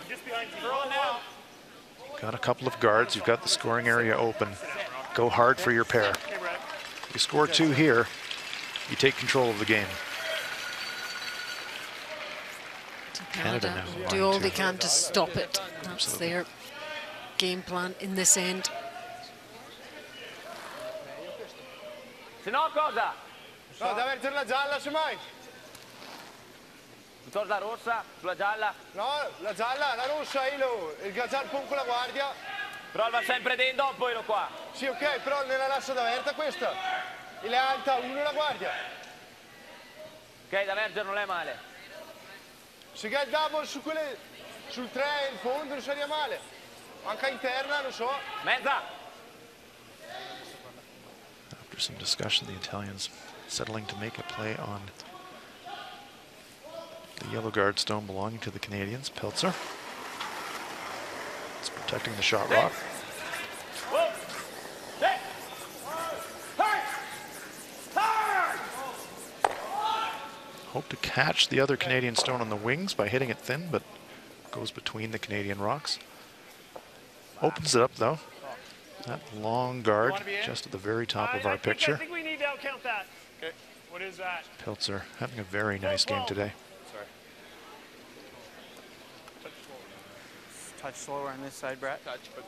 Got a couple of guards, you've got the scoring area open. Go hard for your pair. You score 2 here, you take control of the game. Canada now do all they can to stop it. That's their game plan in this end. Se no cosa? No, deve essere la gialla semmai. Piuttosto la rossa, sulla gialla. No, la gialla, la rossa, il gazzar con la guardia. Però va sempre dentro, poi lo qua. Sì, ok, però nella lascia d'aperta questa. E le alta 1 la guardia. Ok, da vergere non è male. Se che il double su quelle, sul 3 in fondo non sarebbe male. Anche interna, non so. Mezza. After some discussion, the Italians settling to make a play on the yellow guard stone belonging to the Canadians. Pilzer. It's protecting the shot rock. Hope to catch the other Canadian stone on the wings by hitting it thin, but goes between the Canadian rocks. Opens it up though. That long guard just at the very top of our picture. I think we need to outcount that. Okay. What is that? Pilzer having a very nice game today. Sorry. Touch slower on this side, Brett. Touch, but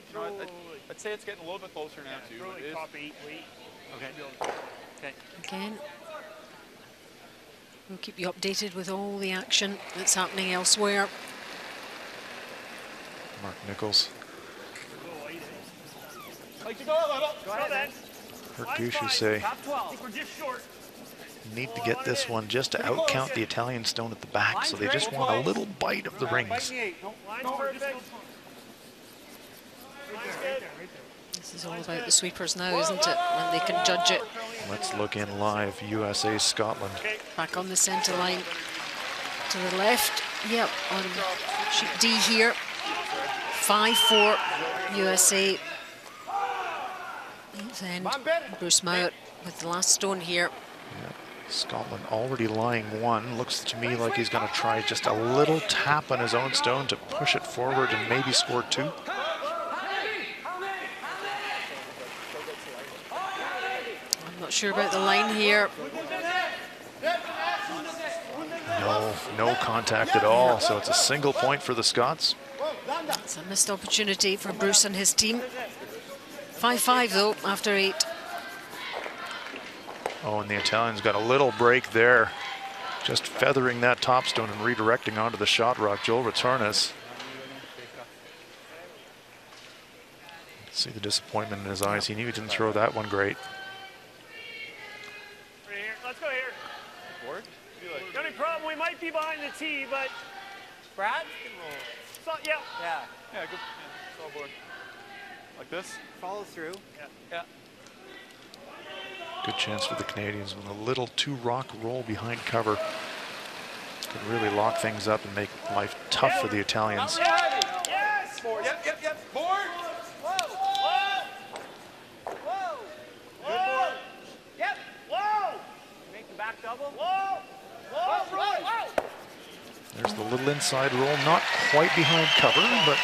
you know what, I'd say it's getting a little bit closer now too. Really It is. top 8, wait. Okay. Okay. Again, we'll keep you updated with all the action that's happening elsewhere. Mark Nichols. Like to go a little. Go ahead. Heard Gushue say Top 12. We're just short. need to get this one just to outcount the Italian stone at the back, so they just want a little bite of the rings. Line's perfect. Line's good. This is all about the sweepers now, isn't it? When they can judge it. Let's look in live. USA Scotland. Back on the centre line to the left. Yep, on sheet D here. 5-4 USA. Then Bruce Mouat with the last stone here. Yeah. Scotland already lying 1. Looks to me like he's going to try just a little tap on his own stone to push it forward and maybe score 2. I'm not sure about the line here. No contact at all, so it's a single point for the Scots. It's a missed opportunity for Bruce and his team. 5-5 though, after 8. Oh, and the Italians got a little break there. Just feathering that topstone and redirecting onto the shot rock, Joel Retornas. See the disappointment in his eyes. He knew he didn't throw that one great. Right here. Let's go here. The only problem, we might be behind the tee, but Brad? so, yeah. Yeah. Yeah, good. Yeah, it's all board. Like this? Follow through. Yeah. Good chance for the Canadians with a little 2-rock roll behind cover. Could really lock things up and make life tough for the Italians. Yes! Board. Yep. Board. Whoa! Good board. Yep! Whoa! Make the back double. Whoa! Whoa! There's the little inside roll, not quite behind cover, but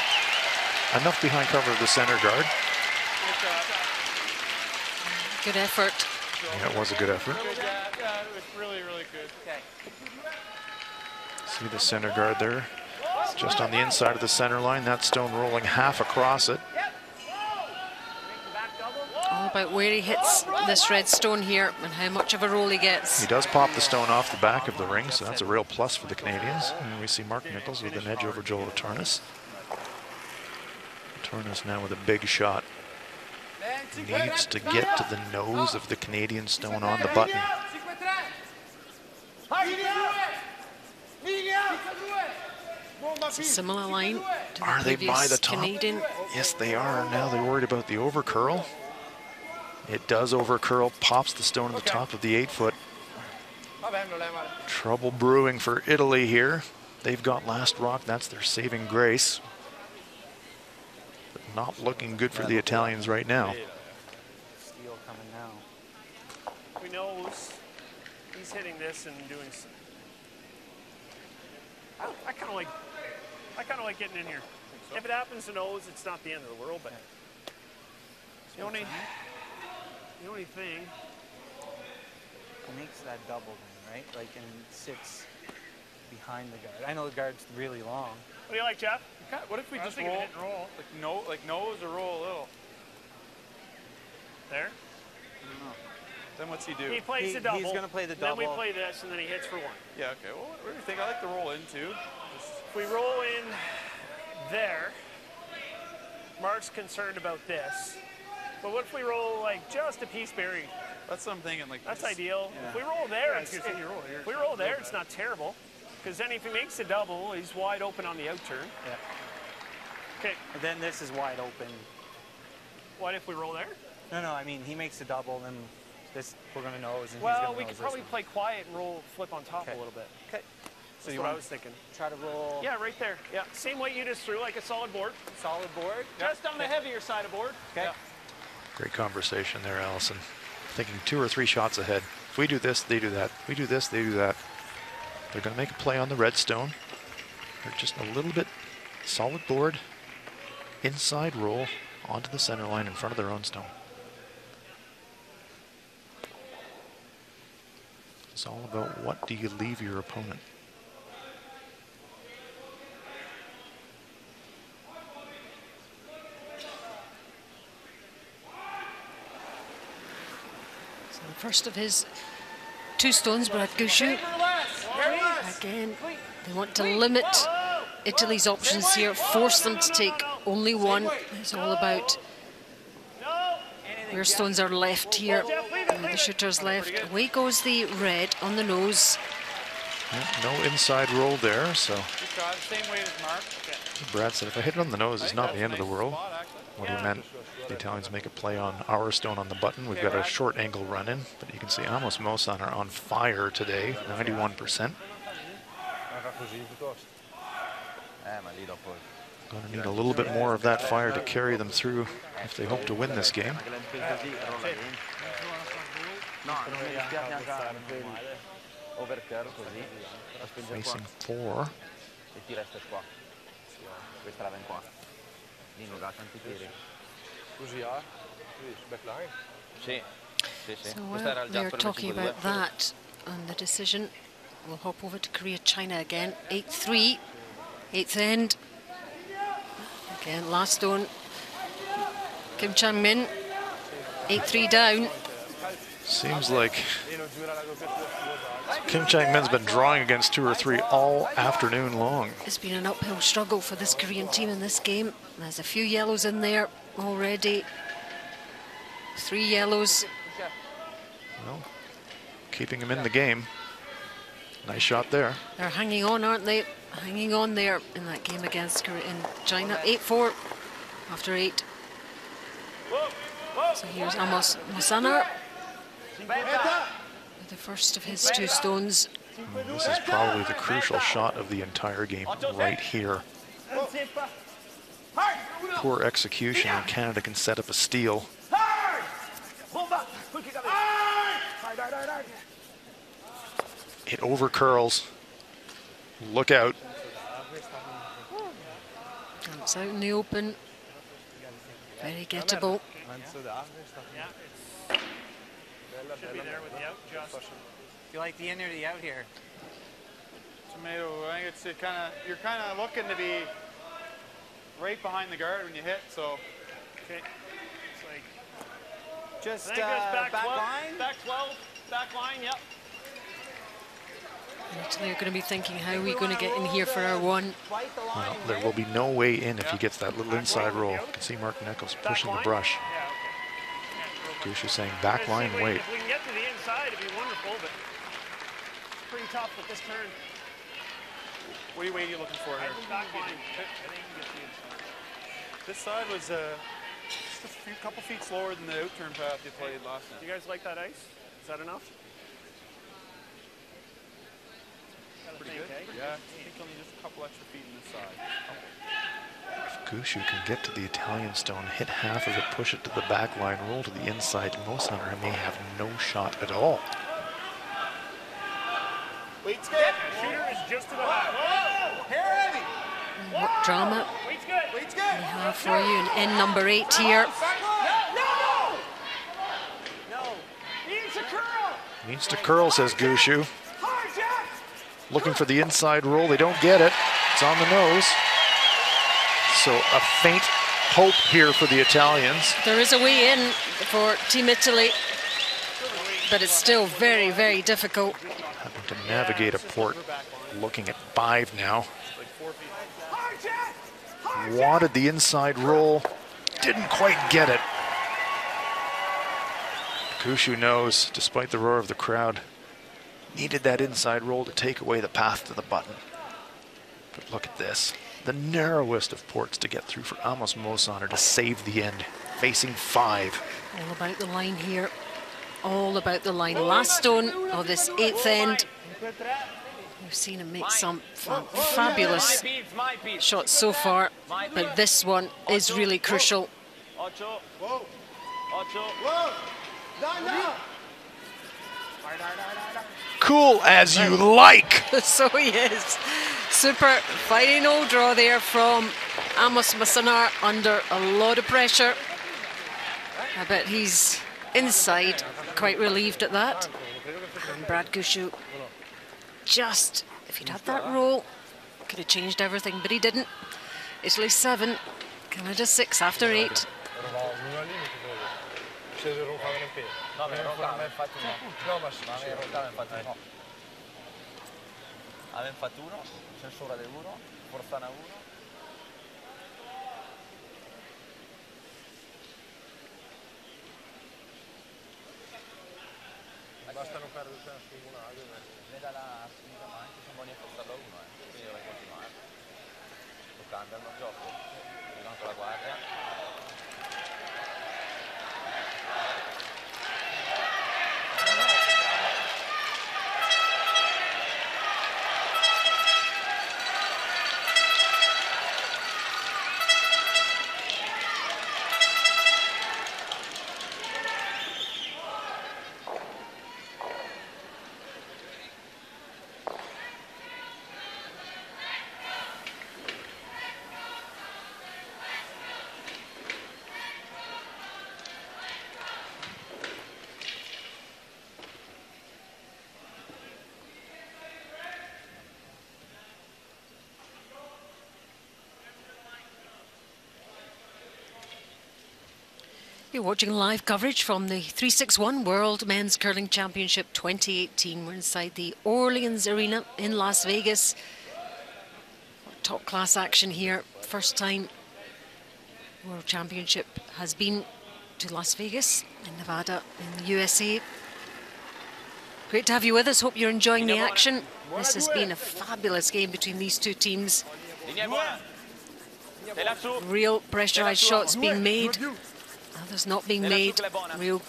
enough behind cover of the center guard. Good effort. Yeah, it was a good effort. Yeah, it was really, really good. Okay. See the center guard there, just on the inside of the center line. That stone rolling half across it. All about where he hits this red stone here and how much of a roll he gets. He does pop the stone off the back of the ring, so that's a real plus for the Canadians. And we see Mark Nichols with an edge over Joel Retornas. Retornas now with a big shot. Needs to get to the nose of the Canadian stone on the button. It's a similar line to Are the they previous by the top? Canadian. Yes, they are. Now they're worried about the overcurl. It does overcurl, pops the stone in the top of the 8-foot. Trouble brewing for Italy here. They've got last rock. That's their saving grace. But not looking good for the Italians right now. Steel coming now. We know he's hitting this and doing. I kind of like getting in here. If it happens to nose, it's not the end of the world. But the only thing. He makes that double then, right? Like, and sits behind the guard. I know the guard's really long. What do you like, Jeff? What if we just thinking roll? hit and roll. Like nose or roll a little? There. Then what's he do? He plays the double. He's going to play the double. Then we play this, and then he hits for 1. Yeah, okay. Well, what do you think? I like the roll in too. If we roll in there, Mark's concerned about this. But what if we roll like just a piece buried? That's what I'm thinking. Like That's this. ideal. Yeah. If we roll there, Yeah, if if we roll there, it's not terrible. Because then if he makes a double, he's wide open on the out turn. Yeah. Okay. And then this is wide open. What if we roll there? No, I mean, he makes a double, then this we're going to nose. And Well, he's gonna we nose could this probably one. play quiet and roll flip on top Okay. a little bit. Okay. So you what I want was thinking. Try to roll Yeah, right there. Yeah, same way you just threw, like a solid board. solid board. Just on the heavier side of board. Okay. Yeah. Great conversation there, Allison. Thinking 2 or 3 shots ahead. If we do this, they do that. If we do this, they do that. They're going to make a play on the red stone. They're just a little bit solid board, inside roll onto the center line in front of their own stone. It's all about what do you leave your opponent. So the first of his 2 stones, Brad Gushue. Again, they want to limit Italy's options here, force them to take only 1. It's all about where stones are left here. And the shooter's left. Away goes the red on the nose. Yeah, no inside roll there, so Good shot. Same weight as Mark. Brad said if I hit it on the nose, it's not the end of the world. What he meant, the Italians make a play on our stone on the button. We've got a short angle run in, but you can see Amos Mosan are on fire today, 91%. Going to need a little bit more of that fire to carry them through if they hope to win this game. Facing 4. So while they're talking about that and the decision, we'll hop over to Korea-China again. 8-3, 8th end. Again, last stone. Kim Chang-min, 8-3 down. Seems like Kim Chang-min's been drawing against 2 or 3 all afternoon long. It's been an uphill struggle for this Korean team in this game. There's a few yellows in there already. 3 yellows. Well, keeping him in the game. Nice shot there. They're hanging on, aren't they? Hanging on there in that game against China. 8-4 after 8. So here's Amos Mosanar with the first of his 2 stones. This is probably the crucial shot of the entire game right here. Poor execution, and Canada can set up a steal. It over curls. Look out. It's out in the open. Very gettable. Should be there with the out, just. Do you like the in or the out here? Tomato, I think it's you're kind of looking to be right behind the guard when you hit, so. Okay. It's like. Just I think it's back 12, line? Back 12, back line, yep. They're going to be thinking, how are we going to get in here for our 1? Well, there will be no way in if he gets that little inside roll. You can see Mark Nichols pushing the brush. Gushue saying back line, wait. If we can get to the inside, it'd be wonderful, but it's pretty tough with this turn. What weight are you looking for here? Back line. I think you can get the inside. This side was just a couple feet slower than the out-turn path you played last time. You guys like that ice? Is that enough? Pretty good. Yeah, I think only just a couple extra feet in this side. If Gushue can get to the Italian stone, hit half of it, push it to the back line, roll to the inside, Mosanar may have no shot at all. Weight's good. Shooter is just to the back. Hair heavy. What drama Weight's good. Weight's good. we have for you. And in number 8 here. No. Needs a curl. Needs to curl, says Gushue. Hard, Jack. Looking for the inside roll, they don't get it. It's on the nose. So a faint hope here for the Italians. There is a way in for Team Italy, but it's still very, very difficult. Having to navigate a port, looking at 5 now. Hard, Jack. Wanted the inside roll, didn't quite get it. Gushue knows, despite the roar of the crowd, needed that inside roll to take away the path to the button. But look at this. The narrowest of ports to get through for Amos Mosanar to save the end, facing 5. All about the line here. All about the line. Last stone of this 8th end. We've seen him make some fabulous shots so far, but this one is really crucial. Cool as you like. So he is. Super final draw there from Amos Mosanar under a lot of pressure. I bet he's inside, quite relieved at that. And Brad Gushue, just, if he'd had that roll, could have changed everything, but he didn't. Italy 7, Canada 6 after 8. Avem fatto 1, censura di 1, Forzana 1. Basta non perdere tempo comunale. Veda la sinistra, ma anche sono buoni a forzarlo a 1, quindi deve continuare. Toccando al gioco, con la guardia. You're watching live coverage from the 361 World Men's Curling Championship 2018. We're inside the Orleans Arena in Las Vegas. Top class action here. First time World Championship has been to Las Vegas in Nevada in the USA. Great to have you with us. Hope you're enjoying the action. This has been a fabulous game between these two teams. Real pressurized shots being made. Others not being made. Real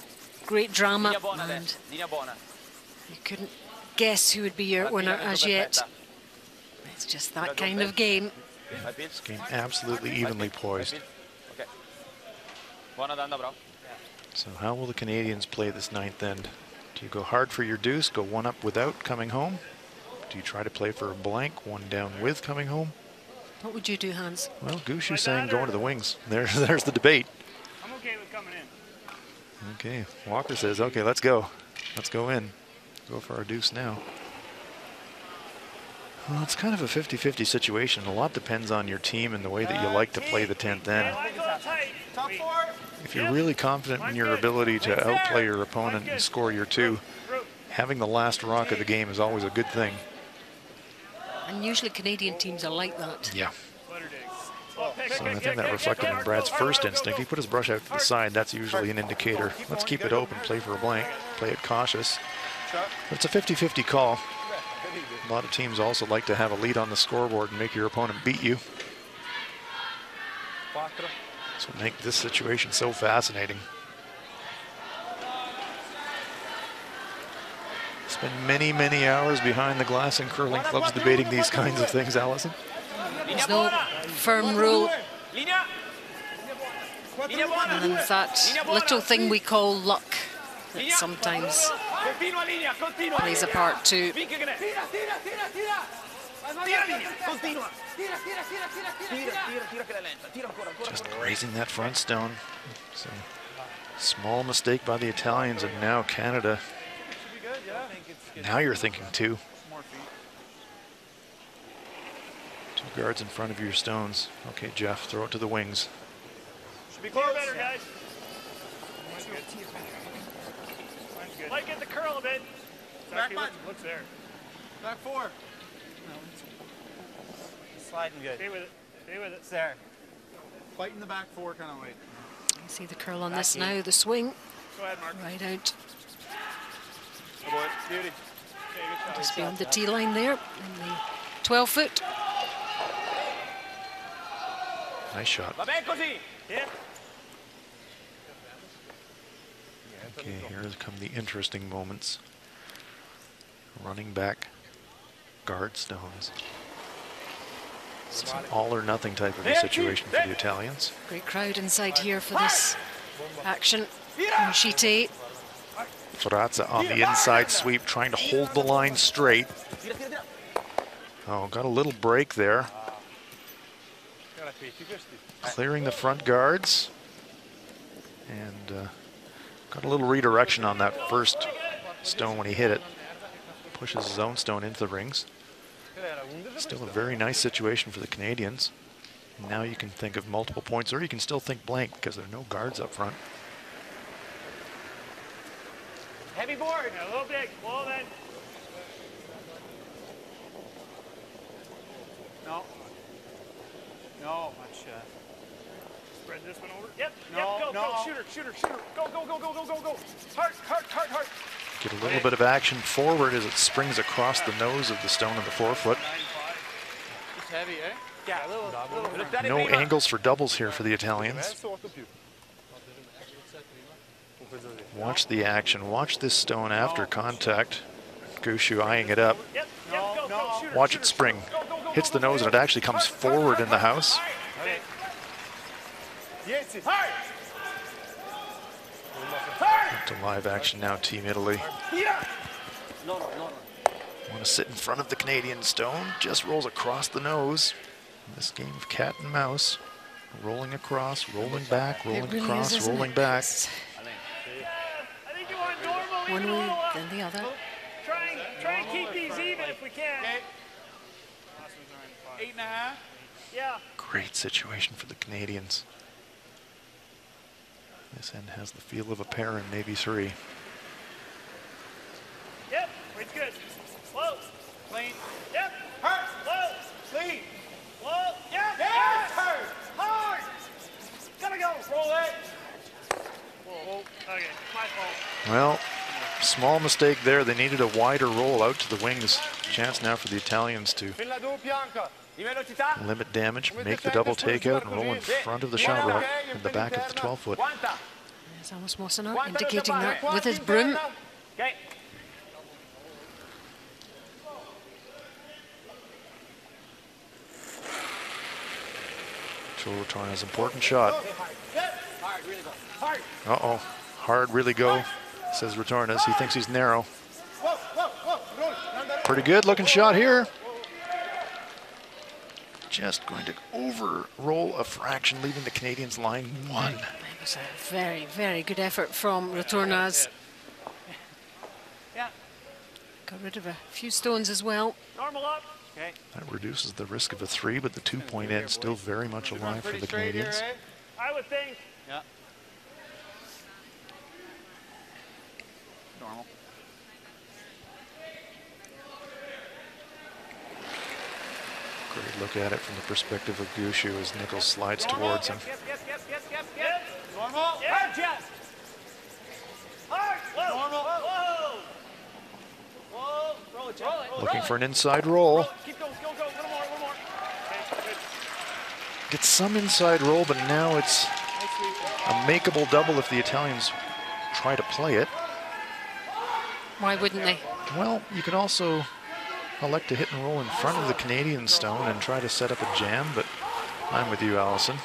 great drama, and you couldn't guess who would be your winner as yet. It's just that kind of game. This game absolutely evenly poised. So how will the Canadians play this ninth end? Do you go hard for your deuce, go one up without coming home? Do you try to play for a blank, one down with coming home? What would you do, Hans? Well, Gushue saying going to the wings. There's the debate. I'm okay with coming in. Okay, Walker says, okay, let's go. Let's go in. Go for our deuce now. Well, it's kind of a 50-50 situation. A lot depends on your team and the way that you like to play the 10th end. If you're really confident in your ability to outplay your opponent and score your two, having the last rock of the game is always a good thing. And usually Canadian teams are like that. Yeah. So I think that reflected in Brad's first instinct. He put his brush out to the side. That's usually an indicator. Let's keep it open, play for a blank, play it cautious. But it's a 50-50 call. A lot of teams also like to have a lead on the scoreboard and make your opponent beat you. That's what makes this situation so fascinating. Spend many, many hours behind the glass in curling clubs debating these kinds of things, Allison. There's no firm rule. And that little thing we call luck that sometimes plays a part too. Just grazing that front stone. So, small mistake by the Italians, and now Canada. Now you're thinking two. Two guards in front of your stones. Okay, Jeff, throw it to the wings. Should be clear better, guys. Might get the curl a bit. Back looks there. Back four. Sliding good. Stay with it. Stay with it. It's there. Fight in the back four kind of late. You see the curl on this now, the swing. Go ahead, Mark. Right out. Oh boy, beauty. Okay, good shot. Just beyond the tee line there, in the 12-foot. Nice shot. Yeah. Okay, here come the interesting moments. Running back guard stones. It's an all or nothing type of a situation for the Italians. Great crowd inside here for this action. Moshite. Ferrazza on the inside sweep, trying to hold the line straight. Oh, got a little break there. Clearing the front guards. And got a little redirection on that first stone when he hit it. Pushes his own stone into the rings. Still a very nice situation for the Canadians. Now you can think of multiple points, or you can still think blank because there are no guards up front. Heavy board. Yeah, a little big. Well then. No. No. Much. Spread this one over. Yep. No, Yep. Go. no. Go. Shooter. Shooter. Shooter. Go. Go. Go. Go. Go. Go. Go. Heart. Heart. Heart. Heart. Get a little bit of action forward as it springs across the nose of the stone of the forefoot. It's heavy, eh? Yeah, a little. No angles for doubles here for the Italians. Watch the action. Watch this stone after contact. Gushue eyeing it up. Yep. Yep. Go. Go. Shooter. Watch it spring. Hits the nose and it actually comes forward in the house. To live action now, Team Italy. Want to sit in front of the Canadian stone. Just rolls across the nose. This game of cat and mouse. Rolling across, rolling back, rolling really across, is, rolling back. I think you want normal. One way, then the other. Try and keep these even if we can. Okay. 8.5. Yeah. Great situation for the Canadians. This end has the feel of a pair and maybe three. Yep, weight's good. Slow. Clean. Yep. Hard. Slow. Clean. Slow. Yep. Yes. Hard. Hard. Gotta go. Roll it. Whoa. Okay, my fault. Well, small mistake there. They needed a wider roll out to the wings. Chance now for the Italians to limit damage, make the double takeout, and roll in front of the shot rope in the back of the 12-foot. There's Amos Mosinor indicating that with his broom. Okay. Rotorna's important shot. Uh-oh. Hard, really go, says Rotornas. He thinks he's narrow. Pretty good looking shot here. Just going to over-roll a fraction, leaving the Canadians line one. It was a very, very good effort from Rotornas. Yeah. Got rid of a few stones as well. Normal up. Okay. That reduces the risk of a three, but the two-point end still very much alive for the Canadians. I would think. Yeah. Normal. Great look at it from the perspective of Gushue as Nichols slides towards him. Yep. Normal. Yep. Hard chest. Hard. Whoa. Normal. Whoa. Whoa. Roll it, Jeff. Looking for an inside roll. Keep going. Go. One more. Okay, good. Gets some inside roll, but now it's a makeable double if the Italians try to play it. Why wouldn't they? Well, you could also elect to hit and roll in front of the Canadian stone and try to set up a jam, but I'm with you, Allison.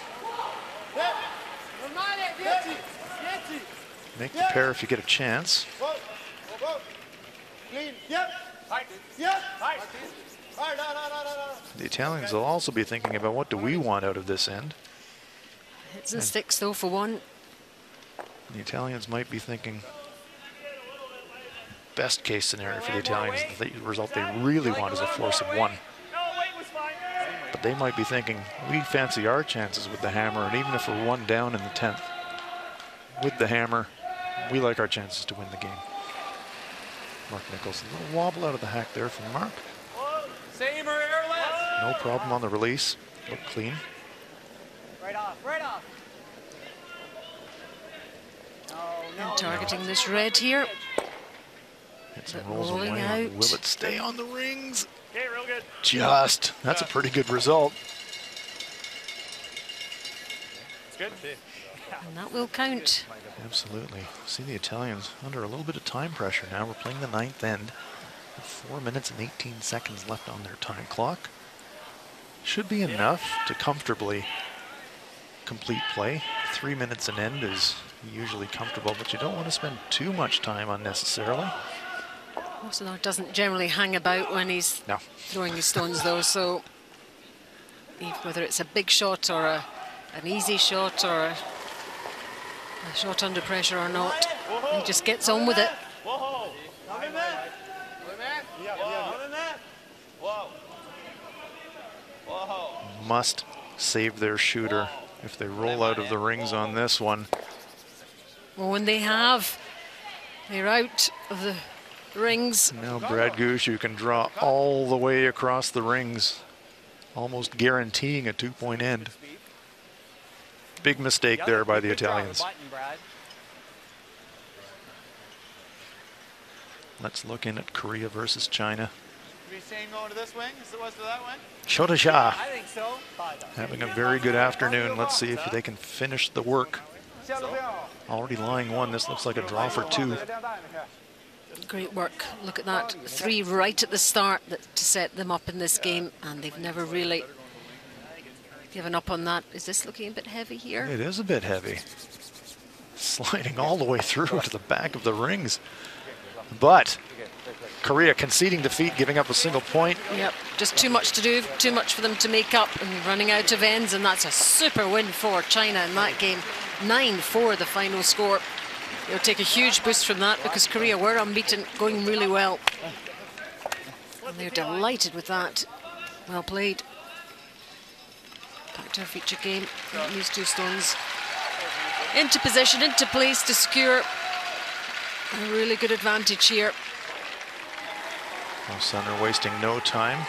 Make the pair if you get a chance. The Italians will also be thinking about what do we want out of this end. Hits and sticks though for one. The Italians might be thinking best case scenario for the Italians, the result they really want is a force of one. But they might be thinking we fancy our chances with the hammer, and even if we're one down in the 10th, with the hammer, we like our chances to win the game. Mark Nichols, a little wobble out of the hack there from Mark. Same or airless. No problem on the release. Look clean. Right off. And targeting this red here. Hits and rolls away. Out. Will it stay on the rings? Okay, real good. Just. That's a pretty good result. It's good. And that will count. Absolutely. See the Italians under a little bit of time pressure now. We're playing the 9th end. 4 minutes and 18 seconds left on their time clock. Should be enough to comfortably complete play. 3 minutes an end is usually comfortable, but you don't want to spend too much time unnecessarily. Mosinor doesn't generally hang about when he's throwing his stones though, so whether it's a big shot or an easy shot or a shot under pressure or not, he just gets on with it. Must save their shooter if they roll out of the rings on this one. Well, when they have, they're out of the rings. Now Brad Gushue can draw all the way across the rings, almost guaranteeing a two-point end. Big mistake there by the Italians. Let's look in at Korea versus China. Be same going to this wing as it was to that wing? Chota Shah I think so. having a very good afternoon. Let's see if they can finish the work. Already lying one. This looks like a draw for two. Great work. Look at that. 3 right at the start to set them up in this game, and they've never really given up on that. Is this looking a bit heavy here? It is a bit heavy. Sliding all the way through to the back of the rings. But Korea conceding defeat, giving up a single point. Yep, just too much to do, too much for them to make up, and running out of ends, and that's a super win for China in that game. 9-4 the final score. They'll take a huge boost from that because Korea were unbeaten, going really well. And they're delighted with that. Well played. Back to our feature game. These two stones into position, into place to secure a really good advantage here. Mosaner wasting no time.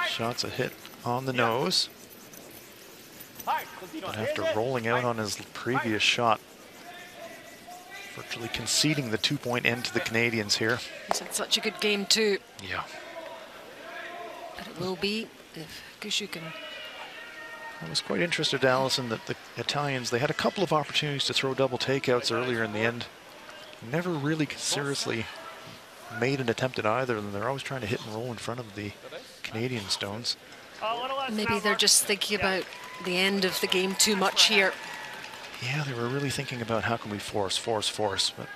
Shots a hit on the nose. But after rolling out on his previous shot, virtually conceding the 2-point end to the Canadians here. He's had such a good game too. Yeah. But it will be if Gushue can. I was quite interested, Allison, that the Italians, they had a couple of opportunities to throw double takeouts earlier in the end. Never really seriously made an attempt at either of them. They're always trying to hit and roll in front of the Canadian stones. Maybe they're just thinking about the end of the game too much here. Yeah, they were really thinking about how can we force, but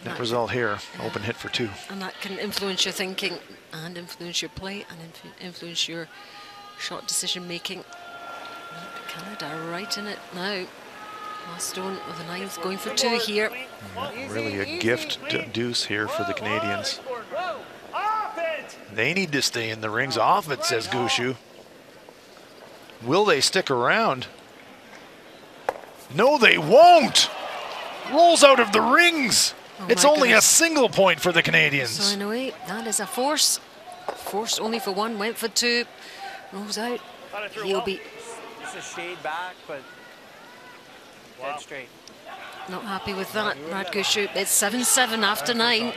net result here, open hit for 2. And that can influence your thinking and influence your play and influence your shot decision making. Canada right in it now. Last stone of the 9th, going for 2 here. Really a gift deuce here for the Canadians. They need to stay in the rings. Off it, says Gushue. Will they stick around? No, they won't. Rolls out of the rings. It's only a single point for the Canadians. So in a way, that is a force. Forced only for 1, went for 2. Rolls out. He'll be Just a shade back, but dead straight. not happy with that. Brad Gushue. It's 7-7 after 9.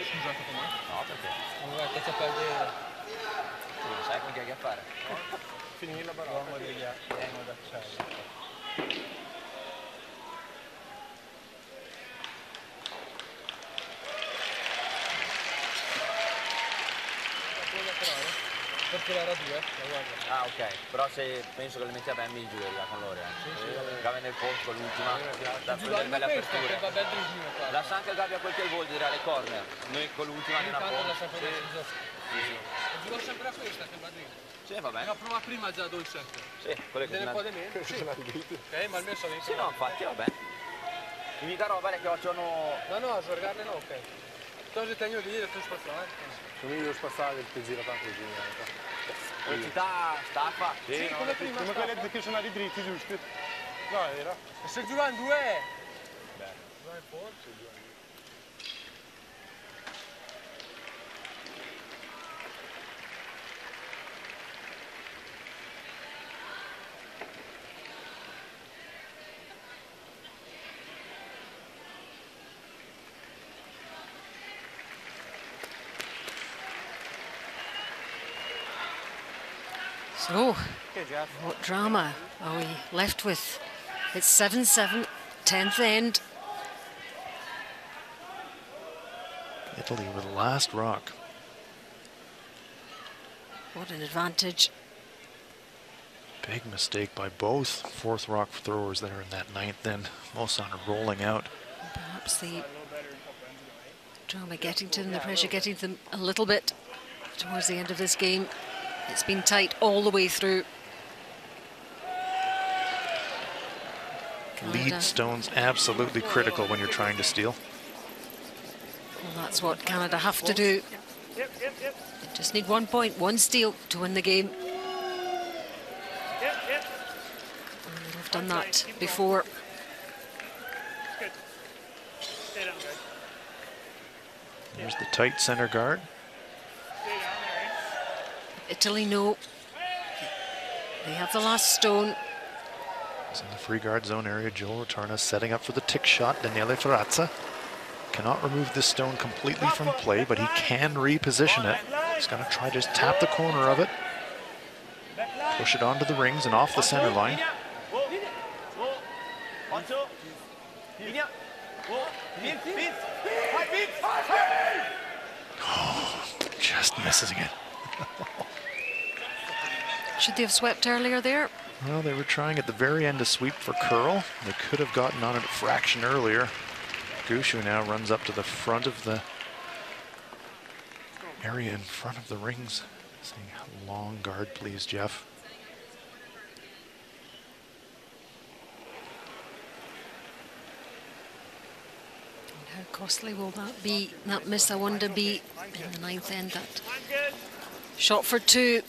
Ah, ok, però se penso che le metti a Bambi giù con loro, Gavi nel posto, l'ultima, da prendere belle aperture. Lascia anche Gavi a quel che vuol dire alle corner, noi con l'ultima di una posta. Giuro sempre a questa, sembra di. Sì, va bene. Ma prova prima già 2-7. Sì, quelle che un po' di meno. Sì. Ok, ma almeno sono in. Sì, no, infatti, va bene. Mica roba che facciano. No, svergarle no, ok. Cosa tengo di dire, tu spazzare. Non devo spazzare il giro tanto di Velocità, staffa. Sì, come quelle che sono andati dritti, giusto? No, era. E se giocano 2? Beh, giocano forse. So, what drama are we left with? It's 7-7, 10th end. Italy with last rock. What an advantage. Big mistake by both 4th rock throwers there in that 9th end. Mosaner rolling out. Perhaps the drama getting to them, the pressure getting to them a little bit towards the end of this game. It's been tight all the way through. Lead stones absolutely critical when you're trying to steal. Well, that's what Canada have to do. They just need 1 point, 1 steal to win the game. And they've done that before. Here's the tight center guard. Italy know they have the last stone. He's in the free guard zone area. Joel Retorna setting up for the tick shot. Daniele Ferrazza cannot remove this stone completely from play, but he can reposition it. He's going to try to just tap the corner of it, push it onto the rings and off the center line. Oh, just misses again. Should they have swept earlier there? Well, they were trying at the very end to sweep for curl. They could have gotten on it a fraction earlier. Gushue now runs up to the front of the area in front of the rings, saying, long guard, please, Jeff. And how costly will that be, that miss, I wonder, be in the 9th end? That shot for 2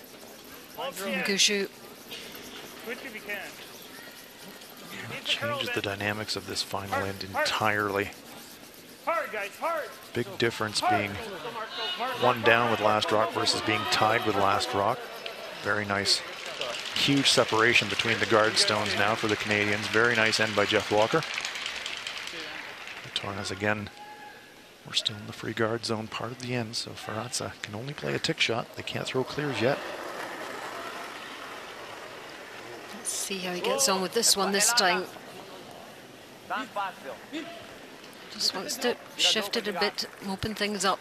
from Gushue. Quick if you can. changes the dynamics of this final end entirely. Hard, guys, hard. Big difference being one down with last rock versus being tied with last rock. Very nice. Huge separation between the guard stones now for the Canadians. Very nice end by Jeff Walker. Torres again. We're still in the free guard zone part of the end, so Ferrazza can only play a tick shot. They can't throw clears yet. Let's see how he gets on with this one this time. Just wants to shift it a bit, open things up.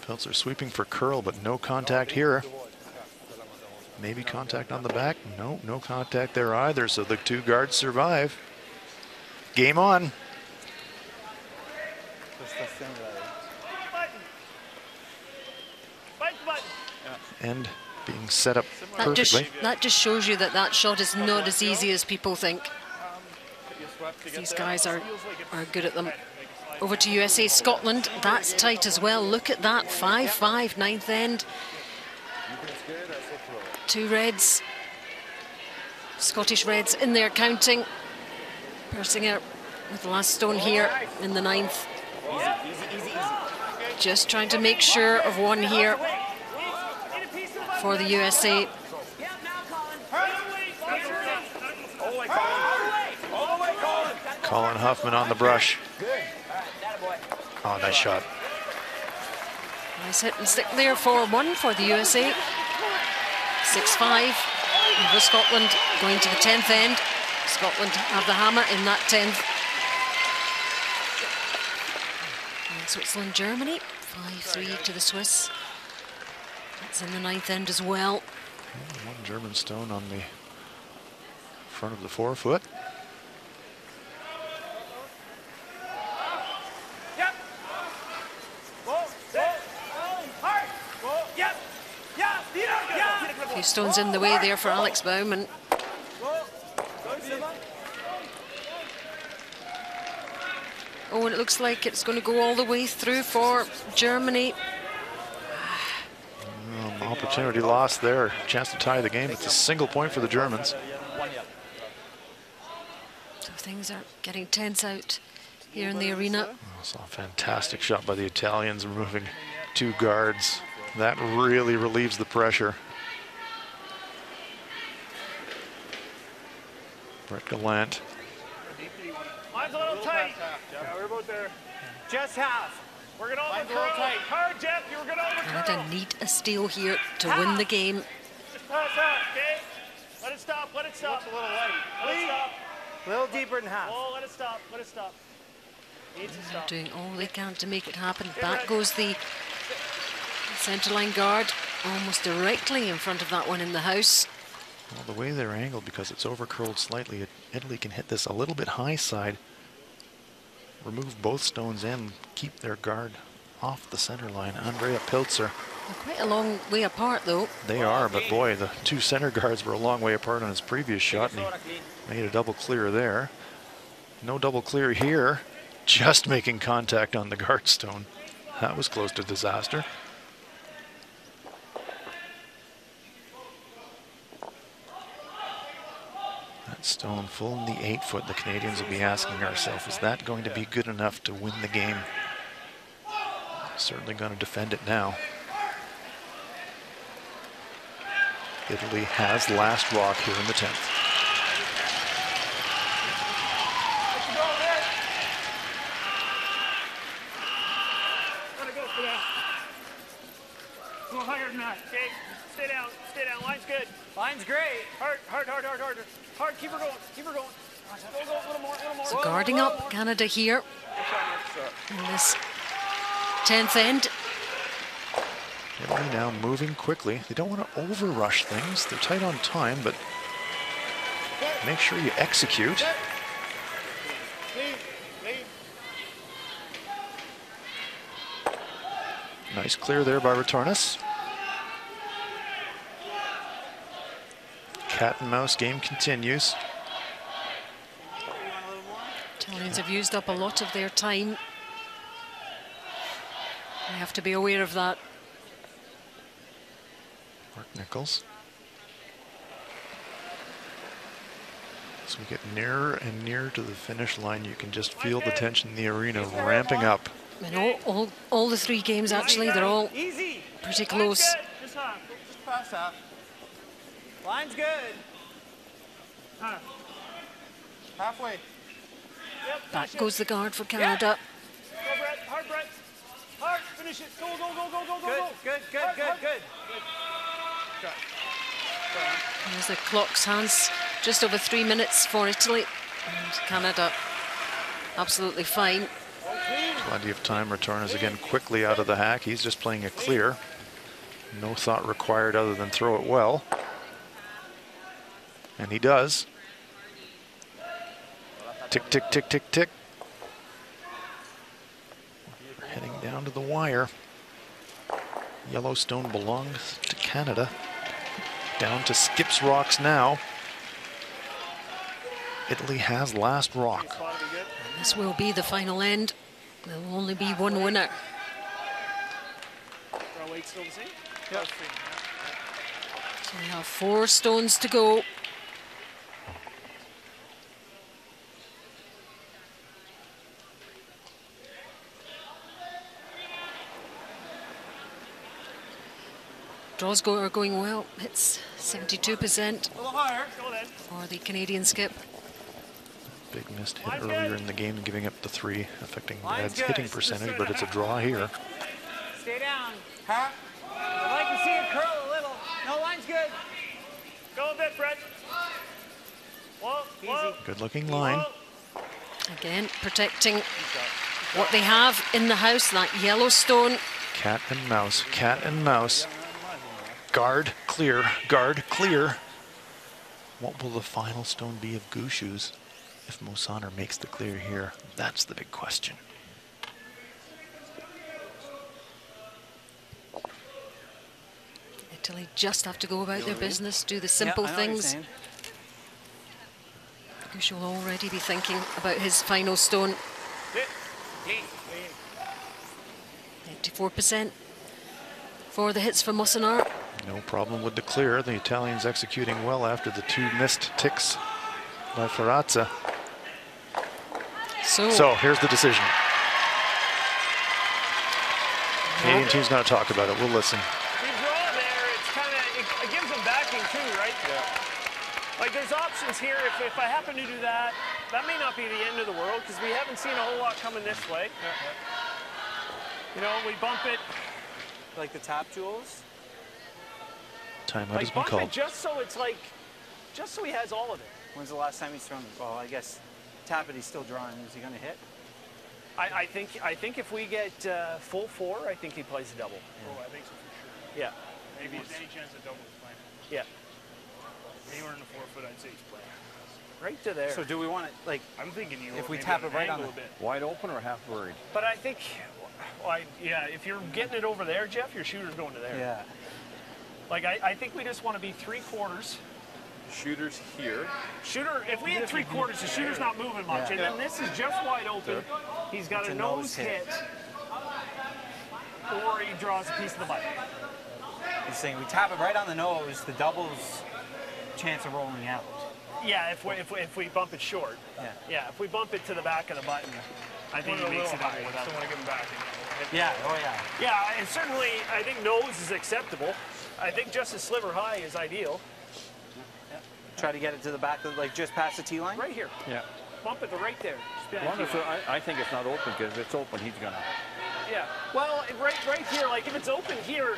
Peltzer sweeping for curl, but no contact here. Maybe contact on the back. No, no contact there either, so the two guards survive. Game on. And being set up perfectly. That just shows you that that shot is not as easy as people think. These guys are good at them. Over to USA Scotland. That's tight as well. Look at that. 5-5, ninth end. Two Reds. Scottish Reds in there counting. Persinger with the last stone here in the ninth. Just trying to make sure of one here for the USA. Colin Huffman on the brush. Oh, nice shot. Nice hit and stick there, 4-1 for the USA. 6-5 over Scotland going to the 10th end. Scotland have the hammer in that 10th. And Switzerland, Germany, 5-3 to the Swiss. That's in the 9th end as well. One German stone on the front of the forefoot. A few stones in the way there for Alex Baumann. Oh, and it looks like it's going to go all the way through for Germany. Opportunity lost there. Chance to tie the game. It's a single point for the Germans. So things are getting tense out here in the arena. Oh, saw a fantastic shot by the Italians, removing two guards. That really relieves the pressure. Brett Gallant. Mine's a little tight. Yeah, we're about there. Just half. We're going to overcurl. Hard, Jeff. You were going to overcurl. Canada need a steal here to win the game. Just pass out, okay? Let it stop. Let it stop. It's a little light. Let it stop. A little deeper than half. Oh, let it stop. Let it stop. Needs to They're stop. doing all they can to make it happen. Back goes the centre line guard, almost directly in front of that one in the house. Well, the way they're angled, because it's overcurled slightly, Italy can hit this a little bit high side, remove both stones in, keep their guard off the center line. Andrea Pilzer. They're quite a long way apart, though. They are, but boy, the two center guards were a long way apart on his previous shot, and he made a double clear there. No double clear here, just making contact on the guard stone. That was close to disaster. That stone full in the 8-foot, the Canadians will be asking ourselves, is that going to be good enough to win the game? Certainly going to defend it now. Italy has last rock here in the 10th. Go higher than that, okay? Stay down. Stay down. Line's good. Line's great. Hard, hard, hard, hard, hard. Hard, keep her going. Keep her going. Go, a little more, a little more. So guarding up Canada here in this 10th end. Italy now moving quickly. They don't want to over-rush things. They're tight on time, but make sure you execute. Nice clear there by Retornis. Cat and mouse game continues. Italians have used up a lot of their time. They have to be aware of that. Mark Nichols. As we get nearer and nearer to the finish line, you can just feel the tension in the arena ramping up. And all the 3 games, actually, they're all pretty close. Just pass half. Line's good. Halfway. Yep, Back goes the guard for Canada. Go, Brett. Hard, Brett. Hard. Finish it. Go, go, go, go, go, go. Good. Hard. There's the clock's hands. Just over 3 minutes for Italy. And Canada absolutely fine. Plenty of time. Return is again quickly out of the hack. He's just playing it clear. No thought required other than throw it well. And he does. Tick, tick, tick, tick, tick. Heading down to the wire. Yellowstone belongs to Canada. Down to Skips Rocks now. Italy has last rock. And this will be the final end. There will only be one winner. Weight still the same? Yep. So we have 4 stones to go. Draws are going well. It's 72% for the Canadian skip. Big missed hit earlier in the game, giving up the 3, affecting Brad's hitting percentage, but it's a draw here. Stay down. Huh? I'd like to see it curl a little. No, line's good. Go a bit, Brett. Whoa. Good looking line. Again, protecting what they have in the house, that Yellowstone. Cat and mouse, cat and mouse. Guard clear, guard clear. What will the final stone be of Gushue if Mosaner makes the clear here? That's the big question. Italy just have to go about their business, do the simple things. Gushue will already be thinking about his final stone. 84% for the hits from Mosaner. No problem with the clear. The Italians executing well after the 2 missed ticks by Ferrazza. So here's the decision. Canadian team's going to talk about it. We'll listen. The draw there, it's kind of, it gives them backing too, right? Yeah. Like there's options here. If I happen to do that, that may not be the end of the world because we haven't seen a whole lot coming this way. You know, we bump it. Like the tap jewels? Timeout has been bump called. it just so it's like, just so he has all of it. When's the last time he's thrown? Well, I guess tap it, he's still drawing. Is he going to hit? I think if we get full 4, I think he plays a double. Oh, I think so for sure. Yeah. Maybe if any chance a double is playing. Yeah. Anywhere in the 4 foot, I'd say he's playing. Right to there. So do we want it, like, I'm thinking you if we tap it right on the wide open or half buried? But I think, well, yeah, if you're getting it over there, Jeff, your shooter's going to there. Yeah. Like, I think we just want to be 3/4. Shooter's here. Shooter, if we hit 3/4, the shooter's not moving much. And then this is just wide open. He's got a nose hit. Or he draws a piece of the button. He's saying we tap it right on the nose, the double's chance of rolling out. Yeah, if we bump it short. Yeah, if we bump it to the back of the button, I think he makes it double without. Don't want to get him back. Yeah, Yeah, and certainly I think nose is acceptable. I think just a sliver high is ideal. Try to get it to the back, of, like just past the tee line? Right here. Yeah. Bump it right there. I think it's not open, because if it's open, he's going to. Yeah. Well, right here, like if it's open here,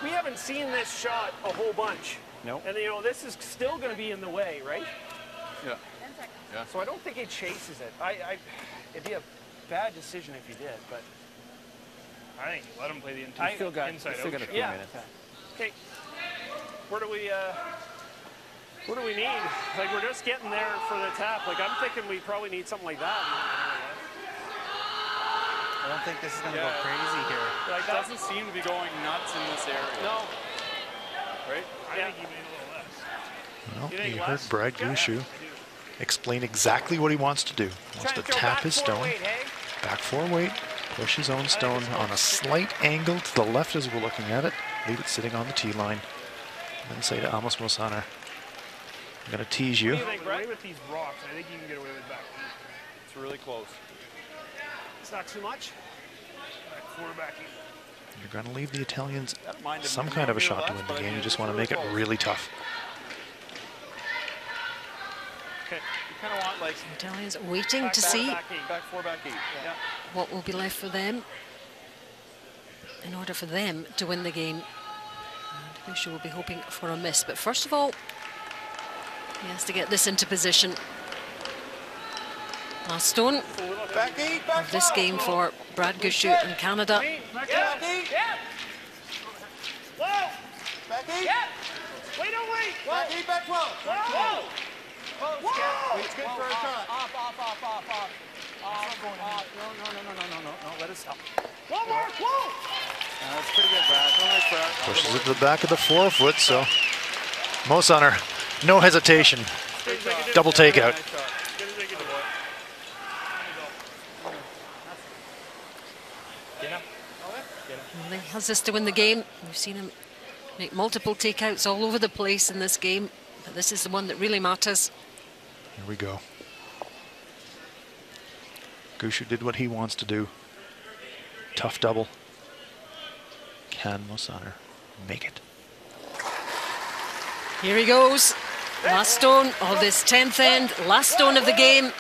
we haven't seen this shot a whole bunch. No. And you know, this is still going to be in the way, right? Yeah. Yeah. So I don't think he chases it. It'd be a bad decision if he did, but I think you let him play the inside. Still got a few minutes. Okay. Where do we need? Like we're just getting there for the tap. Like I'm thinking we probably need something like that. I don't think this is going to go crazy here. Like that doesn't seem to be going nuts in this area. No. Right? I think he made a little less. Well, you heard Brad Gushue explain exactly what he wants to do. He wants to tap his stone, back 4 weight, push his own stone on a slight angle to the left as we're looking at it, leave it sitting on the tee line, and then say to Amos Mosaner, going to tease you. What do you think, Brett? With these rocks, I think you can get away with back. It's really close. It's not too much. Back four, back eight. You're going to leave the Italians Mind some kind of a shot to win the game. You just want to make it really tough. Okay, you kind of want like Italians waiting to see back four, back eight. Yeah. what will be left for them in order for them to win the game. And Gushue will be hoping for a miss, but first of all, he has to get this into position. Last stone of this game for Brad Gushue and Canada. Back eight. Whoa. Back eight. Wait, don't wait. Back 8, back 12. Whoa. Whoa. It's good for a shot. Off. No, let us stop. One more. Whoa. That's pretty good, Brad. Don't like Brad. Pushes it to the back of the 4-foot, so Mo Sonner, no hesitation. Double takeout. He has this to win the game. We've seen him make multiple takeouts all over the place in this game, but this is the one that really matters. Here we go. Gushue did what he wants to do. Tough double. Can Mo Sonner make it? Here he goes. Last stone of this 10th end, last stone of the game.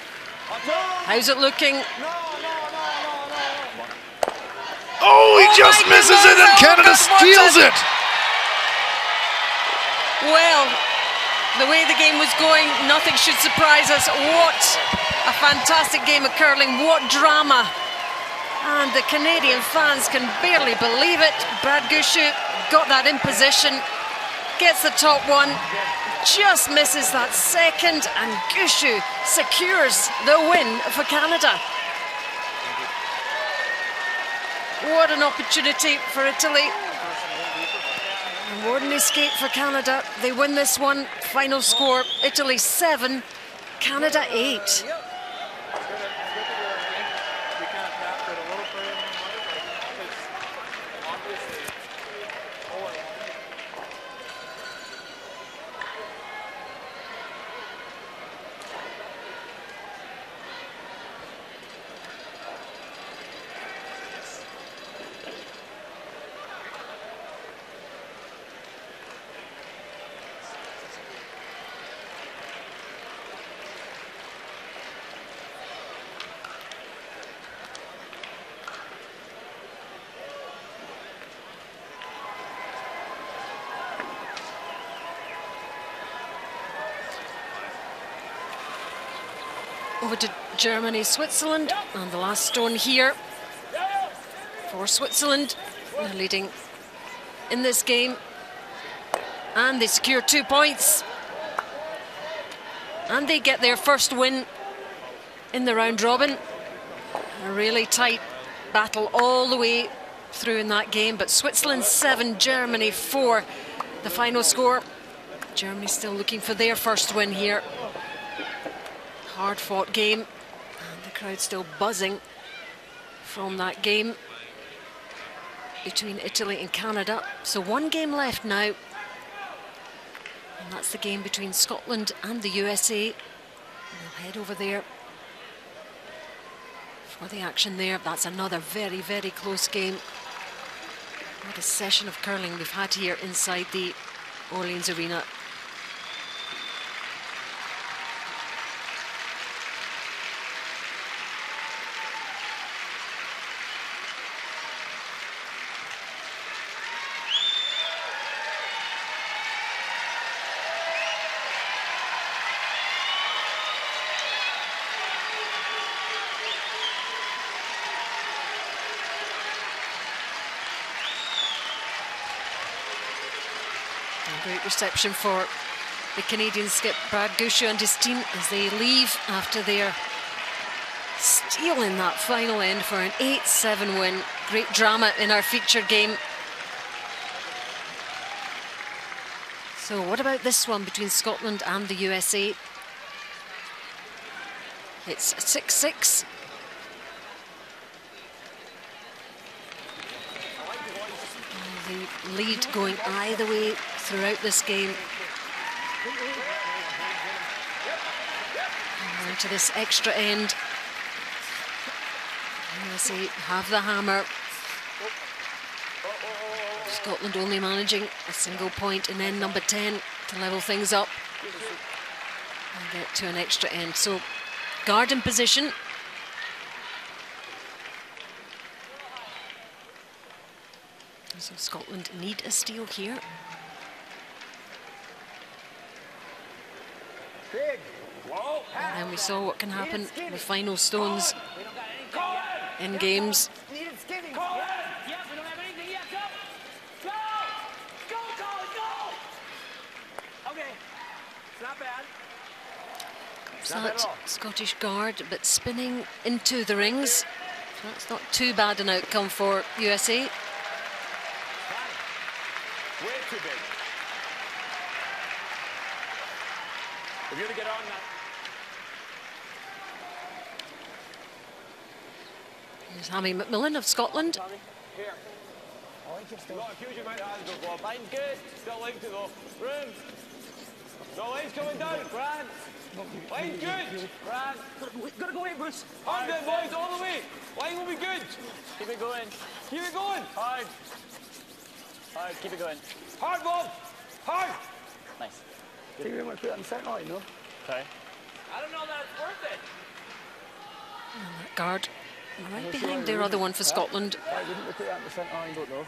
How's it looking? Oh, he just misses it and Canada steals it! Well, the way the game was going, nothing should surprise us. What a fantastic game of curling, what drama. And the Canadian fans can barely believe it. Brad Gushue got that in position, gets the top one, just misses that second, and Gushue secures the win for Canada. What an opportunity for Italy. And what an escape for Canada. They win this one. Final score, Italy 7, Canada 8. Over to Germany, Switzerland, and the last stone here for Switzerland. They're leading in this game, and they secure 2 points, and they get their first win in the round robin. A really tight battle all the way through in that game, but Switzerland 7, Germany 4, the final score. Germany still looking for their first win here. Hard-fought game, and the crowd still buzzing from that game between Italy and Canada. So one game left now, and that's the game between Scotland and the USA. We'll head over there for the action there. That's another very, very close game. What a session of curling we've had here inside the Orleans Arena. Great reception for the Canadian skip Brad Gushue and his team as they leave after their steal in that final end for an 8-7 win. Great drama in our feature game. So what about this one between Scotland and the USA? It's 6-6. The lead going either way throughout this game. Into this extra end. USA have the hammer. Scotland only managing a single point, and then number 10 to level things up and get to an extra end. So guard in position. So Scotland need a steal here. And then we saw what can happen with final stones in games. So that Scottish guard, but spinning into the rings. So that's not too bad an outcome for USA. Way too big. If you're to get on that. Here's Hammy McMillan of Scotland. Here. You've got a huge amount of hands, though, Bob. Line's good. Still line to go. Room. No, line's coming down. Grant. Line's good. Grant. Gotta go in, Bruce. Hard then, boys, all the way. Line will be good. Keep it going. Keep it going. Hard. Hard, keep it going. Hard, Bob. Hard. Nice. I think we might put that in the second line, no? Okay. I don't know that it's worth it. And that guard right behind their other one for Scotland. Why wouldn't we put that in the second line? Don't know.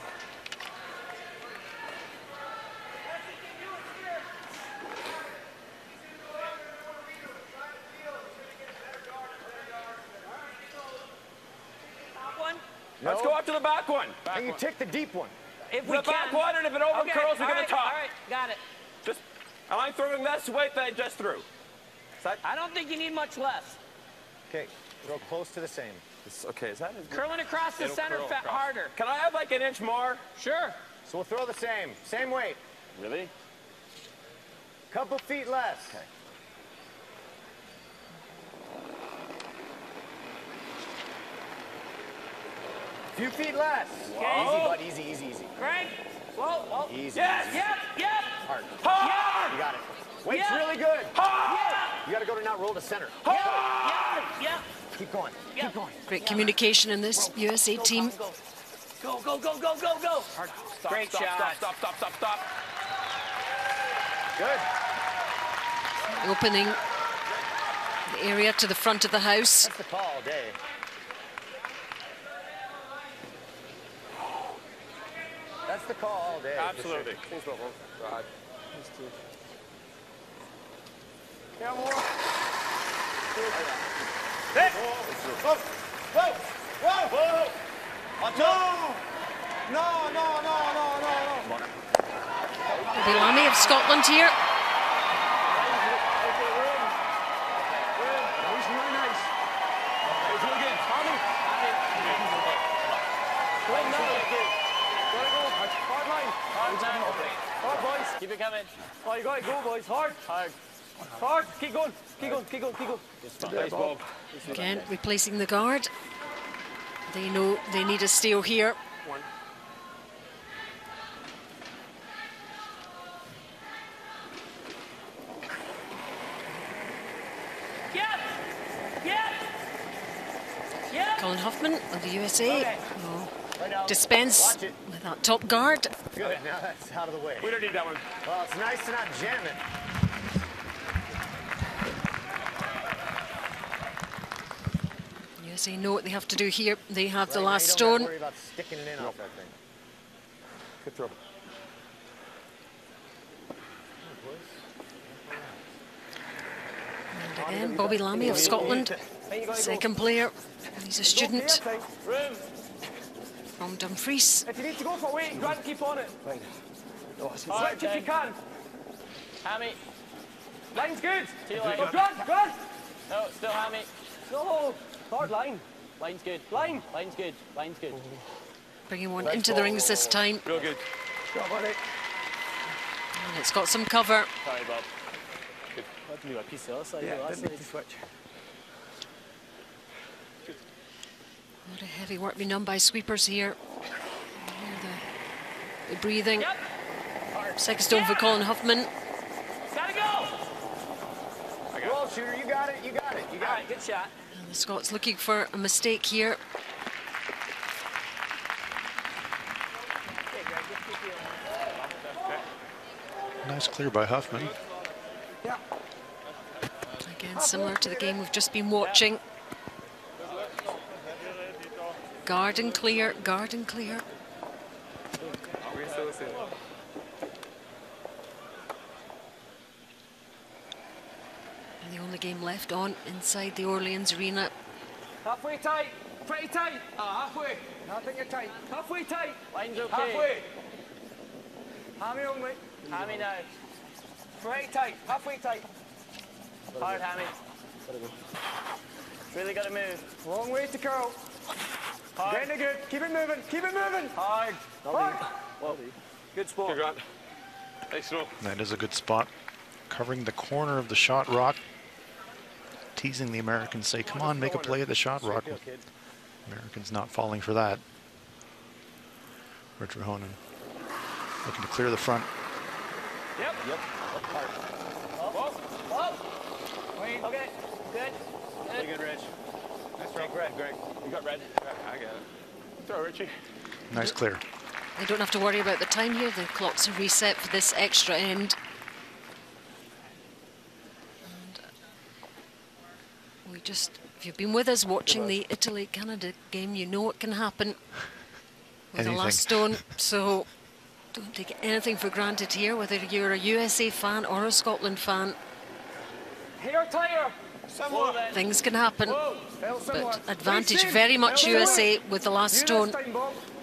Let's go after the back one. And you take the deep one. If we the back one, and if it over curls, we're going to top. All right, got it. Just, am I throwing this weight that I just threw? I don't think you need much less. Okay, throw close to the same. Okay, is that? Curling across the center harder. Can I have like an inch more? Sure. So we'll throw the same weight. Really? Couple feet less. Okay. Few feet less. Okay. Easy, bud. Easy, easy, easy. Crank. Whoa. Easy. Yes. Easy. Yep. Hard. Hard. You got it. Weight's Yeah. really good. Hard. You got to go to now roll to center. Hard. Yep. Keep going. Keep going. Great communication in this USA team. Go. Hard. Great shot. Stop. Good. Opening the area to the front of the house. That's the call all day. That's the call all day. Absolutely. Yeah, more. Whoa. No. Bilami of Scotland here. He's really nice. He's really good. Tommy. Right now. Gotta go. Hard line. Hard, boys. Keep it coming. Oh, you gotta go, boys. Hard. Keep going. Nice, Bob. Again, replacing the guard. They know they need a steal here. Colin Huffman of the USA will dispense with that top guard. Good. Now that's out of the way. We don't need that one. Well, it's nice to not jam it. USA know what they have to do here. They have the Right, last now you don't stone. gotta worry about sticking it in off that thing. Good throw. And again, Bobby Lammy of Scotland, second player. He's a student Room. from Dumfries. If you need to go for weight, Grant, keep on it. Right. No, it's Switch if you can. Hammy. Line's good. T-line. Oh, Grant. No, still Hammy. No. Hard line. Line's good. Line. Line's good. Bringing one into the rings this time. Real good. Got on it. And it's got some cover. Sorry, Bob. What do you do? A piece of outside? Yeah, didn't need to switch. A lot of heavy work being done by sweepers here. The breathing. Yep. Second stone for Colin Huffman. Gotta go. Well shooter. You got it. You got it. You got it. Good shot. And the Scots looking for a mistake here. Nice clear by Huffman. Again, similar to the game we've just been watching. Guard and clear, guard and clear. And the only game left on inside the Orleans Arena. Halfway tight. Pretty tight. Halfway. Nothing you're tight. Halfway tight. Line's okay. Halfway. Hammy only. Hammy now. Pretty tight. Halfway tight. Hard, Hammy. Really got to move. Long way to curl. Hard. Getting it good. Keep it moving. Keep it moving. Hard. Hard. Well, good spot. Good Grant. Nice throw. That is a good spot. Covering the corner of the shot rock. Teasing the Americans, say, come on, make a play at the shot rock. Americans not falling for that. Richard Honan looking to clear the front. Yep. Yep. Wait. Okay. Good. Really good, Rich. Nice throw. Greg. You got red. I got it. Throw, Richie. Nice clear. They don't have to worry about the time here. The clocks are reset for this extra end. We just, if you've been with us watching the Italy-Canada game, you know what can happen with the last stone. So don't take anything for granted here, whether you're a USA fan or a Scotland fan. Hair tighter. Somewhat. Things can happen, Fell but advantage very much USA with the last stone.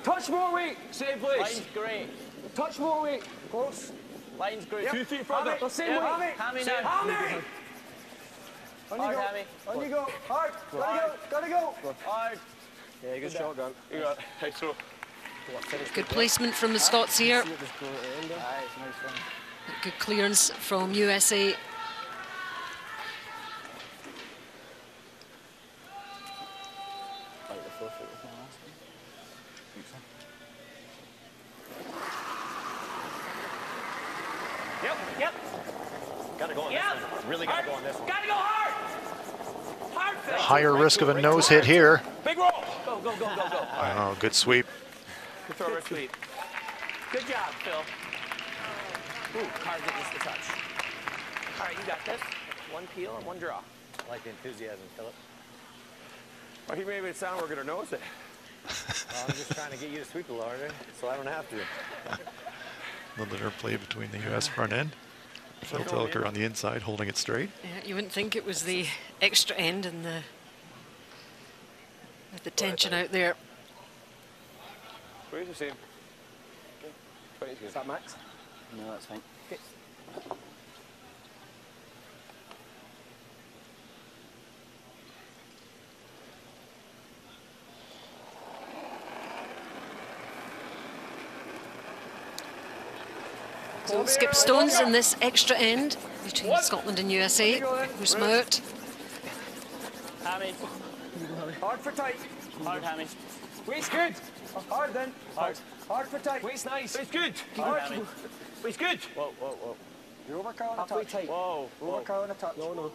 Touch more weight. Same place. Line's great. Touch more weight. Close. Line's great. Yep. 2 feet further. further. Same weight. Hammy now. now. On Hard, you go. Hammy. On you go. Hard. Gotta go. Hard. Yeah, good shot, Grant. You got it. Nice throw. Good placement from the Scots here. Nice one. Good clearance from USA. Yep. Gotta go on this one. Really gotta go on this one. Gotta go hard. Hard, Phil. Higher risk of a nose hit here. Big roll. Go. Oh, good sweep. Good throw, sweep. Good job, Phil. Ooh, hard to just the touch. All right, you got this. One peel and one draw. I like the enthusiasm, Philip. Well, he made it sound we're gonna nose it. Well, I'm just trying to get you to sweep the larder, so I don't have to. Little interplay between the U.S. front end. Phil Telker on the inside, holding it straight. Yeah, you wouldn't think it was the extra end and the tension out there. Where's the same? Is that Max? No, that's fine. Okay. So skip stones in this extra end between Scotland and USA. Who's out? Hammy. Hard for tight. Hard, Hammy. Waist good. Hard then. Hard. Hard for tight. Waist nice. Waist good. Hard, Hammy. Waist good. Whoa. You're over curl and a touch. Tight. Whoa. Over curl and a touch. No.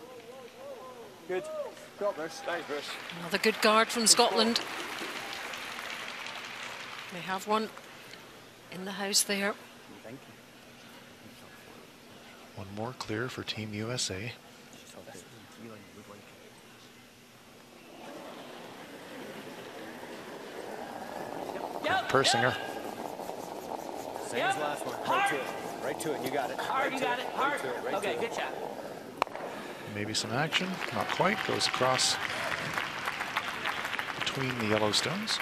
Good. Go up, Bruce. Nice, Bruce. Another good guard from Scotland. They have one in the house there. Thank you. One more clear for Team USA. Persinger. Same as last one. Right to it. Right to it. You got it. Hard, you got it. Hard. Okay, good shot. Maybe some action. Not quite. Goes across between the Yellowstones.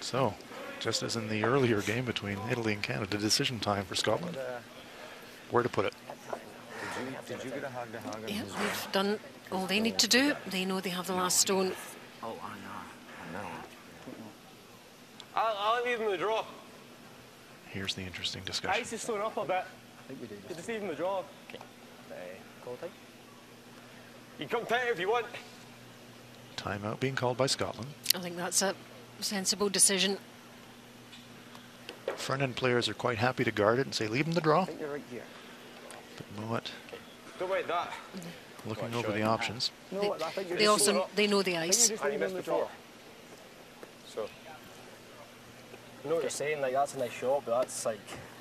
So, just as in the earlier game between Italy and Canada, decision time for Scotland. Where to put it? Did you get a hug to hug? Yeah, they've done all they need to do. They know they have the last stone. Oh, I know. I'll leave him the draw. Here's the interesting discussion. Ice is slowing up a bit. I think we did. Just leave him the draw. Okay. Call tight. You can come tight if you want. Timeout being called by Scotland. I think that's a sensible decision. Front end players are quite happy to guard it and say, leave them the draw. I think you're right here. But Mowat Don't wait that. Looking over the options. They know the ice. And he missed before. So. I know what you're saying, like that's a nice shot, but that's like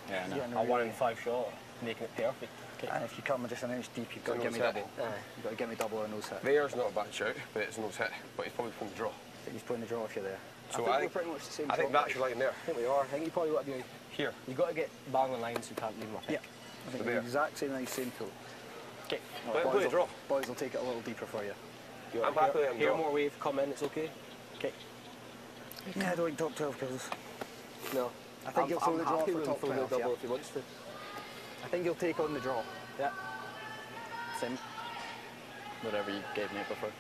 a 1 in 5 shot, making it perfect. Okay. And if you come just an inch deep, you've got to get me double. You've got to get me double or nose hit. There's not a bad shout, but it's nose hit. But he's probably pulling the draw. I think he's putting the draw if you're there. So I think we're pretty much the same. I think that's your line there. I think we are. I think you probably got to be here. You've got to get bang on line so you can't leave him a pick. I think the exact same tool. Okay. Boys will take it a little deeper for you. I'm happy with him. Here more wave, come in, it's okay. Okay. Yeah, I don't like top 12 kills. No. I think he'll throw the draw for top 12 double if he wants to. I think he'll take on the draw. Yeah. Same. Whatever you gave me before.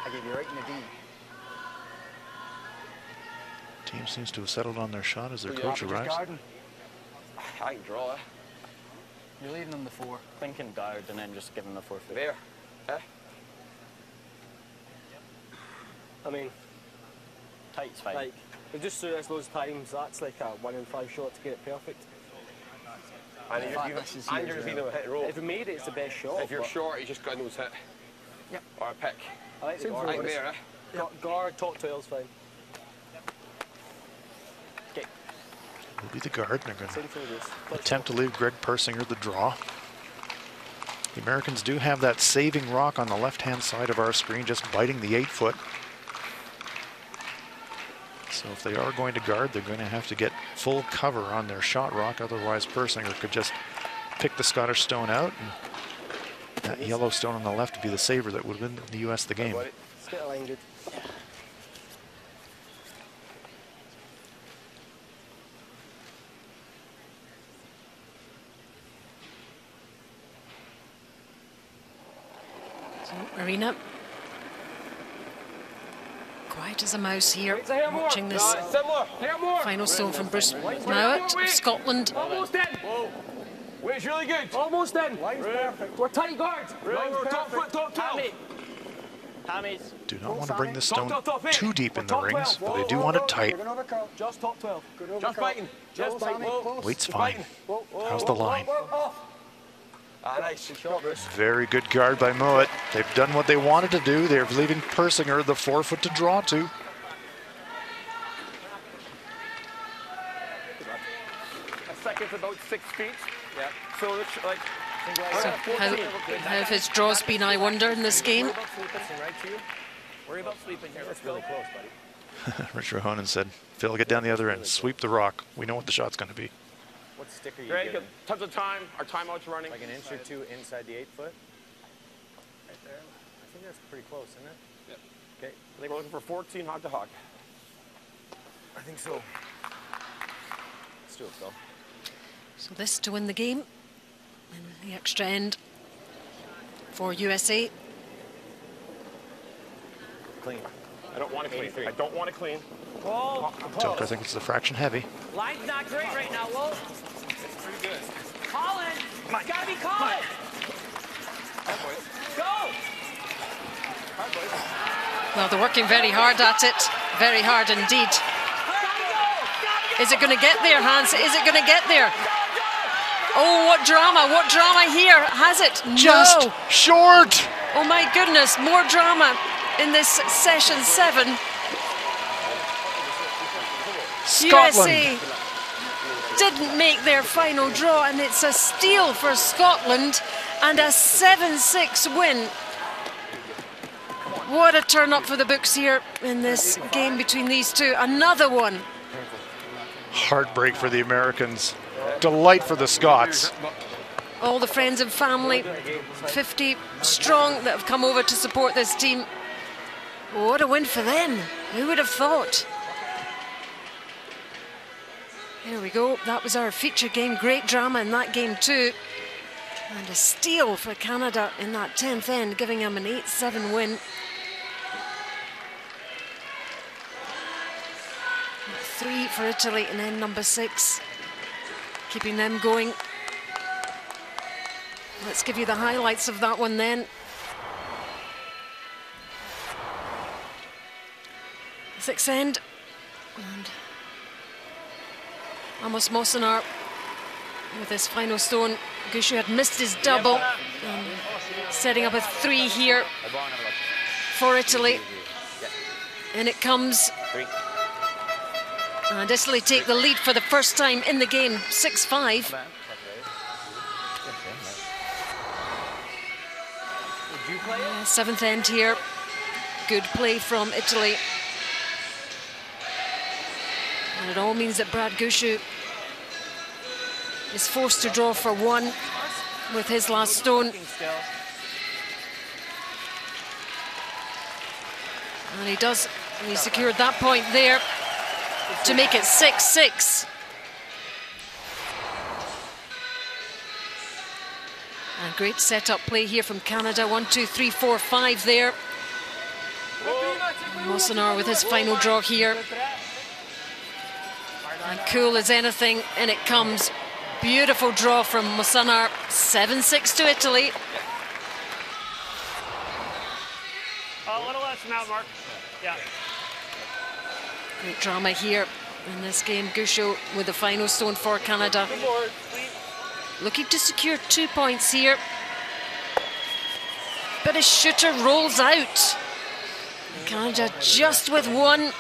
I gave you right in the D. Team seems to have settled on their shot as their coach arrives. I can draw, You're leaving him the 4. Thinking guard and then just giving him the 4 foot. There. I mean, tight's fine. Like, we just threw this loads of times. That's like a 1 in 5 shot to get it perfect. And you're just being able to hit roll. If we made it, it's the best shot. If you're short, you just got a nose hit. Yep. Or a pick. I like the guard. Like there, Guard, top 12's fine. Okay. Will be the guard. They're going to attempt to leave Greg Persinger the draw. The Americans do have that saving rock on the left-hand side of our screen, just biting the 8 foot. So if they are going to guard, they're going to have to get full cover on their shot rock. Otherwise, Persinger could just pick the Scottish stone out, and that yellow stone on the left would be the saver that would win the U.S. the game. Marina, quiet as a mouse here, watching this final stone from Bruce Mowat of Scotland. Almost in. Wave's really good. Almost in. Line's perfect. We're tight guards. We're top foot, top 12. Do not want to bring this stone too deep in the rings, but they do want it tight. Just top 12. Just biting. Just biting. Weight's fine. How's the line? Nice. Very good guard by Mowat. They've done what they wanted to do. They're leaving Persinger the 4 foot to draw to. A second's about 6 feet. Yeah. So it's like. So how have his draws been, I wonder, in this game? Worry about sleeping here. That's really close, buddy. Rich Rohonen said, Phil, get down the other end. Sweep the rock. We know what the shot's going to be. What stick are you Greg, giving? tons of time. Our timeout's running. Like an inch or two inside the 8 foot? Right there. I think that's pretty close, isn't it? Yep. Okay. I think we're looking for 14 hog to hog. I think so. Let's do it, Phil. So this to win the game. And the extra end for USA. Clean. I don't want to clean. I don't want to clean. Whoa. Tilt, I think it's the fraction heavy. Line's not great right now, Wolf. It's pretty good. Colin! It's gotta be Colin! Go! Well, they're working very hard at it. Very hard indeed. Is it going to get there, Hans? Is it going to get there? Oh, what drama here. Has it? Just no. Short. Oh my goodness, more drama in this session 7. Scotland. USA didn't make their final draw, and it's a steal for Scotland and a 7-6 win. What a turn up for the books here in this game between these two. Another one. Heartbreak for the Americans. Delight for the Scots. All the friends and family, 50 strong, that have come over to support this team. What a win for them. Who would have thought? There we go. That was our feature game. Great drama in that game too. And a steal for Canada in that 10th end, giving them an 8-7 win. 3 for Italy in end number 6. Keeping them going. Let's give you the highlights of that one then. Sixth end. And Amos Mossenar with his final stone Gushue had missed his double, setting up a 3 here for Italy. And it comes. And Italy take the lead for the first time in the game, 6-5. Seventh end here. Good play from Italy. And it all means that Brad Gushue is forced to draw for 1 with his last stone. And he does. And he secured that point there to make it 6-6. And great setup play here from Canada. 1, 2, 3, 4, 5 there. Mosanar with his final draw here. And cool as anything, and it comes. Beautiful draw from Mosanar. 7-6 to Italy. A little less than that, Mark. Yeah. Great drama here in this game. Gushue with the final stone for Canada. Looking to secure 2 points here. But his shooter rolls out. Canada just with 1.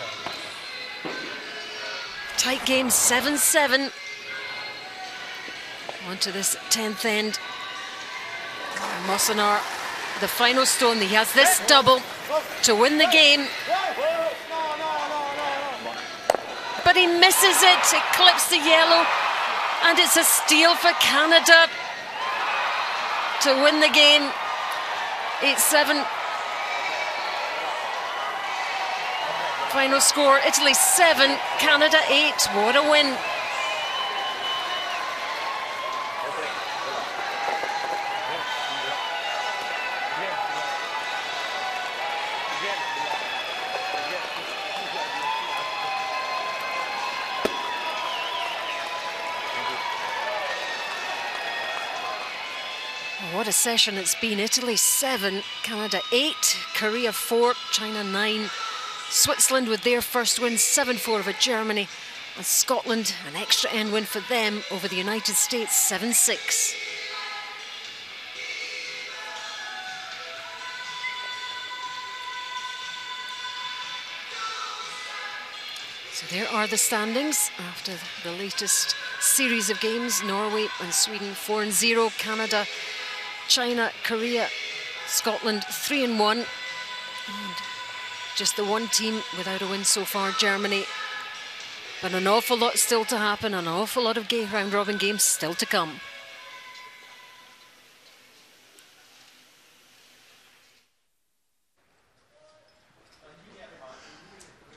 Tight game, 7-7. On to this 10th end. Mosanar, the final stone. He has this double to win the game. But he misses it. It clips the yellow. And it's a steal for Canada to win the game. 8-7. Final score, Italy 7, Canada 8. What a win. What a session it's been. Italy 7, Canada 8, Korea 4, China 9. Switzerland with their first win, 7-4 over Germany. And Scotland, an extra end win for them over the United States, 7-6. So there are the standings after the latest series of games. Norway and Sweden 4-0, Canada, China, Korea, Scotland 3-1. And just the one team without a win so far, Germany. But an awful lot still to happen, an awful lot of round-robin games still to come.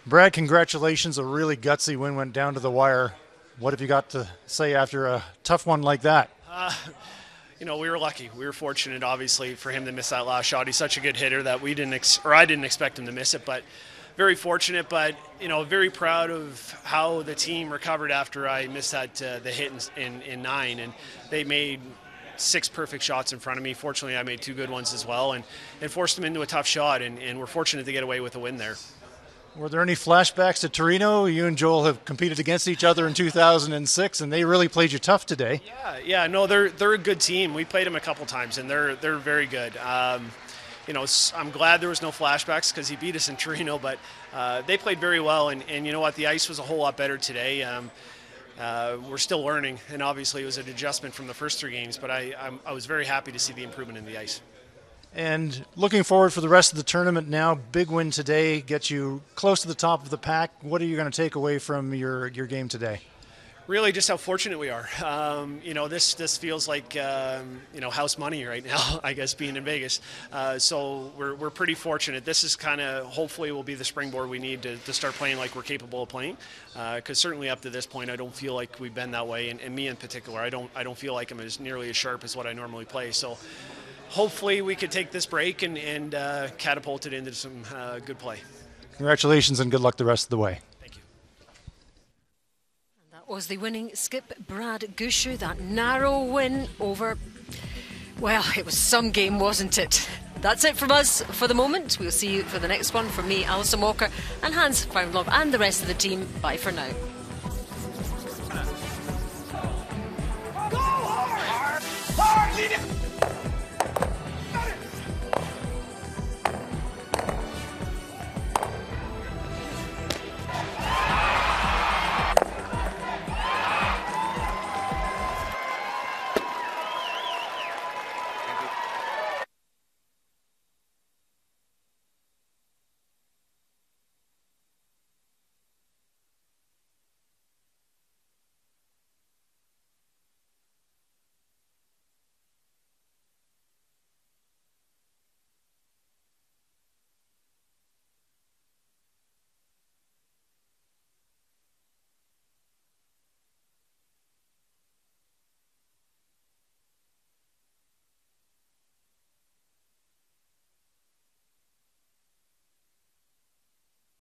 Brad, congratulations. A really gutsy win, went down to the wire. What have you got to say after a tough one like that? You know, we were lucky. We were fortunate, obviously, for him to miss that last shot. He's such a good hitter that I didn't expect him to miss it, but very fortunate. But you know, very proud of how the team recovered after I missed that the hit in 9, and they made 6 perfect shots in front of me. Fortunately, I made 2 good ones as well, and forced them into a tough shot, and we're fortunate to get away with a win there. Were there any flashbacks to Torino? You and Joel have competed against each other in 2006, and they really played you tough today. Yeah, no, they're a good team. We played them a couple times, and they're very good. You know, I'm glad there was no flashbacks because he beat us in Torino, but they played very well, and you know what, the ice was a whole lot better today. We're still learning, and obviously it was an adjustment from the first 3 games, but I was very happy to see the improvement in the ice. And looking forward for the rest of the tournament now, big win today, gets you close to the top of the pack. What are you going to take away from your game today? Really just how fortunate we are. You know, this feels like, you know, house money right now, I guess, being in Vegas. So we're pretty fortunate. This is kind of, hopefully will be the springboard we need to start playing like we're capable of playing. Because certainly up to this point, I don't feel like we've been that way. And me in particular, I don't feel like I'm nearly as sharp as what I normally play. So hopefully we could take this break and catapult it into some good play. Congratulations and good luck the rest of the way. Thank you. And that was the winning skip, Brad Gushue. That narrow win over, well, it was some game, wasn't it? That's it from us for the moment. We'll see you for the next one. From me, Alison Walker, and Hans Frauenlob, and the rest of the team. Bye for now. Go hard! Need it.